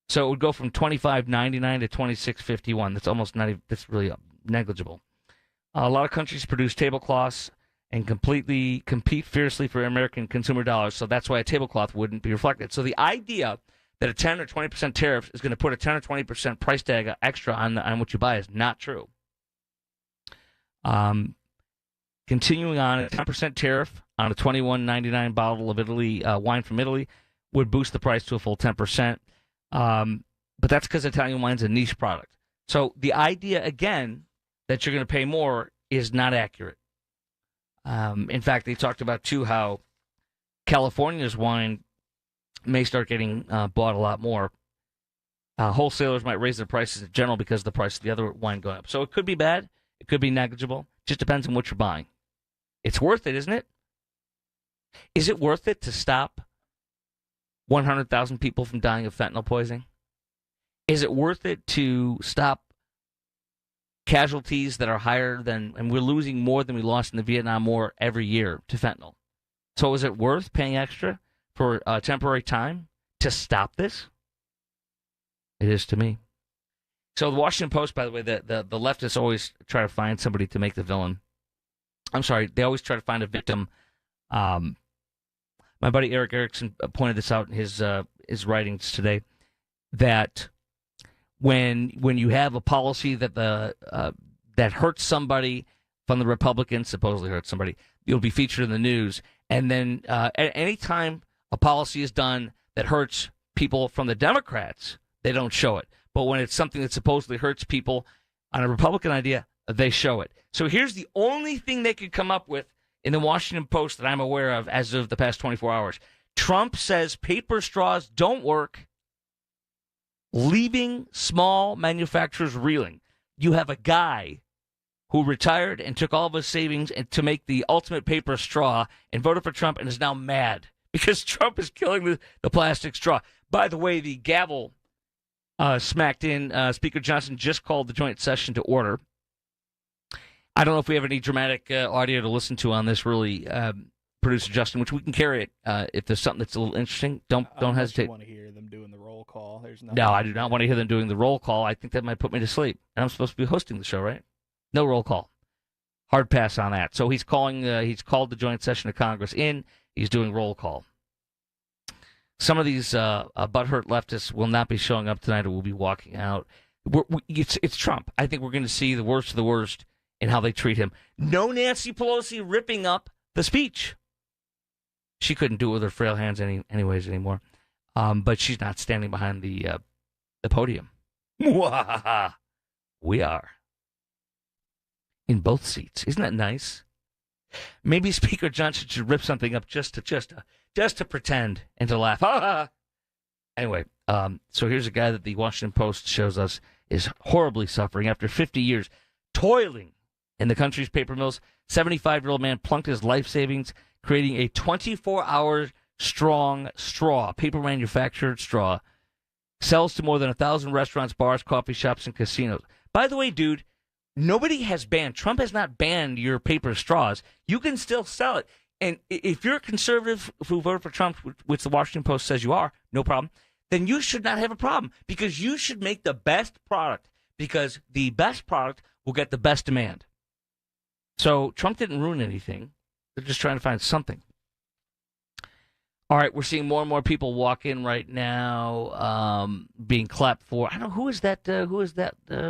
So it would go from $25.99 to $26.51. That's almost not even, that's really negligible. A lot of countries produce tablecloths and compete fiercely for American consumer dollars, so that's why a tablecloth wouldn't be reflected. So the idea that a 10 or 20% tariff is going to put a 10 or 20% price tag extra on what you buy is not true. continuing on, a 10% tariff on a $21.99 bottle of wine from Italy would boost the price to a full 10%. But that's because Italian wine's a niche product. So the idea, again, that you're going to pay more is not accurate. In fact, they talked about, too, how California's wine may start getting bought a lot more. Wholesalers might raise their prices in general because of the price of the other wine going up. So it could be bad. It could be negligible. Just depends on what you're buying. It's worth it, isn't it? Is it worth it to stop 100,000 people from dying of fentanyl poisoning? Is it worth it to stop casualties that are higher than, and we're losing more than we lost in the Vietnam War every year to fentanyl? So is it worth paying extra for a temporary time to stop this? It is to me. So the Washington Post, by the way, the leftists always try to find somebody to make the villain. I'm sorry, they always try to find a victim. My buddy Eric Erickson pointed this out in his writings today, that when you have a policy that that hurts somebody from the Republicans, supposedly hurts somebody, you'll be featured in the news. And then at any time a policy is done that hurts people from the Democrats, they don't show it. But when it's something that supposedly hurts people on a Republican idea, they show it. So here's the only thing they could come up with in the Washington Post that I'm aware of as of the past 24 hours. Trump says paper straws don't work, leaving small manufacturers reeling. You have a guy who retired and took all of his savings to make the ultimate paper straw and voted for Trump and is now mad because Trump is killing the plastic straw. By the way, the gavel smacked in. Speaker Johnson just called the joint session to order. I don't know if we have any dramatic audio to listen to on this, really, Producer Justin, which we can carry it if there's something that's a little interesting. Don't hesitate. You want to hear them doing the roll call? No, I do not want to hear them doing the roll call. I think that might put me to sleep. And I'm supposed to be hosting the show, right? No roll call. Hard pass on that. So he's calling. He's called the joint session of Congress in. He's doing roll call. Some of these butthurt leftists will not be showing up tonight or will be walking out. It's Trump. I think we're going to see the worst of the worst in how they treat him. No Nancy Pelosi ripping up the speech. She couldn't do it with her frail hands anyways anymore. But she's not standing behind the podium. We are in both seats. Isn't that nice? Maybe Speaker Johnson should rip something up just to pretend and to laugh. Anyway, so here's a guy that the Washington Post shows us is horribly suffering after 50 years toiling in the country's paper mills. 75-year-old man plunked his life savings creating a 24-hour strong straw, paper manufactured straw, sells to more than 1,000 restaurants, bars, coffee shops, and casinos. By the way, dude, nobody has banned, Trump has not banned your paper straws. You can still sell it. And if you're a conservative who voted for Trump, which the Washington Post says you are, no problem, then you should not have a problem because you should make the best product because the best product will get the best demand. So Trump didn't ruin anything. They're just trying to find something. All right, we're seeing more and more people walk in right now, being clapped for. I don't know, who is that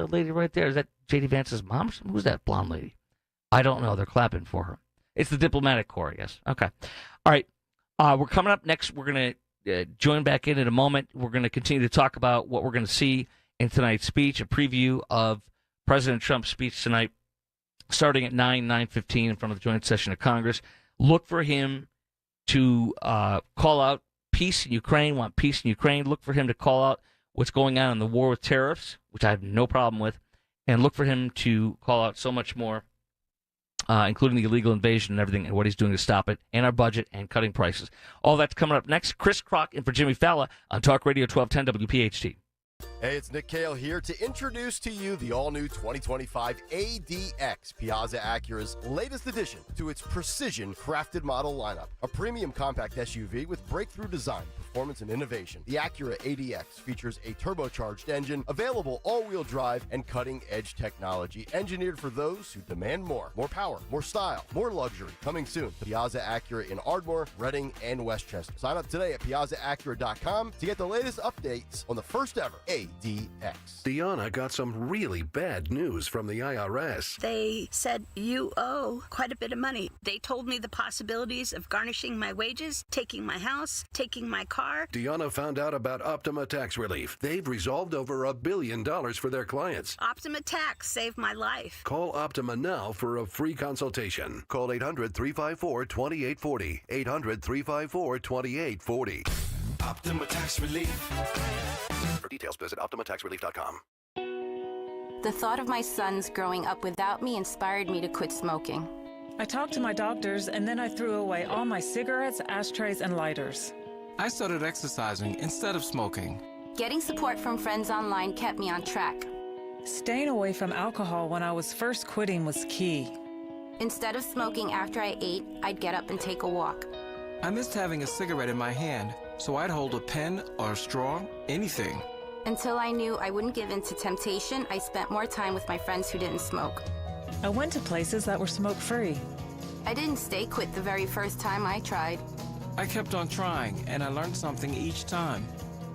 lady right there? Is that J.D. Vance's mom? Who's that blonde lady? I don't know. They're clapping for her. It's the diplomatic corps, I guess. Okay. All right. We're coming up next. We're going to join back in a moment. We're going to continue to talk about what we're going to see in tonight's speech, a preview of President Trump's speech tonight, starting at 9:15 in front of the joint session of Congress. Look for him to call out peace in Ukraine, want peace in Ukraine. Look for him to call out what's going on in the war with tariffs, which I have no problem with. And look for him to call out so much more, including the illegal invasion and everything, and what he's doing to stop it, and our budget, and cutting prices. All that's coming up next. Chris Krok in for Jimmy Fallon on Talk Radio 1210 WPHT. Hey, it's Nick Cale here to introduce to you the all-new 2025 ADX, Piazza Acura's latest addition to its precision-crafted model lineup. A premium compact SUV with breakthrough design, performance and innovation. The Acura ADX features a turbocharged engine, available all-wheel drive, and cutting-edge technology engineered for those who demand more. More power, more style, more luxury. Coming soon to Piazza Acura in Ardmore, Reading, and Westchester. Sign up today at piazzaacura.com to get the latest updates on the first ever ADX. Deanna got some really bad news from the IRS. They said, you owe quite a bit of money. They told me the possibilities of garnishing my wages, taking my house, taking my car. Deanna found out about Optima Tax Relief. They've resolved over $1 billion for their clients. Optima Tax saved my life. Call Optima now for a free consultation. Call 800-354-2840. 800-354-2840. Optima Tax Relief. For details, visit OptimaTaxRelief.com. The thought of my sons growing up without me inspired me to quit smoking. I talked to my doctors, and then I threw away all my cigarettes, ashtrays, and lighters. I started exercising instead of smoking. Getting support from friends online kept me on track. Staying away from alcohol when I was first quitting was key. Instead of smoking after I ate, I'd get up and take a walk. I missed having a cigarette in my hand, so I'd hold a pen or a straw, anything. Until I knew I wouldn't give in to temptation, I spent more time with my friends who didn't smoke. I went to places that were smoke-free. I didn't stay quit the very first time I tried. I kept on trying, and I learned something each time.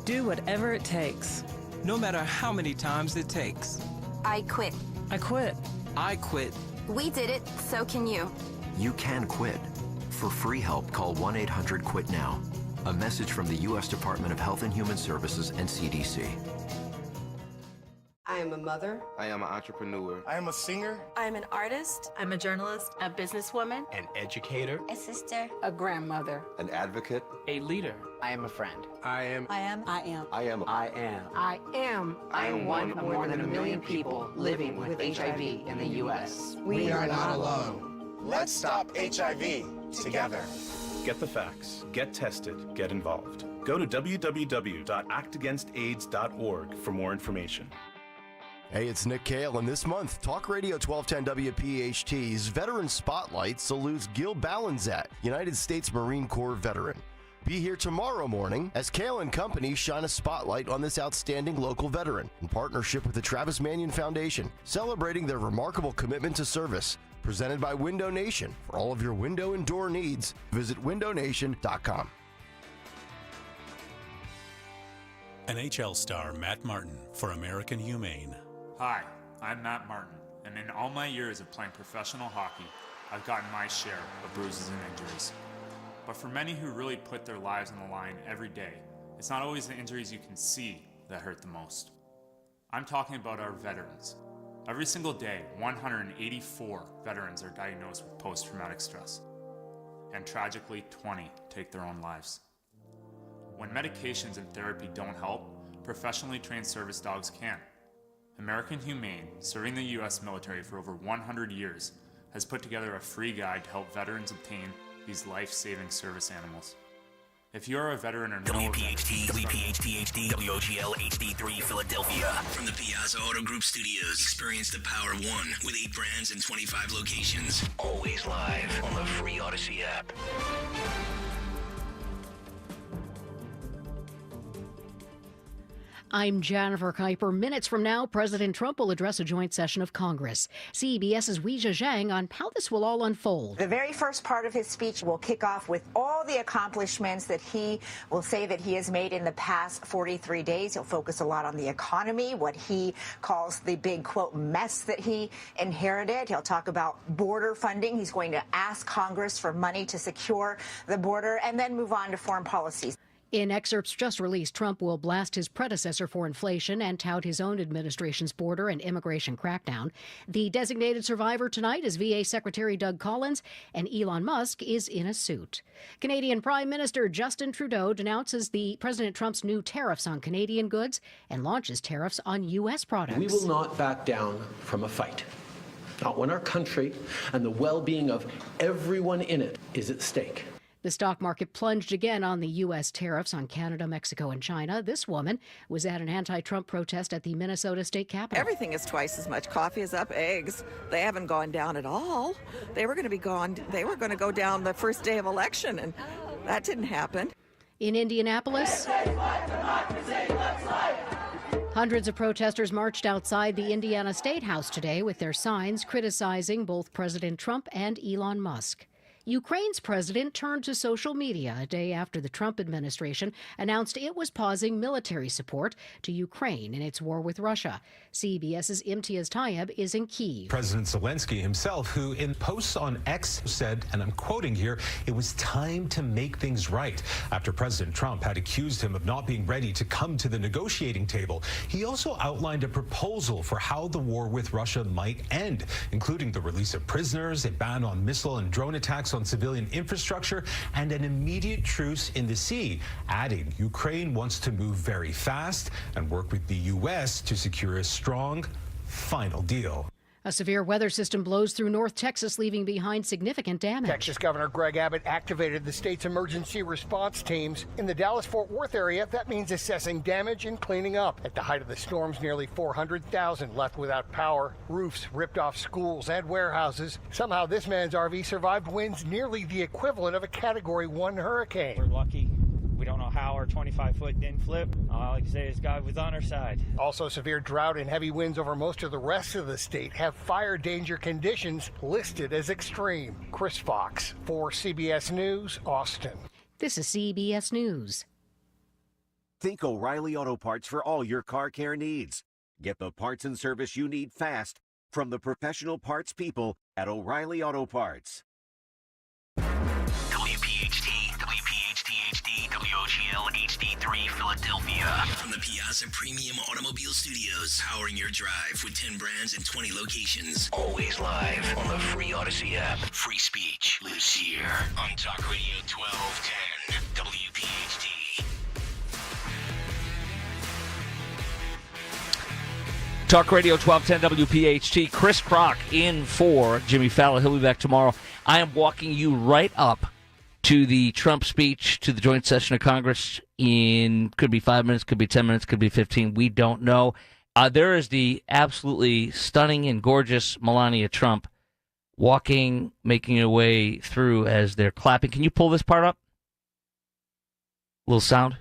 Do whatever it takes. No matter how many times it takes. I quit. I quit. I quit. We did it, so can you. You can quit. For free help, call 1-800-QUIT-NOW. A message from the U.S. Department of Health and Human Services and CDC. I am a mother. I am an entrepreneur. I am a singer. I am an artist. I'm a journalist. A businesswoman. An educator. A sister. A grandmother. An advocate. A leader. I am a friend. I am. I am. I am. I am. I am. I am. I am one of more than 1 million people living with HIV in the U.S. We are not alone. Let's stop HIV together. Get the facts. Get tested. Get involved. Go to www.actagainstaids.org for more information. Hey, it's Nick Cale, and this month, Talk Radio 1210 WPHT's Veteran Spotlight salutes Gil Balanzat, United States Marine Corps veteran. Be here tomorrow morning as Cale and Company shine a spotlight on this outstanding local veteran in partnership with the Travis Manion Foundation, celebrating their remarkable commitment to service. Presented by Window Nation. For all of your window and door needs, visit windownation.com. NHL star Matt Martin for American Humane. Hi, I'm Matt Martin, and in all my years of playing professional hockey, I've gotten my share of bruises and injuries. But for many who really put their lives on the line every day, it's not always the injuries you can see that hurt the most. I'm talking about our veterans. Every single day, 184 veterans are diagnosed with post-traumatic stress, and tragically, 20 take their own lives. When medications and therapy don't help, professionally trained service dogs can. American Humane, serving the U.S. military for over 100 years, has put together a free guide to help veterans obtain these life-saving service animals. If you are a veteran or know WPHT, WPHT-HD, WOGL HD3 Philadelphia. From the Piazza Auto Group Studios, experience the power of one with 8 brands and 25 locations. Always live on the free Odyssey app. I'm Jennifer Kuiper. Minutes from now, President Trump will address a joint session of Congress. CBS's Weijia Zhang on how this will all unfold. The very first part of his speech will kick off with all the accomplishments that he will say that he has made in the past 43 days. He'll focus a lot on the economy, what he calls the big, quote, mess that he inherited. He'll talk about border funding. He's going to ask Congress for money to secure the border and then move on to foreign policies. In excerpts just released, Trump will blast his predecessor for inflation and tout his own administration's border and immigration crackdown. The designated survivor tonight is VA Secretary Doug Collins, and Elon Musk is in a suit. Canadian Prime Minister Justin Trudeau denounces President Trump's new tariffs on Canadian goods and launches tariffs on U.S. products. We will not back down from a fight. Not when our country and the well-being of everyone in it is at stake. The stock market plunged again on the U.S. tariffs on Canada, Mexico, and China. This woman was at an anti-Trump protest at the Minnesota State Capitol. Everything is twice as much. Coffee is up, eggs. They haven't gone down at all. They were going to go down the first day of election, and that didn't happen. In Indianapolis, hundreds of protesters marched outside the Indiana State House today with their signs criticizing both President Trump and Elon Musk. Ukraine's president turned to social media a day after the Trump administration announced it was pausing military support to Ukraine in its war with Russia. CBS's Imtiaz Tayeb is in Kyiv. President Zelensky himself, who in posts on X said, and I'm quoting here, it was time to make things right. After President Trump had accused him of not being ready to come to the negotiating table, he also outlined a proposal for how the war with Russia might end, including the release of prisoners, a ban on missile and drone attacks on civilian infrastructure, and an immediate truce in the sea, adding Ukraine wants to move very fast and work with the U.S. to secure a strong final deal. A severe weather system blows through North Texas, leaving behind significant damage. Texas Governor Greg Abbott activated the state's emergency response teams. In the Dallas-Fort Worth area, that means assessing damage and cleaning up. At the height of the storms, nearly 400,000 left without power. Roofs ripped off schools and warehouses. Somehow this man's RV survived winds nearly the equivalent of a Category 1 hurricane. We're lucky. We don't know how our 25-foot didn't flip. All I can say is God was on our side. Also, severe drought and heavy winds over most of the rest of the state have fire danger conditions listed as extreme. Chris Fox for CBS News, Austin. This is CBS News. Think O'Reilly Auto Parts for all your car care needs. Get the parts and service you need fast from the professional parts people at O'Reilly Auto Parts. WPHT, HD3 Philadelphia. From the Piazza Premium Automobile Studios, powering your drive with 10 brands and 20 locations. Always live on the free Odyssey app. Free speech lives here on Talk Radio 1210 WPHT. Talk Radio 1210 WPHT. Chris Krok in for Jimmy Fallon. He'll be back tomorrow. I am walking you right up to the Trump speech to the joint session of Congress in, could be 5 minutes, could be 10 minutes, could be 15. We don't know. There is the absolutely stunning and gorgeous Melania Trump walking, making her way through as they're clapping. Can you pull this part up? A little sound?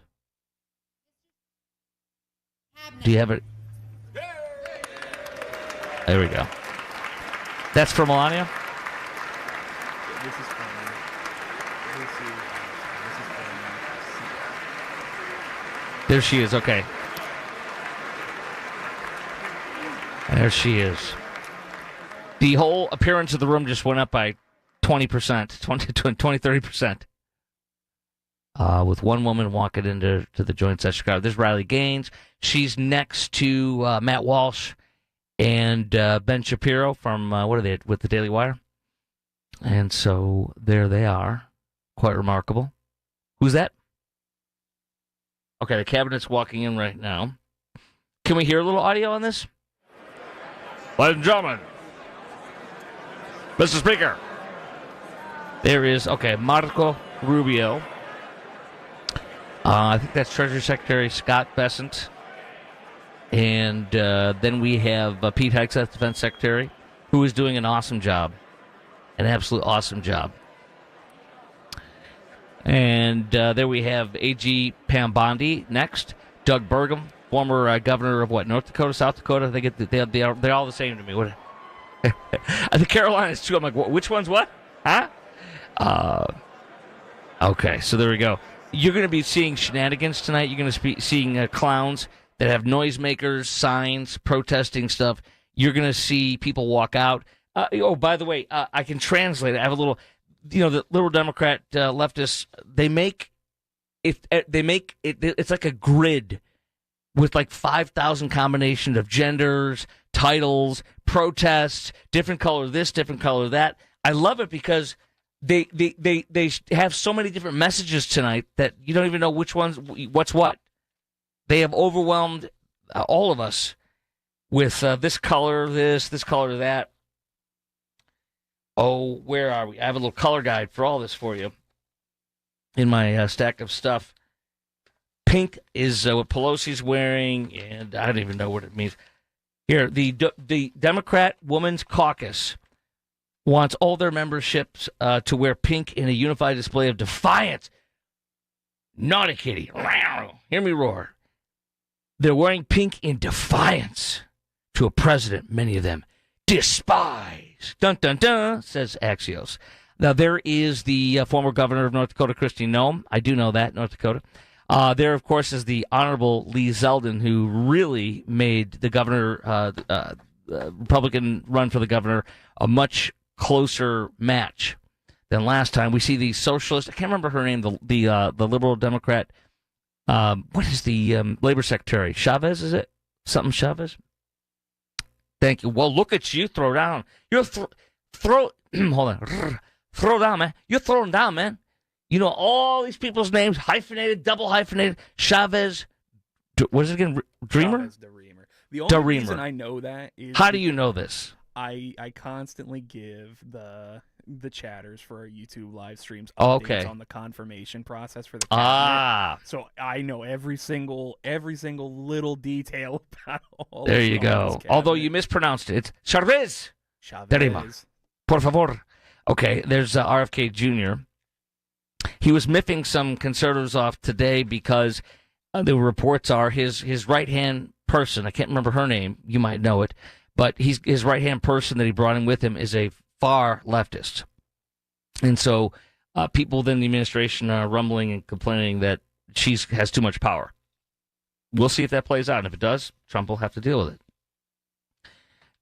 Do you have it? There we go. That's for Melania? There she is, okay. There she is. The whole appearance of the room just went up by 20%, 30%. With one woman walking into the joint session crowd. There's Riley Gaines. She's next to Matt Walsh and Ben Shapiro from, what are they, with the Daily Wire? And so there they are. Quite remarkable. Who's that? Okay, the cabinet's walking in right now. Can we hear a little audio on this? Ladies and gentlemen, Mr. Speaker. There is, okay, Marco Rubio. I think that's Treasury Secretary Scott Bessent. And then we have Pete Hegseth, Defense Secretary, who is doing an awesome job. An absolute awesome job. And there we have A.G. Pam Bondi next. Doug Burgum, former governor of North Dakota, South Dakota. They're all the same to me. What? The Carolinas too. I'm like, which one's what? Huh? Okay, so there we go. You're going to be seeing shenanigans tonight. You're going to be seeing clowns that have noisemakers, signs, protesting stuff. You're going to see people walk out. By the way, I can translate it. I have a little. The little Democrat leftists, they make it. It's like a grid with like 5,000 combinations of genders, titles, protests, different color this, different color that. I love it because they have so many different messages tonight that you don't even know which one's what's what. They have overwhelmed all of us with this color this color that. Oh, where are we? I have a little color guide for all this for you in my stack of stuff. Pink is what Pelosi's wearing, and I don't even know what it means. Here, the Democrat Women's Caucus wants all their memberships to wear pink in a unified display of defiance. Naughty kitty. Hear me roar. They're wearing pink in defiance to a president many of them despise. Dun, dun, dun, says Axios. Now, there is the former governor of North Dakota, Kristi Noem. I do know that, North Dakota. There, of course, is the Honorable Lee Zeldin, who really made the governor, Republican run for the governor, a much closer match than last time. We see the socialist, I can't remember her name, the liberal Democrat, what is the labor secretary? Chavez, is it? Something Chavez? Thank you. Well, look at you throw down. You're throw, hold on. Throw down, man. You're throwing down, man. You know all these people's names, hyphenated, double hyphenated. Chavez, what is it again? Dreamer? Chavez DeReamer. The only reason I know that is... How do you know this? I constantly give the chatters for our YouTube live streams updates on the confirmation process for the cabinet. So I know every single little detail about all There you go. Although you mispronounced it. It's Chavez. Chavez. Por favor. Okay, there's RFK Jr. He was miffing some conservatives off today because the reports are his right-hand person, I can't remember her name, you might know it, but his right-hand person that he brought in with him is a far leftist. And so people within the administration are rumbling and complaining that she has too much power. We'll see if that plays out. And if it does, Trump will have to deal with it.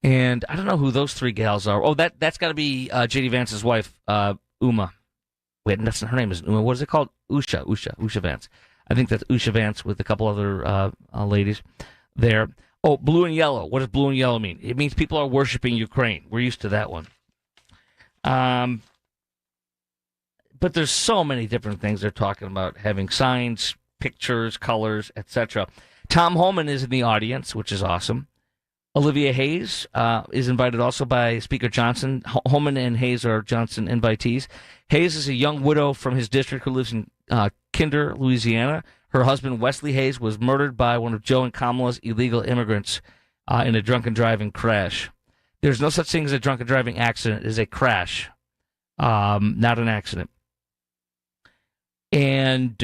And I don't know who those three gals are. Oh, that's got to be J.D. Vance's wife, Uma. Wait, that's not her name, isn't Uma? What is it called? Usha Vance. I think that's Usha Vance with a couple other ladies there. Oh, blue and yellow. What does blue and yellow mean? It means people are worshiping Ukraine. We're used to that one. But there's so many different things they're talking about, having signs, pictures, colors, etc. Tom Homan is in the audience, which is awesome. Olivia Hayes is invited also by Speaker Johnson. Homan and Hayes are Johnson invitees. Hayes is a young widow from his district who lives in Kinder, Louisiana. Her husband, Wesley Hayes, was murdered by one of Joe and Kamala's illegal immigrants in a drunken driving crash. There's no such thing as a drunken driving accident. It is a crash, not an accident. And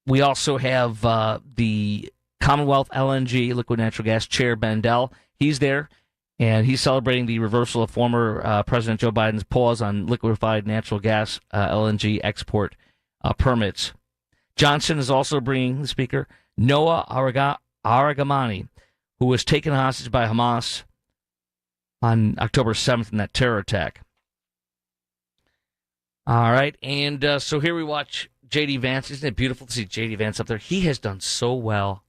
we also have the Commonwealth LNG, liquid natural gas chair, Bendel. He's there, and he's celebrating the reversal of former President Joe Biden's pause on liquefied natural gas LNG export permits. Johnson is also bringing the speaker, Noah Aragamani, who was taken hostage by Hamas on October 7th in that terror attack. All right, and so here we watch J.D. Vance. Isn't it beautiful to see J.D. Vance up there? He has done so well.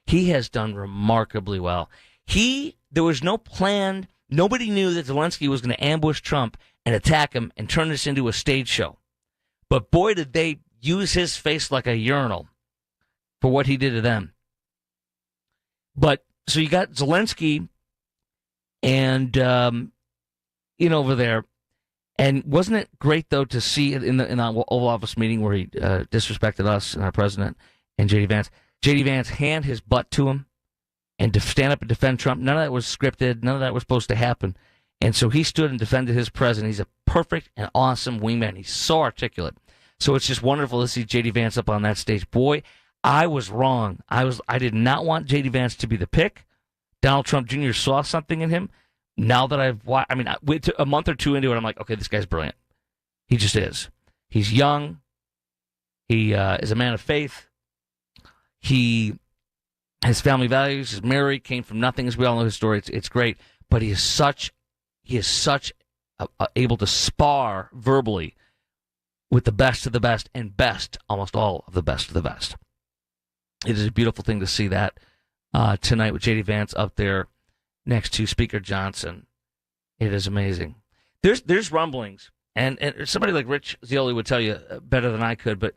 He has done remarkably well. There was no plan. Nobody knew that Zelensky was going to ambush Trump and attack him and turn this into a stage show. But boy, did they use his face like a urinal for what he did to them. But so you got Zelensky and over there. And wasn't it great, though, to see in the Oval Office meeting where he disrespected us and our president and J.D. Vance? J.D. Vance hand his butt to him and to stand up and defend Trump. None of that was scripted. None of that was supposed to happen. And so he stood and defended his president. He's a perfect and awesome wingman. He's so articulate. So it's just wonderful to see J.D. Vance up on that stage. Boy, I was wrong. I did not want J.D. Vance to be the pick. Donald Trump Jr. saw something in him. Now that I've watched, a month or two into it, I'm like, okay, this guy's brilliant. He just is. He's young. He is a man of faith. He has family values. He's married, came from nothing, as we all know his story. It's great. But he is such able to spar verbally with the best of the best and almost all of the best of the best. It is a beautiful thing to see that tonight with J.D. Vance up there next to Speaker Johnson. It is amazing. There's rumblings, and somebody like Rich Zeoli would tell you better than I could, but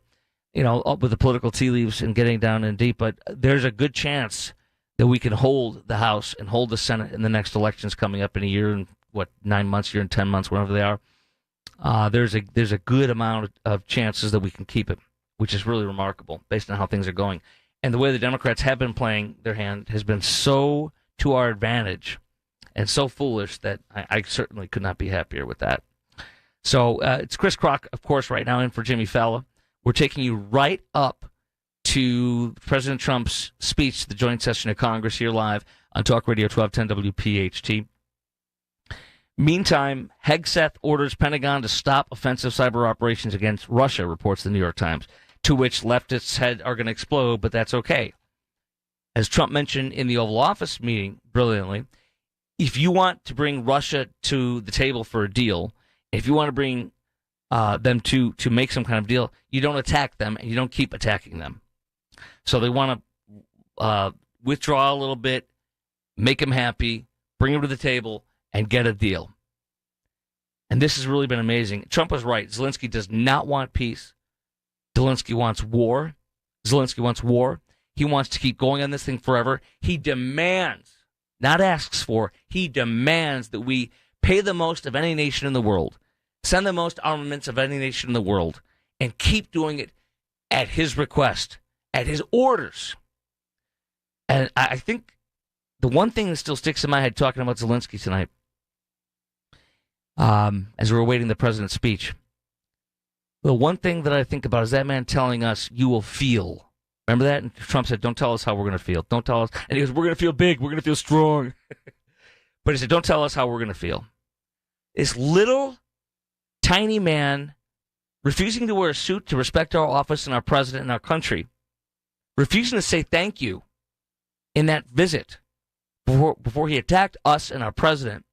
with the political tea leaves and getting down in deep, but there's a good chance that we can hold the House and hold the Senate in the next elections coming up in a year and 9 months, year and 10 months, whenever they are. There's a good amount of chances that we can keep it, which is really remarkable based on how things are going. And the way the Democrats have been playing their hand has been so to our advantage and so foolish that I certainly could not be happier with that. So it's Chris Krok, of course, right now in for Jimmy Fallon. We're taking you right up to President Trump's speech to the joint session of Congress here live on Talk Radio 1210 WPHT. Meantime, Hegseth orders Pentagon to stop offensive cyber operations against Russia, reports the New York Times, to which leftists' heads are going to explode, but that's okay. As Trump mentioned in the Oval Office meeting brilliantly, if you want to bring Russia to the table for a deal, if you want to bring them to make some kind of deal, you don't attack them and you don't keep attacking them. So they want to withdraw a little bit, make them happy, bring them to the table, and get a deal. And this has really been amazing. Trump was right. Zelensky does not want peace. Zelensky wants war. Zelensky wants war. He wants to keep going on this thing forever. He demands, not asks for, he demands that we pay the most of any nation in the world, send the most armaments of any nation in the world, and keep doing it at his request, at his orders. And I think the one thing that still sticks in my head talking about Zelensky tonight, as we're awaiting the president's speech, the one thing that I think about is that man telling us, you will feel. Remember that? And Trump said, don't tell us how we're going to feel. Don't tell us. And he goes, we're going to feel big. We're going to feel strong. But he said, don't tell us how we're going to feel. This little, tiny man refusing to wear a suit to respect our office and our president and our country, refusing to say thank you in that visit before he attacked us and our president,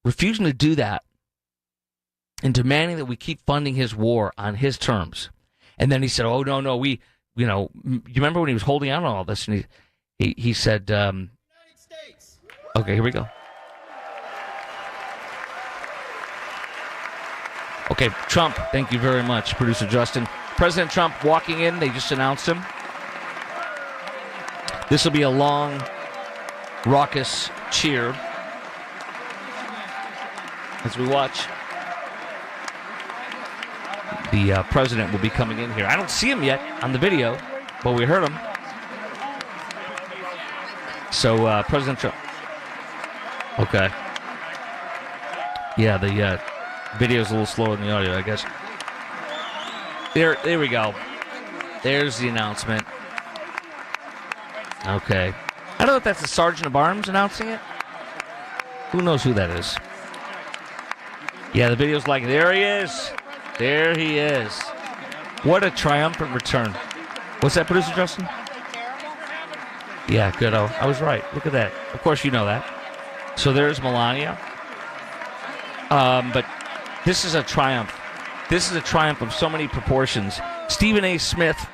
refusing to do that and demanding that we keep funding his war on his terms. And then he said, oh, no, you remember when he was holding out on all this, and he said, United States. Okay, here we go. Okay, Trump, thank you very much, producer Justin. President Trump walking in, they just announced him. This will be a long, raucous cheer as we watch. The president will be coming in here. I don't see him yet on the video, but we heard him. So, President Trump. Okay. Yeah, the video's a little slower than the audio, I guess. There we go. There's the announcement. Okay. I don't know if that's the Sergeant of Arms announcing it. Who knows who that is? Yeah, the video's like, there he is. There he is. What a triumphant return. What's that, producer Justin? Yeah, good. I was right. Look at that. Of course you know that. So there's Melania. But this is a triumph. This is a triumph of so many proportions. Stephen A. Smith,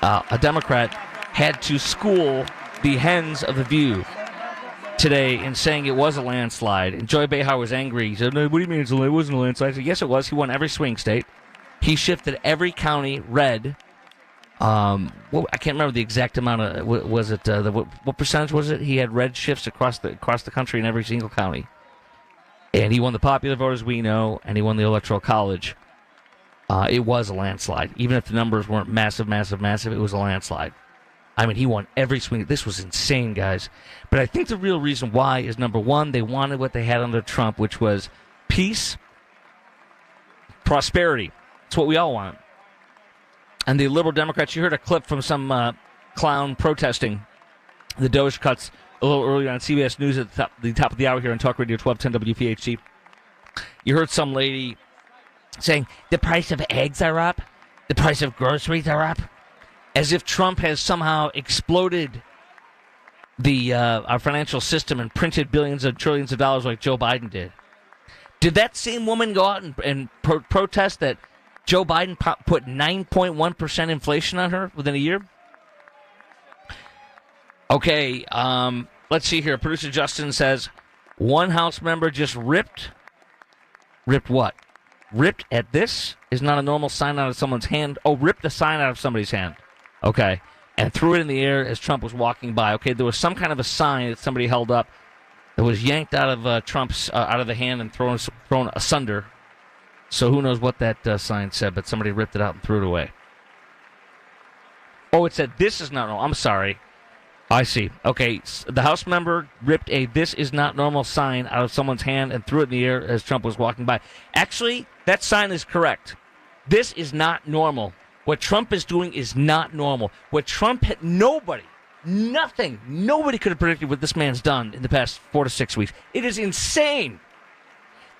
a Democrat, had to school the hens of The View today in saying it was a landslide. And Joy Behar was angry. He said, no, what do you mean it wasn't a landslide? I said, yes, it was. He won every swing state. He shifted every county red. I can't remember the exact amount of, was it, what percentage was it? He had red shifts across the country in every single county. And he won the popular vote, as we know, and he won the Electoral College. It was a landslide. Even if the numbers weren't massive, it was a landslide. I mean, he won every swing. This was insane, guys. But I think the real reason why is, number one, they wanted what they had under Trump, which was peace, prosperity. It's what we all want. And the liberal Democrats, you heard a clip from some clown protesting the Doge cuts a little earlier on CBS News at the top of the hour here on Talk Radio 1210 WPHT. You heard some lady saying, the price of eggs are up, the price of groceries are up, as if Trump has somehow exploded our financial system and printed billions and trillions of dollars like Joe Biden did. Did that same woman go out and protest that Joe Biden put 9.1% inflation on her within a year? Okay, let's see here. Producer Justin says, one House member just ripped what? Ripped at this is not a normal sign out of someone's hand. Oh, ripped a sign out of somebody's hand. Okay, and threw it in the air as Trump was walking by. Okay, there was some kind of a sign that somebody held up that was yanked out of Trump's out of the hand and thrown asunder. So who knows what that sign said, but somebody ripped it out and threw it away. Oh, it said, this is not normal. I'm sorry. I see. Okay, the House member ripped a "this is not normal" sign out of someone's hand and threw it in the air as Trump was walking by. Actually, That sign is correct. This is not normal. What Trump is doing is not normal. What Trump had, nobody could have predicted what this man's done in the past 4 to 6 weeks. It is insane.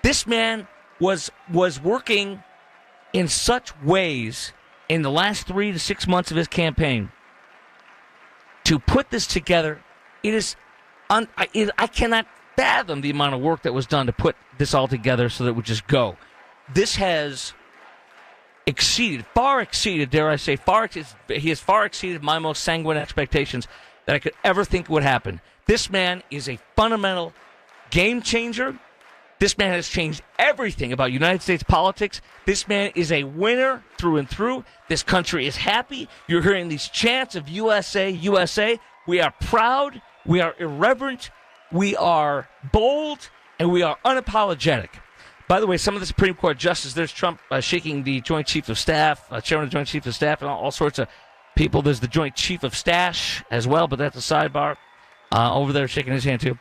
This man was working in such ways in the last 3 to 6 months of his campaign to put this together. It is, I cannot fathom the amount of work that was done to put this all together so that it would just go. This has far exceeded, dare I say, he has far exceeded my most sanguine expectations that I could ever think would happen. This man is a fundamental game changer. This man has changed everything about United States politics. This man is a winner through and through. This country is happy. You're hearing these chants of USA, USA. We are proud. We are irreverent. We are bold. And we are unapologetic. By the way, some of the Supreme Court justices, there's Trump shaking the Joint Chief of Staff, Chairman of the Joint Chief of Staff, and all sorts of people. There's the Joint Chief of Stash as well, but that's a sidebar. Over there shaking his hand, too.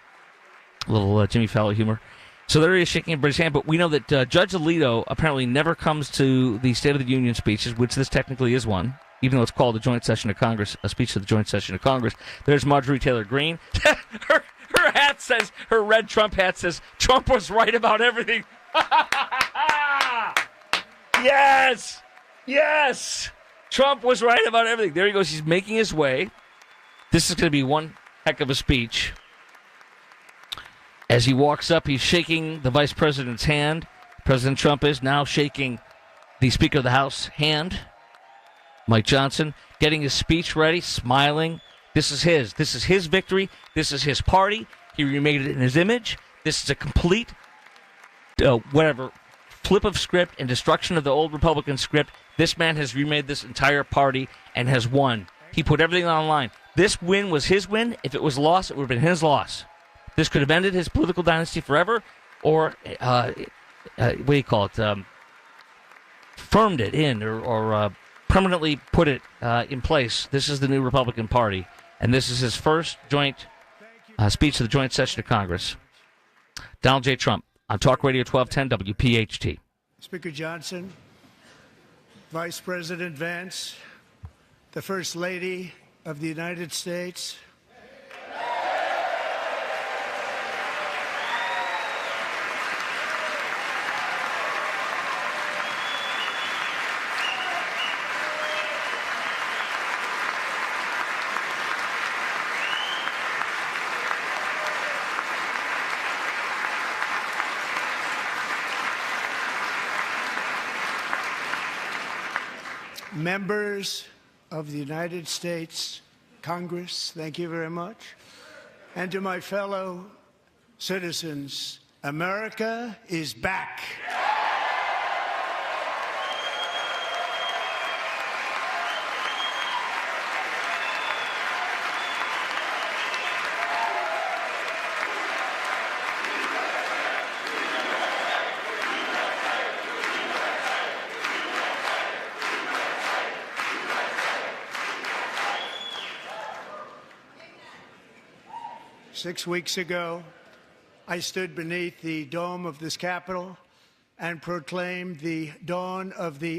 A little Jimmy Fallon humor. So there he is shaking everybody's hand, but we know that Judge Alito apparently never comes to the State of the Union speeches, which this technically is one, even though it's called a joint session of Congress, a speech to the joint session of Congress. There's Marjorie Taylor Greene. Her hat says, her red Trump hat says, Trump was right about everything. Yes! Yes! Trump was right about everything. There he goes. He's making his way. This is going to be one heck of a speech. As he walks up, he's shaking the vice president's hand. President Trump is now shaking the Speaker of the House hand, Mike Johnson, getting his speech ready, smiling. This is his. This is his victory. This is his party. He remade it in his image. This is a complete, flip of script and destruction of the old Republican script. This man has remade this entire party and has won. He put everything on the line. This win was his win. If it was a loss, it would have been his loss. This could have ended his political dynasty forever, or firmed it in, or permanently put it in place. This is the new Republican Party, and this is his first joint speech to the joint session of Congress. Donald J. Trump on Talk Radio 1210 WPHT. Speaker Johnson, Vice President Vance, the First Lady of the United States. Members of the United States Congress, thank you very much. And to my fellow citizens, America is back. Six weeks ago, I stood beneath the dome of this Capitol and proclaimed the dawn of the